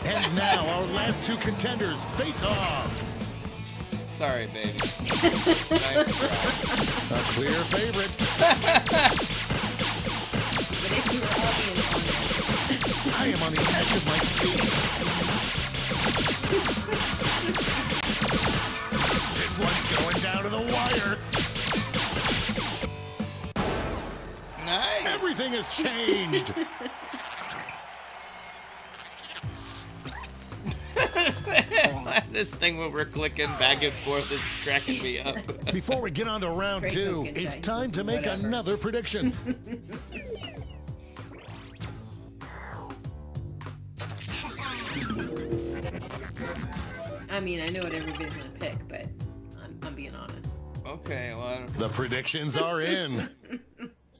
And now our last two contenders face off. Sorry, baby. Nice try. A clear favorite. But if you were all being honest, I am on the edge of my seat. This one's going down to the wire. Nice. Everything has changed. This thing where we're clicking back and forth is cracking me up. Before we get on to round Great two, looking it's guy. time to make Whatever. another prediction. I mean, I know what everybody's gonna pick, but I'm being honest. Okay, well, I don't... The predictions are in.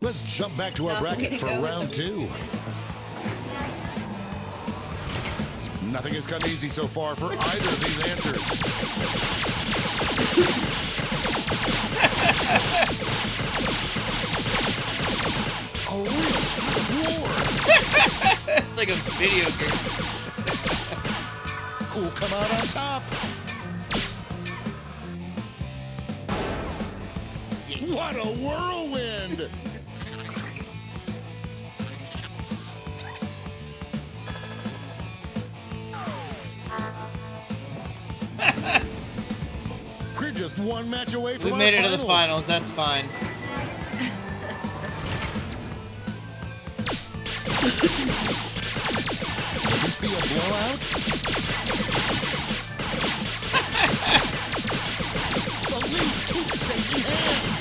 Let's jump back to our bracket for round two. Nothing has come easy so far for either of these answers. A real tug of war. It's like a video game. Who'll come out on top? What a whirlwind! We're just one match away from We our made it to the finals. finals. That's fine. Could this be a blowout? The lead keeps changing hands.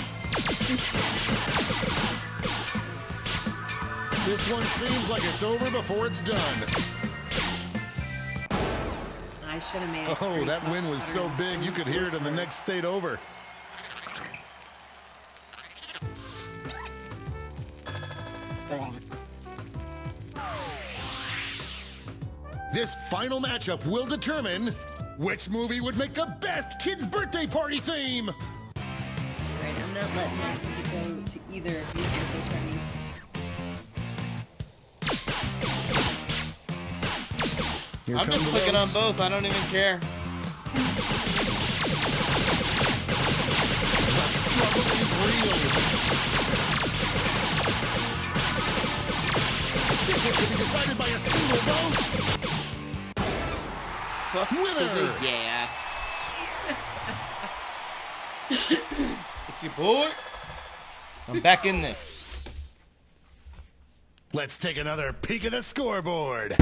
This one seems like it's over before it's done. should have made it. Oh, that win was so big you could hear it in the next state over. This final matchup will determine which movie would make the best kids' birthday party theme. Right, I'm not letting that go to either of these birthday parties. Here I'm just clicking on both. I don't even care. The struggle is real. This one can be decided by a single vote. Fuck to Winner. the yeah. It's your boy. I'm back in this. Let's take another peek at the scoreboard.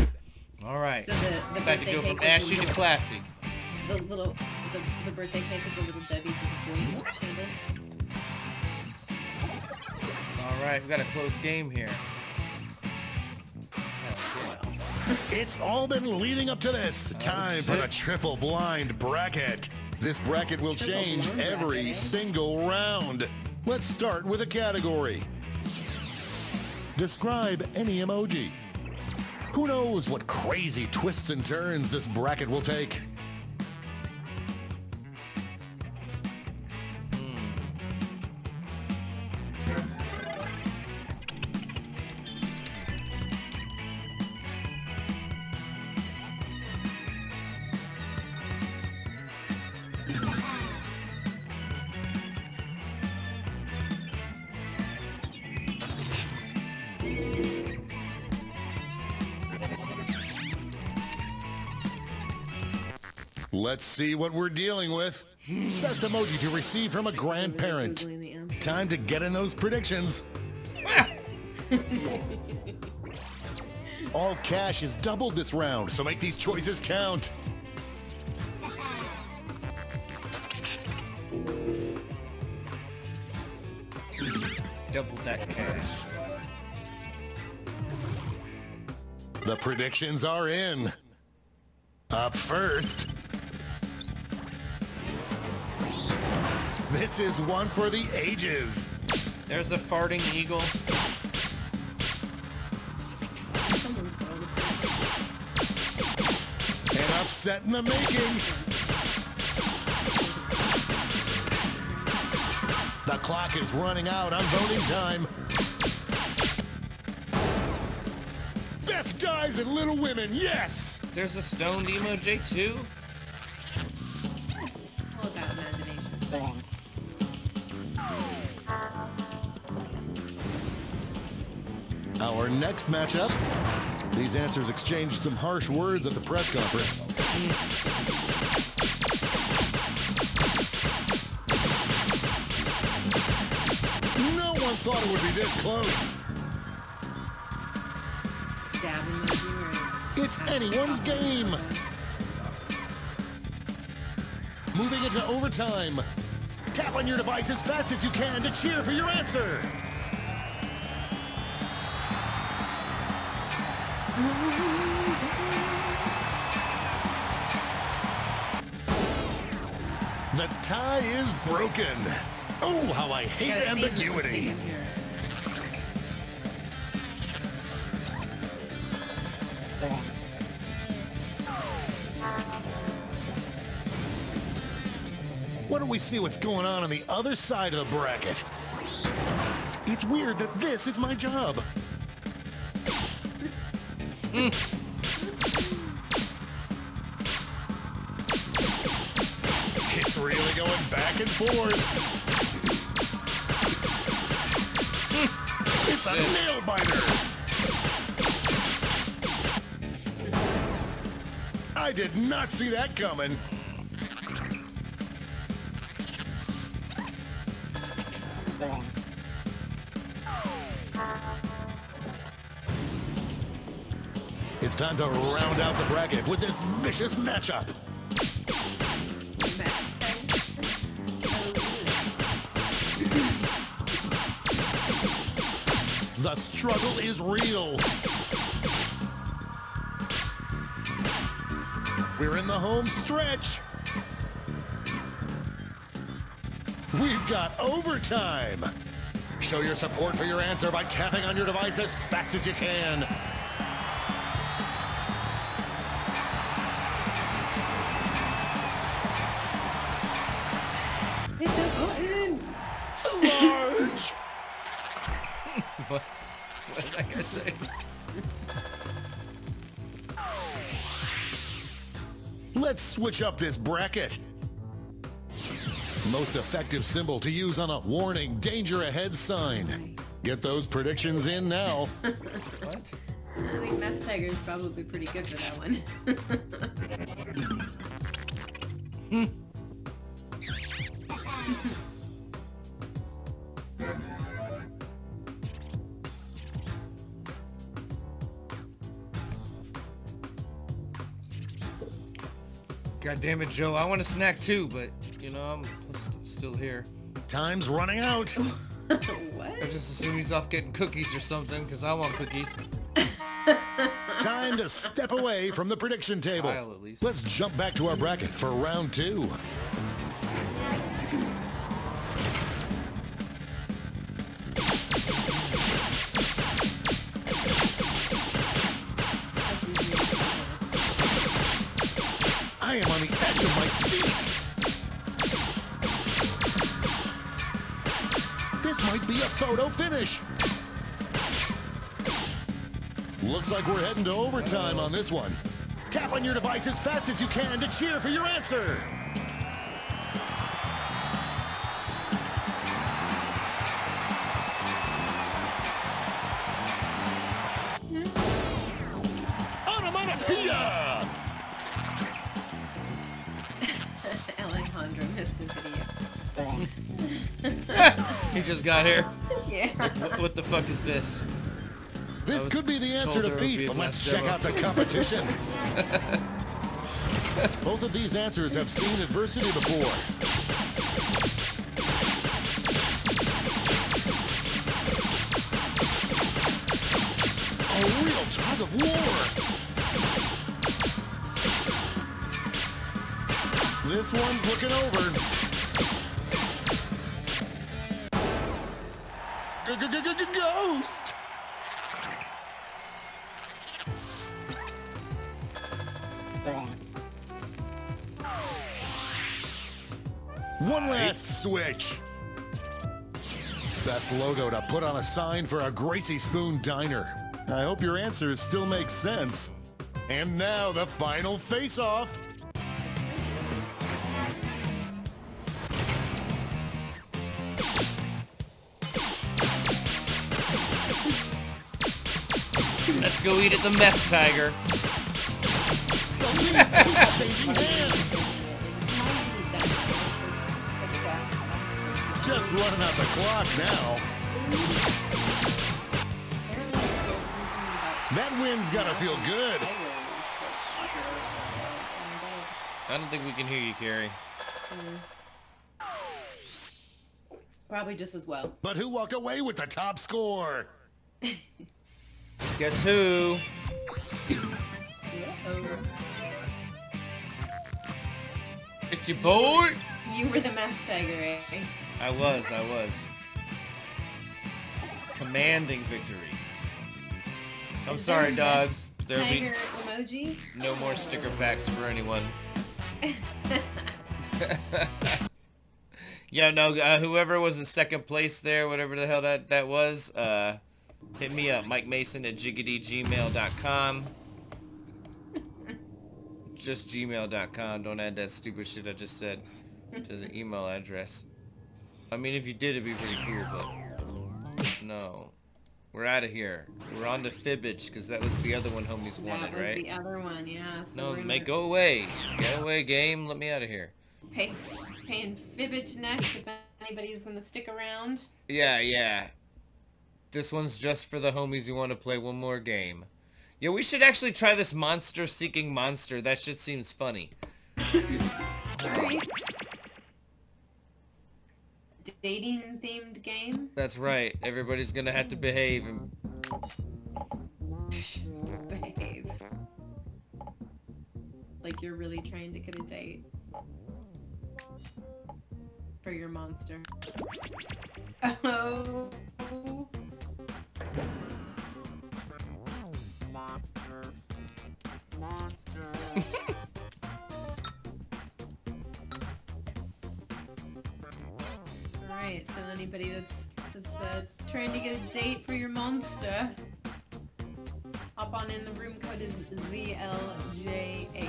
All right. So the About to birthday go from cake is ashy to classy. the birthday cake is a little Debbie to the joint candle. All right, we got a close game here. It's all been leading up to this. Time for the triple blind bracket. This bracket will change every single round. Let's start with a category. Describe any emoji. Who knows what crazy twists and turns this bracket will take? Let's see what we're dealing with. Best emoji to receive from a grandparent. Time to get in those predictions. All cash is doubled this round, so make these choices count. Double that cash. The predictions are in. Up first. This is one for the ages. There's a farting eagle. Someone's going An upset in the making. The clock is running out on voting time. Beth dies in Little Women, yes! There's a stoned emoji too. all about imagination. Our next matchup. These answers exchanged some harsh words at the press conference. No one thought it would be this close. Dab emoji or It's anyone's game. Moving into overtime. Tap on your device as fast as you can to cheer for your answer. The tie is broken. Oh, how I hate gotta save ambiguity. them here. Why don't we see what's going on the other side of the bracket? It's weird that this is my job. It's really going back and forth. It's a nail biter. I did not see that coming. It's time to round out the bracket with this vicious matchup. The struggle is real. We're in the home stretch. We've got overtime. Show your support for your answer by tapping on your device as fast as you can. Hit the button. Large. What did I gotta say? Let's switch up this bracket. Most effective symbol to use on a warning, danger ahead sign. Get those predictions in now. What? I think Meth Tiger is probably pretty good for that one. God damn it, Joe. I want a snack too, but you know I'm still here. Time's running out. What? I just assume he's off getting cookies or something, because I want cookies. Time to step away from the prediction table. Kyle, at least. Let's jump back to our bracket for round 2. I am on the edge of my seat. This might be a photo finish. Looks like we're heading to overtime on this one. Tap on your device as fast as you can to cheer for your answer. Onomatopoeia! Alejandro missed the video. He just got here. Yeah. What the fuck is this? This could be the answer to told there would be beat, a but let's blessed check demo. out the competition. Both of these answers have seen adversity before. A real tug of war. This one's looking over. Ghost! One last switch. Best logo to put on a sign for a Gracie Spoon diner. I hope your answers still make sense. And now the final face-off. Let's go eat at the Meth Tiger. The lead keeps changing hands. Just running out the clock now. That win's gotta feel good. I don't think we can hear you, Carrie. Probably just as well. But who walked away with the top score? Guess who? It's your boy. You were the Meth Tiger, eh? I was. Commanding victory. I'm Is sorry, there a dogs. There'll be Tiger emoji? no more sticker packs for anyone. Yeah, no, whoever was in second place there, whatever the hell that was, hit me up, MikeMason@jiggitygmail.com. Just gmail.com. Don't add that stupid shit I just said to the email address. I mean, if you did, it'd be pretty cool, but no. We're out of here. We're on to Fibbage, because that was the other one homies wanted, That was right? the other one, yeah. So No, we're gonna mate, go away. Get away, game. Let me out of here. paying Fibbage next if anybody's gonna stick around. Yeah. This one's just for the homies who want to play one more game. Yeah, we should actually try this monster-seeking monster. That shit seems funny. Alright. Dating themed game? That's right. Everybody's gonna have to behave and... Behave. Like you're really trying to get a date for your monster. Oh. Monster. Monster. Alright, so anybody that's trying to get a date for your monster, hop on in. The room code is ZLJH.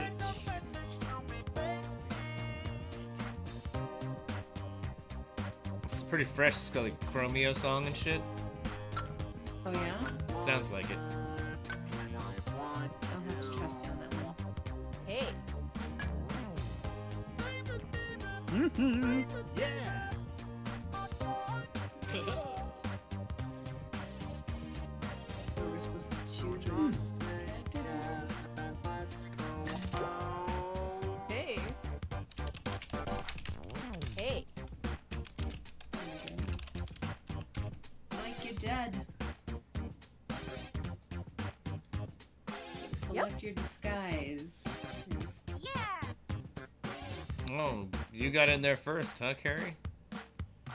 It's pretty fresh. It's got like a Chromeo song and shit. Oh yeah? Sounds like it. I'll have to trust you on that one. Hey. Yeah. So we're supposed to choose one. Hey. Hey. Mike, you're dead. Select your disguise. Oh, you got in there first, huh, Carrie?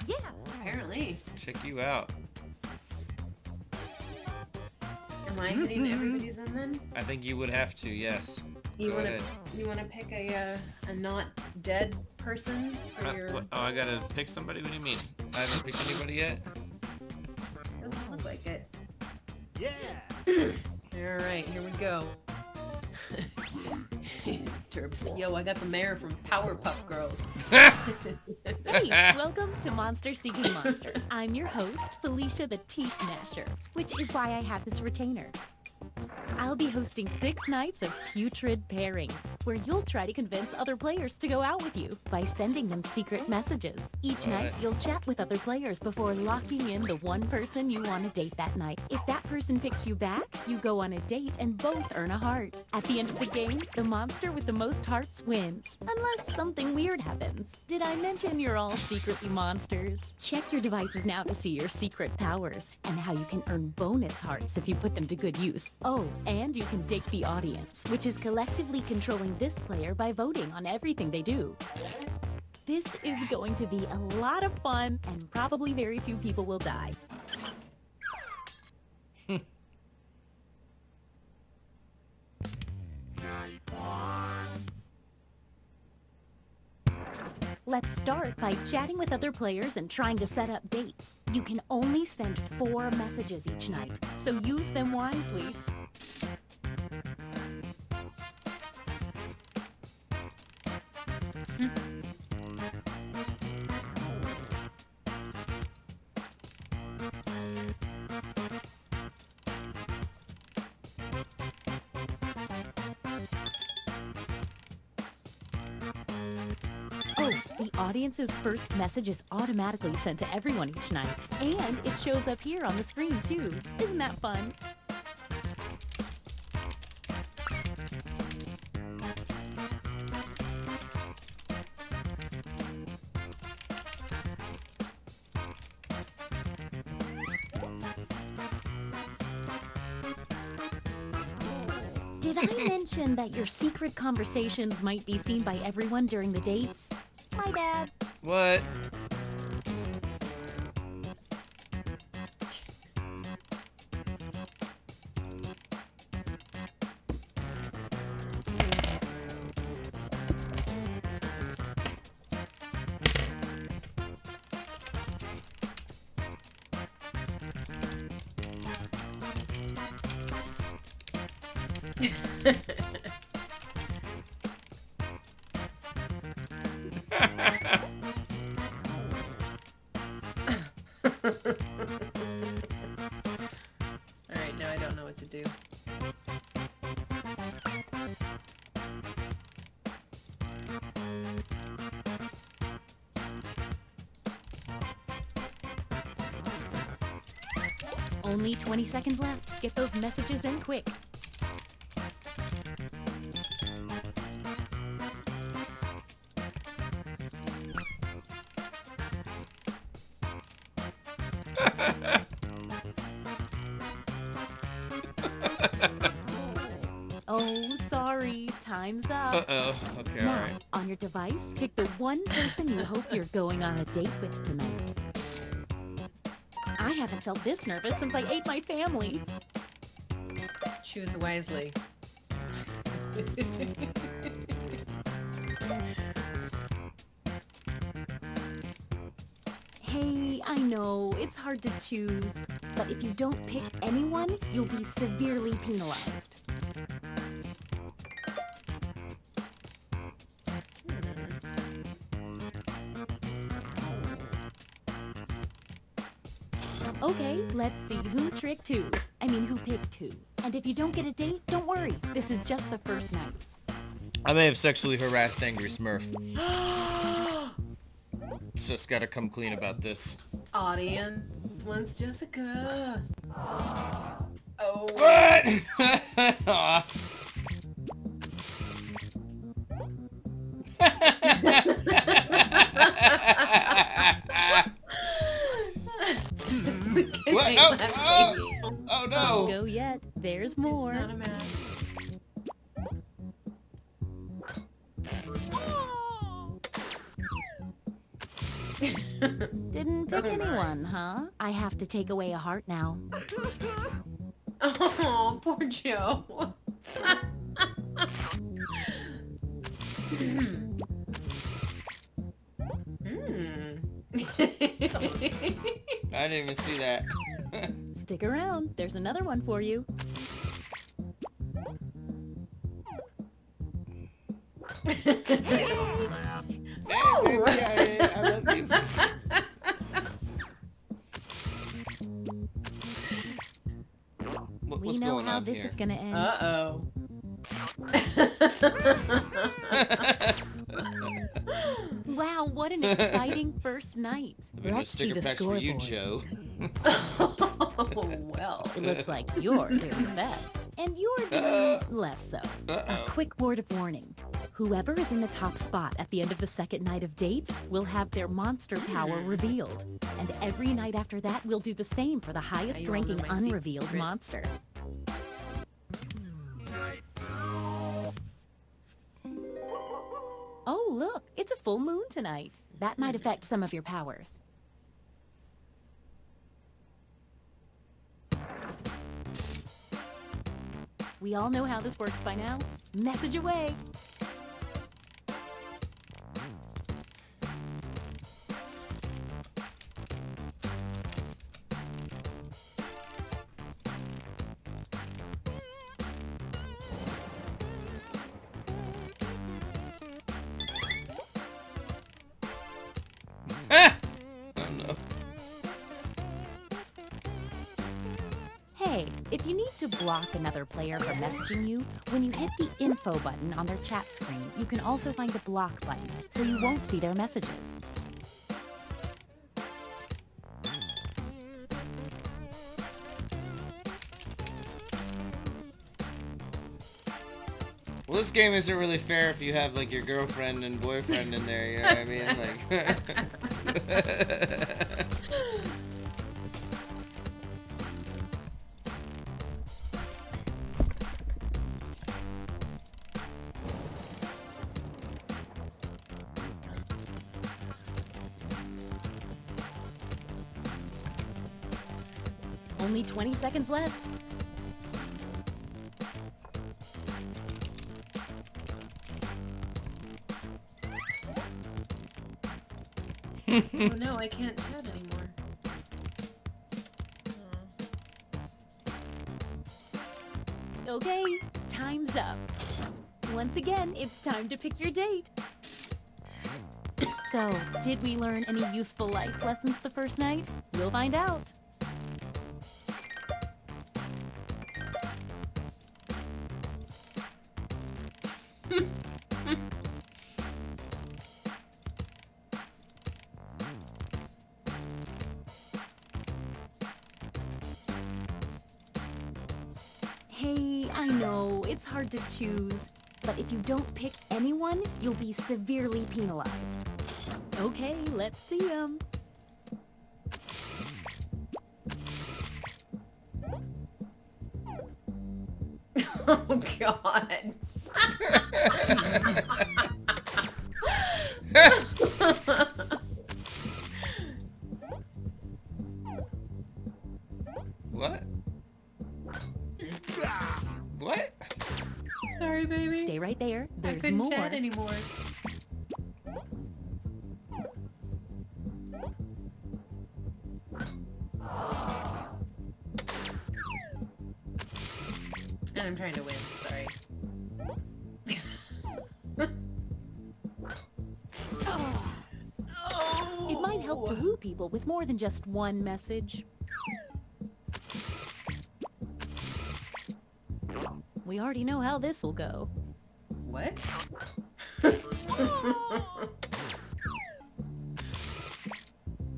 Yeah. Apparently. Check you out. Am I hitting everybody's in then? I think you would have to, yes. You Go wanna ahead. pick a not dead person for your? What? Oh, I gotta pick somebody? What do you mean? I haven't picked anybody yet? Doesn't look like it. Yeah. All right, here we go. Turbs. Yo, I got the mayor from Powerpuff Girls. Hey, welcome to Monster Seeking Monster. I'm your host, Felicia the Teeth Gnasher, which is why I have this retainer. I'll be hosting 6 nights of putrid pairings, where you'll try to convince other players to go out with you by sending them secret messages. Each night, you'll chat with other players before locking in the one person you want to date that night. If that person picks you back, you go on a date and both earn a heart. At the end of the game, the monster with the most hearts wins, unless something weird happens. Did I mention you're all secretly monsters? Check your devices now to see your secret powers and how you can earn bonus hearts if you put them to good use. Oh, and you can date the audience, which is collectively controlling this player by voting on everything they do. This is going to be a lot of fun, and probably very few people will die. Let's start by chatting with other players and trying to set up dates. You can only send 4 messages each night, so use them wisely. Oh, the audience's first message is automatically sent to everyone each night. And it shows up here on the screen, too. Isn't that fun? Did I mention that your secret conversations might be seen by everyone during the dates? My bad. What? Alright, now I don't know what to do. Only 20 seconds left. Get those messages in quick. Oh, sorry. Time Time's up. Uh-oh. Okay, Now, alright. on your device, pick the one person you hope you're going on a date with tonight. I haven't felt this nervous since I ate my family. Choose wisely. Hey, I know, it's hard to choose, but if you don't pick anyone, you'll be severely penalized. Okay, let's see who tricked who. Who picked who. And if you don't get a date, don't worry. This is just the first night. I may have sexually harassed Angry Smurf. Just gotta come clean about this. Audience wants Jessica. Oh. What? What? Oh no! Don't go yet. There's more. It's not a match. Didn't pick anyone, huh? I have to take away a heart now. Oh, poor Joe. I didn't even see that. Stick around. There's another one for you. I love you. We What's know going how on this here? is gonna end. Uh-oh. Wow, what an exciting first night. I better Let's see sticker the packs for you, scoreboard. Joe. Oh, well. It looks like you're doing the best, and you're doing less so. A quick word of warning. Whoever is in the top spot at the end of the second night of dates will have their monster power revealed. And every night after that, we'll do the same for the highest you all ranking know my unrevealed secret. monster. Oh, look, it's a full moon tonight. That might affect some of your powers. We all know how this works by now. Message away. Oh no. Hey, if you need to block another player from messaging you, when you hit the info button on their chat screen, you can also find a block button, so you won't see their messages. Well, this game isn't really fair if you have like your girlfriend and boyfriend in there, you know what I mean? Like Only 20 seconds left. Oh no, I can't chat anymore. Okay, time's up. Once again, it's time to pick your date. So, did we learn any useful life lessons the first night? We'll find out. Hey, I know, it's hard to choose, but if you don't pick anyone, you'll be severely penalized. Okay, let's see them. Oh god. What? What? Sorry, baby. Stay right there. I There's couldn't more. chat anymore. And I'm trying to win, sorry. It might help to woo people with more than just one message. We already know how this will go. What?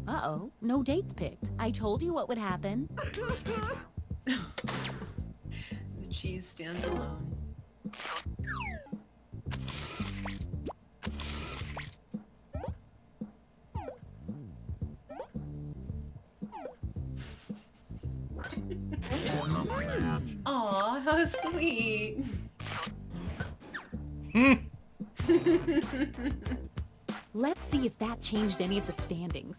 Uh-oh, no dates picked. I told you what would happen. The cheese stands alone. Aw, how sweet. Let's see if that changed any of the standings.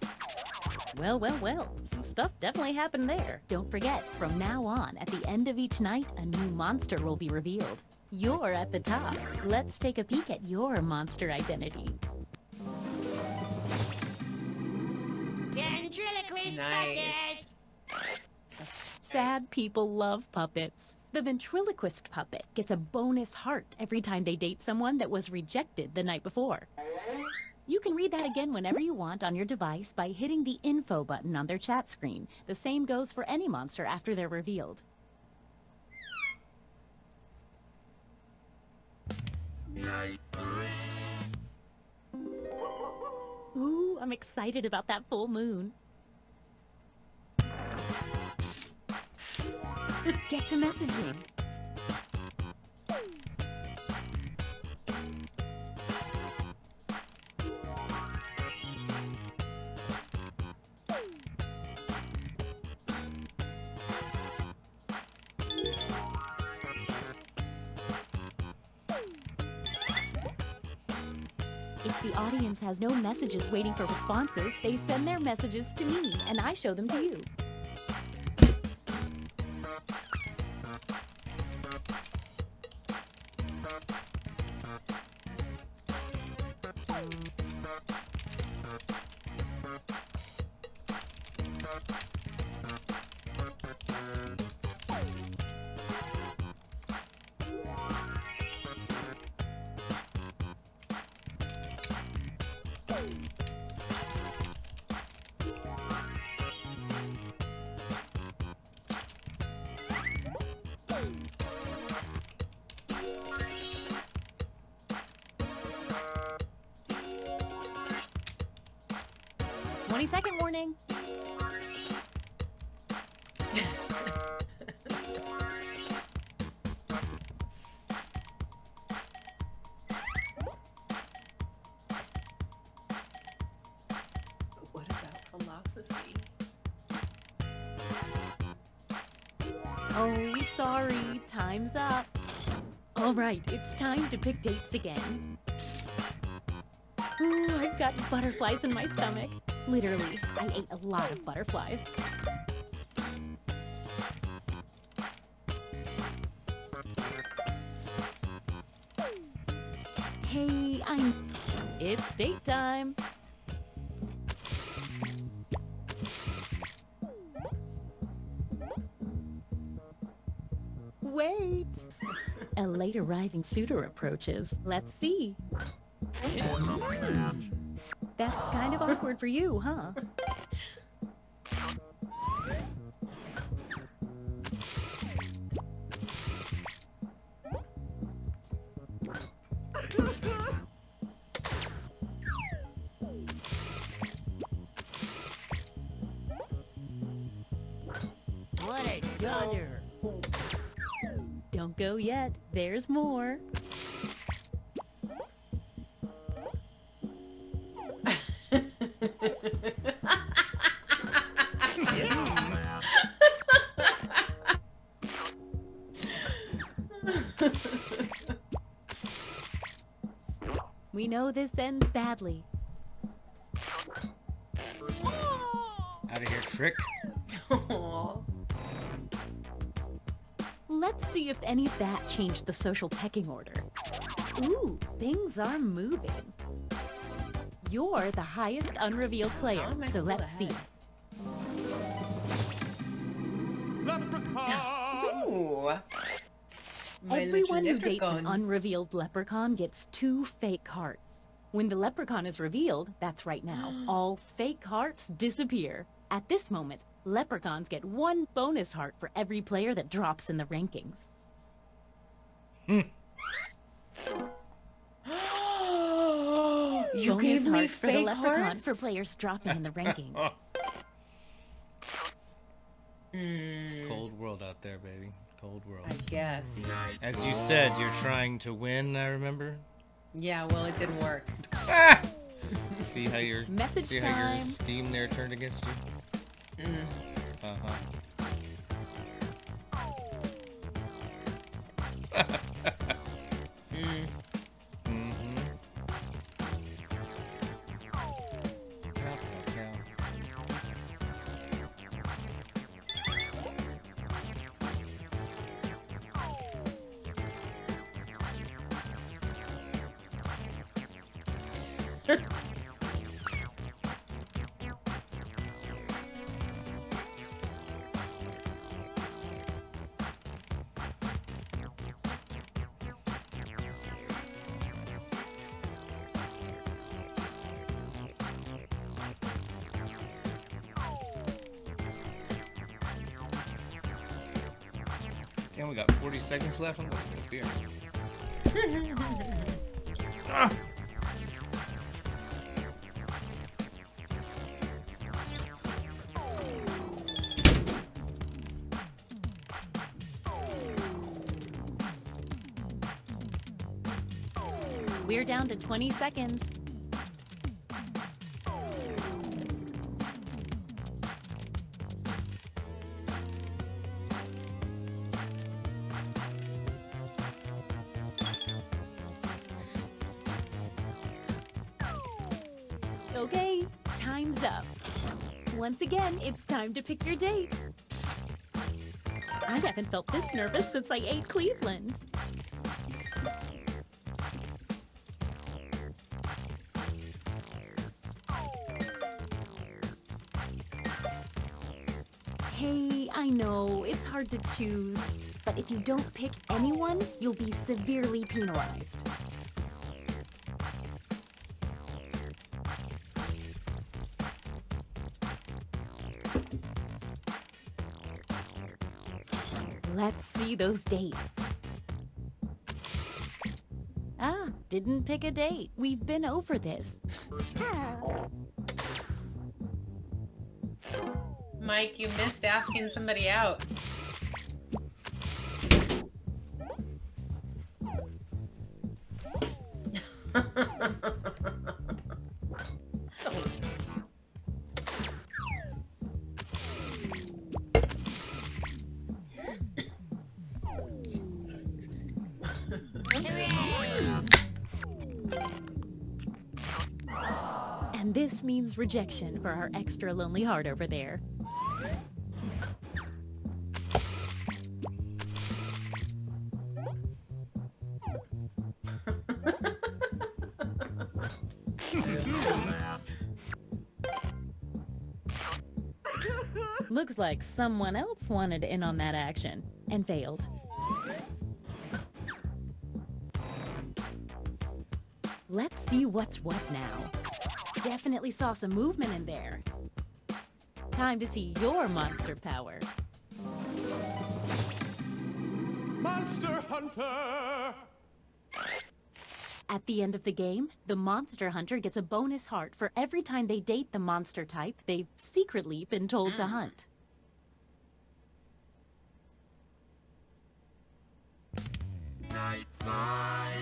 Well, well, well, some stuff definitely happened there. Don't forget, from now on, at the end of each night, a new monster will be revealed. You're at the top. Let's take a peek at your monster identity. Nice. Sad people love puppets. The ventriloquist puppet gets a bonus heart every time they date someone that was rejected the night before. You can read that again whenever you want on your device by hitting the info button on their chat screen. The same goes for any monster after they're revealed. Ooh, I'm excited about that full moon. Get to messaging. If the audience has no messages waiting for responses, they send their messages to me, and I show them to you. Second warning. What about philosophy? Oh, sorry. Time's up. All right, it's time to pick dates again. Ooh, I've got butterflies in my stomach. Literally, I ate a lot of butterflies. Hey, It's date time. Wait! A late arriving suitor approaches. Let's see. That's kind of awkward for you, huh? What a gunner! Don't go yet. There's more. We know this ends badly. Out of here, Trick. Aw. Let's see if any of that changed the social pecking order. Ooh, things are moving. You're the highest unrevealed player, How am I so still let's see. Ooh. My Everyone little who dates an leprechaun. unrevealed leprechaun gets 2 fake hearts. When the leprechaun is revealed, that's right now, all fake hearts disappear. At this moment, leprechauns get 1 bonus heart for every player that drops in the rankings. You Bonus gave me hearts for the fake leprechaun hearts? for players dropping in the rankings. It's a cold world out there, baby. Cold world. I guess. As you said, you're trying to win, I remember. Yeah, well, it didn't work. See how your Message how your time. scheme there turned against you? Uh-huh. Damn, we got 40 seconds left. I'm gonna get a beer. Ah! We're down to 20 seconds. Okay, time's up. Once again, it's time to pick your date. I haven't felt this nervous since I ate Cleveland. Hey, I know, it's hard to choose, but if you don't pick anyone, you'll be severely penalized. Let's see those dates. Ah, didn't pick a date. We've been over this. Mike, you missed asking somebody out. And this means rejection for our extra lonely heart over there. Looks like someone else wanted in on that action and failed. Let's see what's what now. Definitely saw some movement in there. Time to see your monster power. Monster Hunter! At the end of the game, the monster hunter gets a bonus heart for every time they date the monster type they've secretly been told to hunt. Night flight.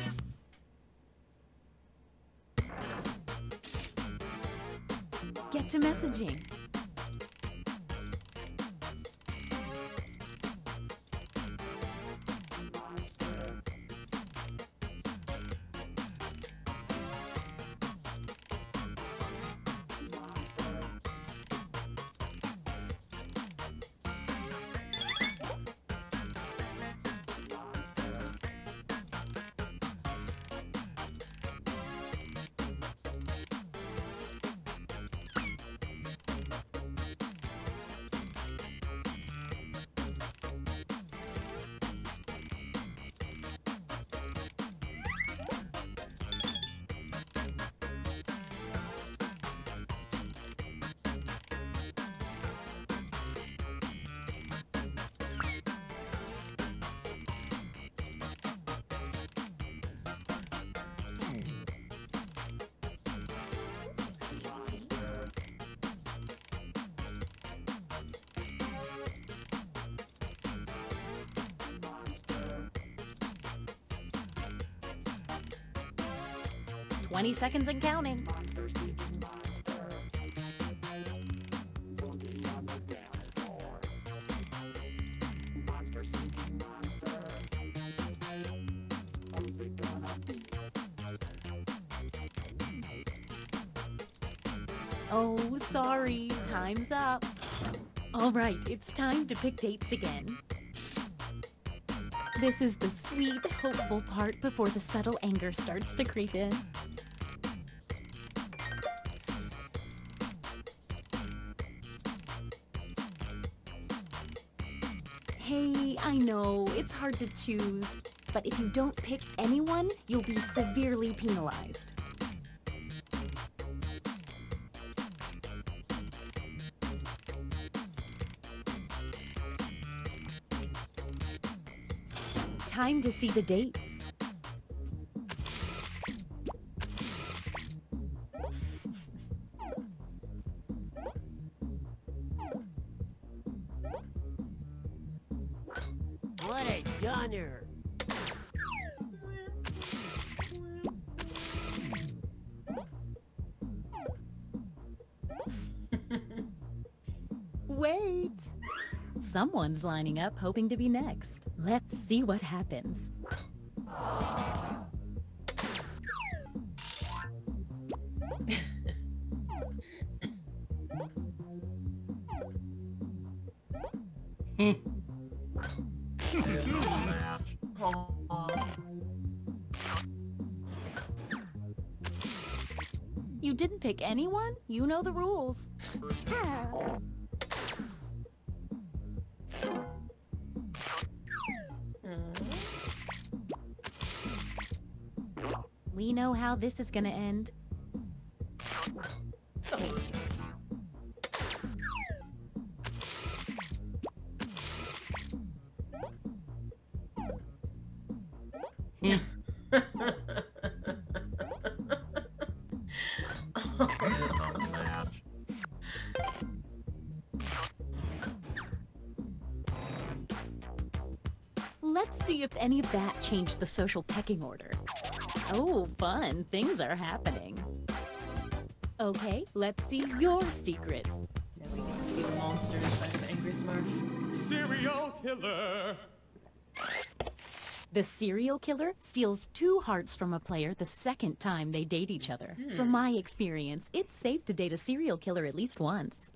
Get to messaging. 20 seconds and counting. Oh, sorry, time's up. All right, it's time to pick dates again. This is the sweet, hopeful part before the subtle anger starts to creep in. Hey, I know, it's hard to choose, but if you don't pick anyone, you'll be severely penalized. Time to see the dates. What a gunner! Wait! Someone's lining up hoping to be next. Let's see what happens. You didn't pick anyone? You know the rules. We know how this is gonna end. Let's see if any of that changed the social pecking order. Oh, fun. Things are happening. Okay, let's see your secrets. Now we get to see the monster inside of Angry Smurf. Serial killer. The serial killer steals 2 hearts from a player the second time they date each other. From my experience, it's safe to date a serial killer at least once.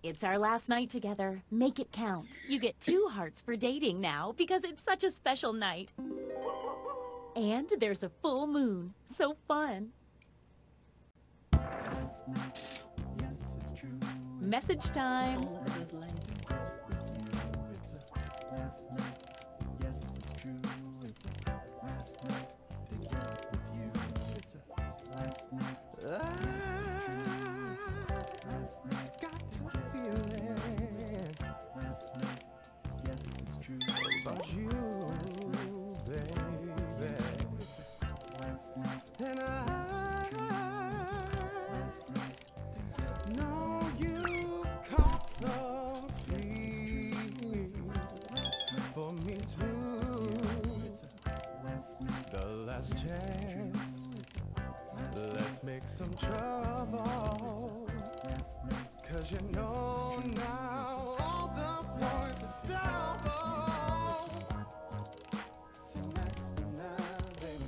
It's our last night together. Make it count. You get 2 hearts for dating now because it's such a special night. And there's a full moon. So fun. Message time. Let's make some trouble. Cause you know now all the points are double. Tonight's the night, baby.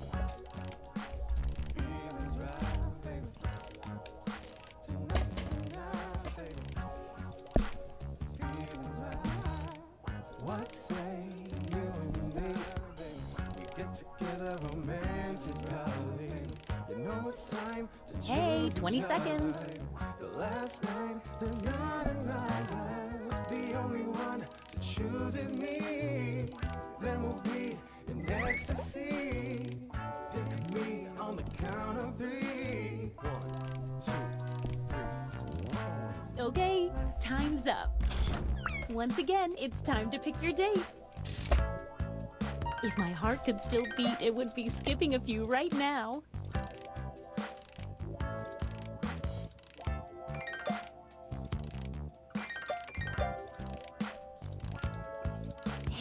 Feelings right, baby. Tonight's the night, baby. Feelings right. What say you and me? We get together romantically. You know it's time to choose. Hey, 20 seconds. The last night, there's not another. The only one to choose is me. Then we'll be in ecstasy. Pick me on the count of 3. 1, 2, 3. Okay, time's up. Once again, it's time to pick your date. If my heart could still beat, it would be skipping a few right now.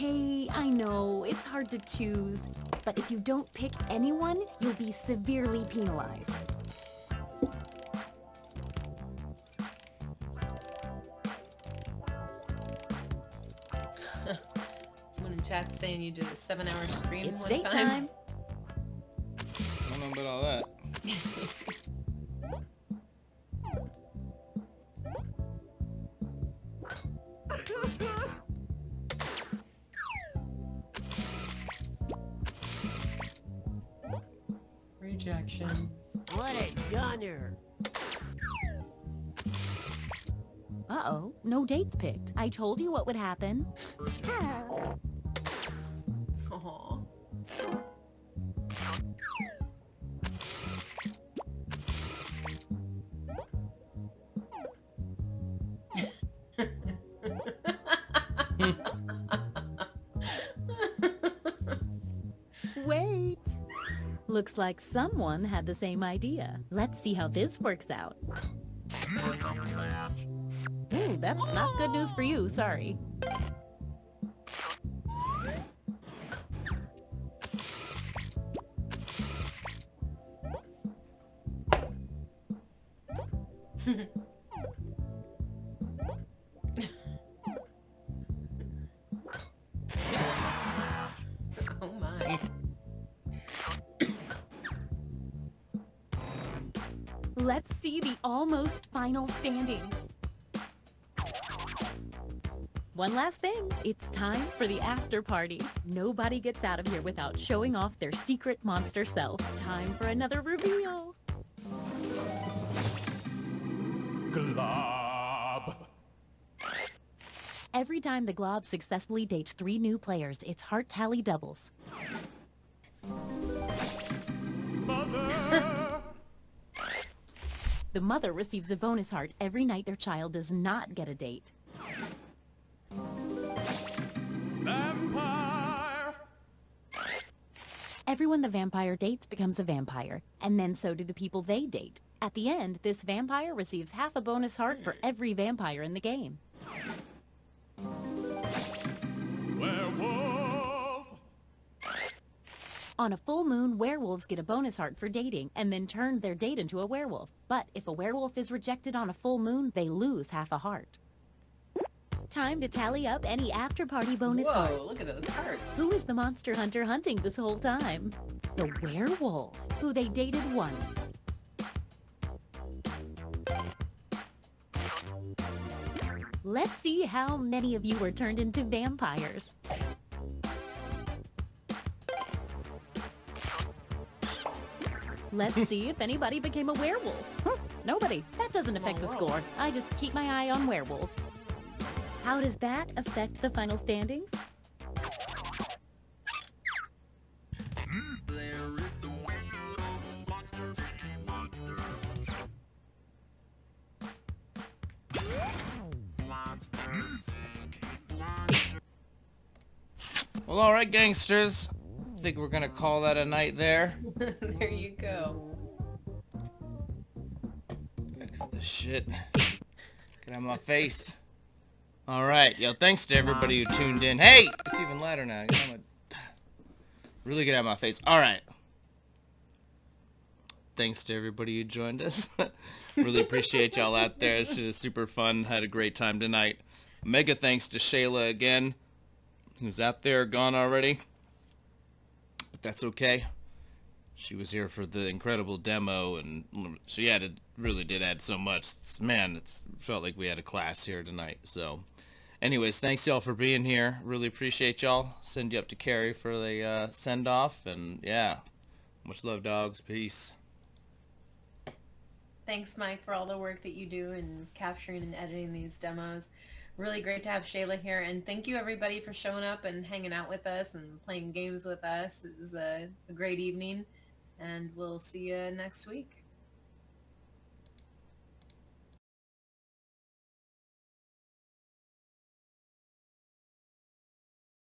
Okay, I know, it's hard to choose. But if you don't pick anyone, you'll be severely penalized. Someone in chat saying you did a 7-hour stream It's one date time. time. I don't know about all that. Rejection. What a gunner. Uh-oh, no dates picked. I told you what would happen. Aw. Wait. Looks like someone had the same idea. Let's see how this works out. Ooh, that's not good news for you, sorry. Oh my. Let's see the almost final standings. One last thing, it's time for the after party. Nobody gets out of here without showing off their secret monster self. Time for another reveal. Glob. Every time the Glob successfully dates 3 new players, its heart tally doubles. Mother. The mother receives a bonus heart every night their child does not get a date. Vampire. Everyone the vampire dates becomes a vampire, and then so do the people they date. At the end, this vampire receives half a bonus heart for every vampire in the game. Werewolf. On a full moon, werewolves get a bonus heart for dating, and then turn their date into a werewolf. But if a werewolf is rejected on a full moon, they lose half a heart. Time to tally up any after-party bonus Whoa, hearts. look at those hearts. Who is the monster hunter hunting this whole time? The werewolf, who they dated once. Let's see how many of you were turned into vampires. Let's see if anybody became a werewolf. Nobody. That doesn't affect the score. I just keep my eye on werewolves. How does that affect the final standings? Well, all right, gangsters. I think we're gonna call that a night there. There you go. Exit this shit. Get out of my face. All right, yo. Thanks to everybody who tuned in. Hey, it's even louder now. Really get out of my face. All right. Thanks to everybody who joined us. Really appreciate y'all out there. This shit is super fun. Had a great time tonight. Mega thanks to Shayla again, who's out there, gone already. But that's okay. She was here for the incredible demo, and she really did add so much. Man, it felt like we had a class here tonight. So, anyways, thanks y'all for being here. Really appreciate y'all. Send you up to Carrie for the send-off, and yeah, much love, dogs. Peace. Thanks, Mike, for all the work that you do in capturing and editing these demos. Really great to have Shayla here, and thank you everybody for showing up and hanging out with us and playing games with us. It was a great evening, and we'll see you next week.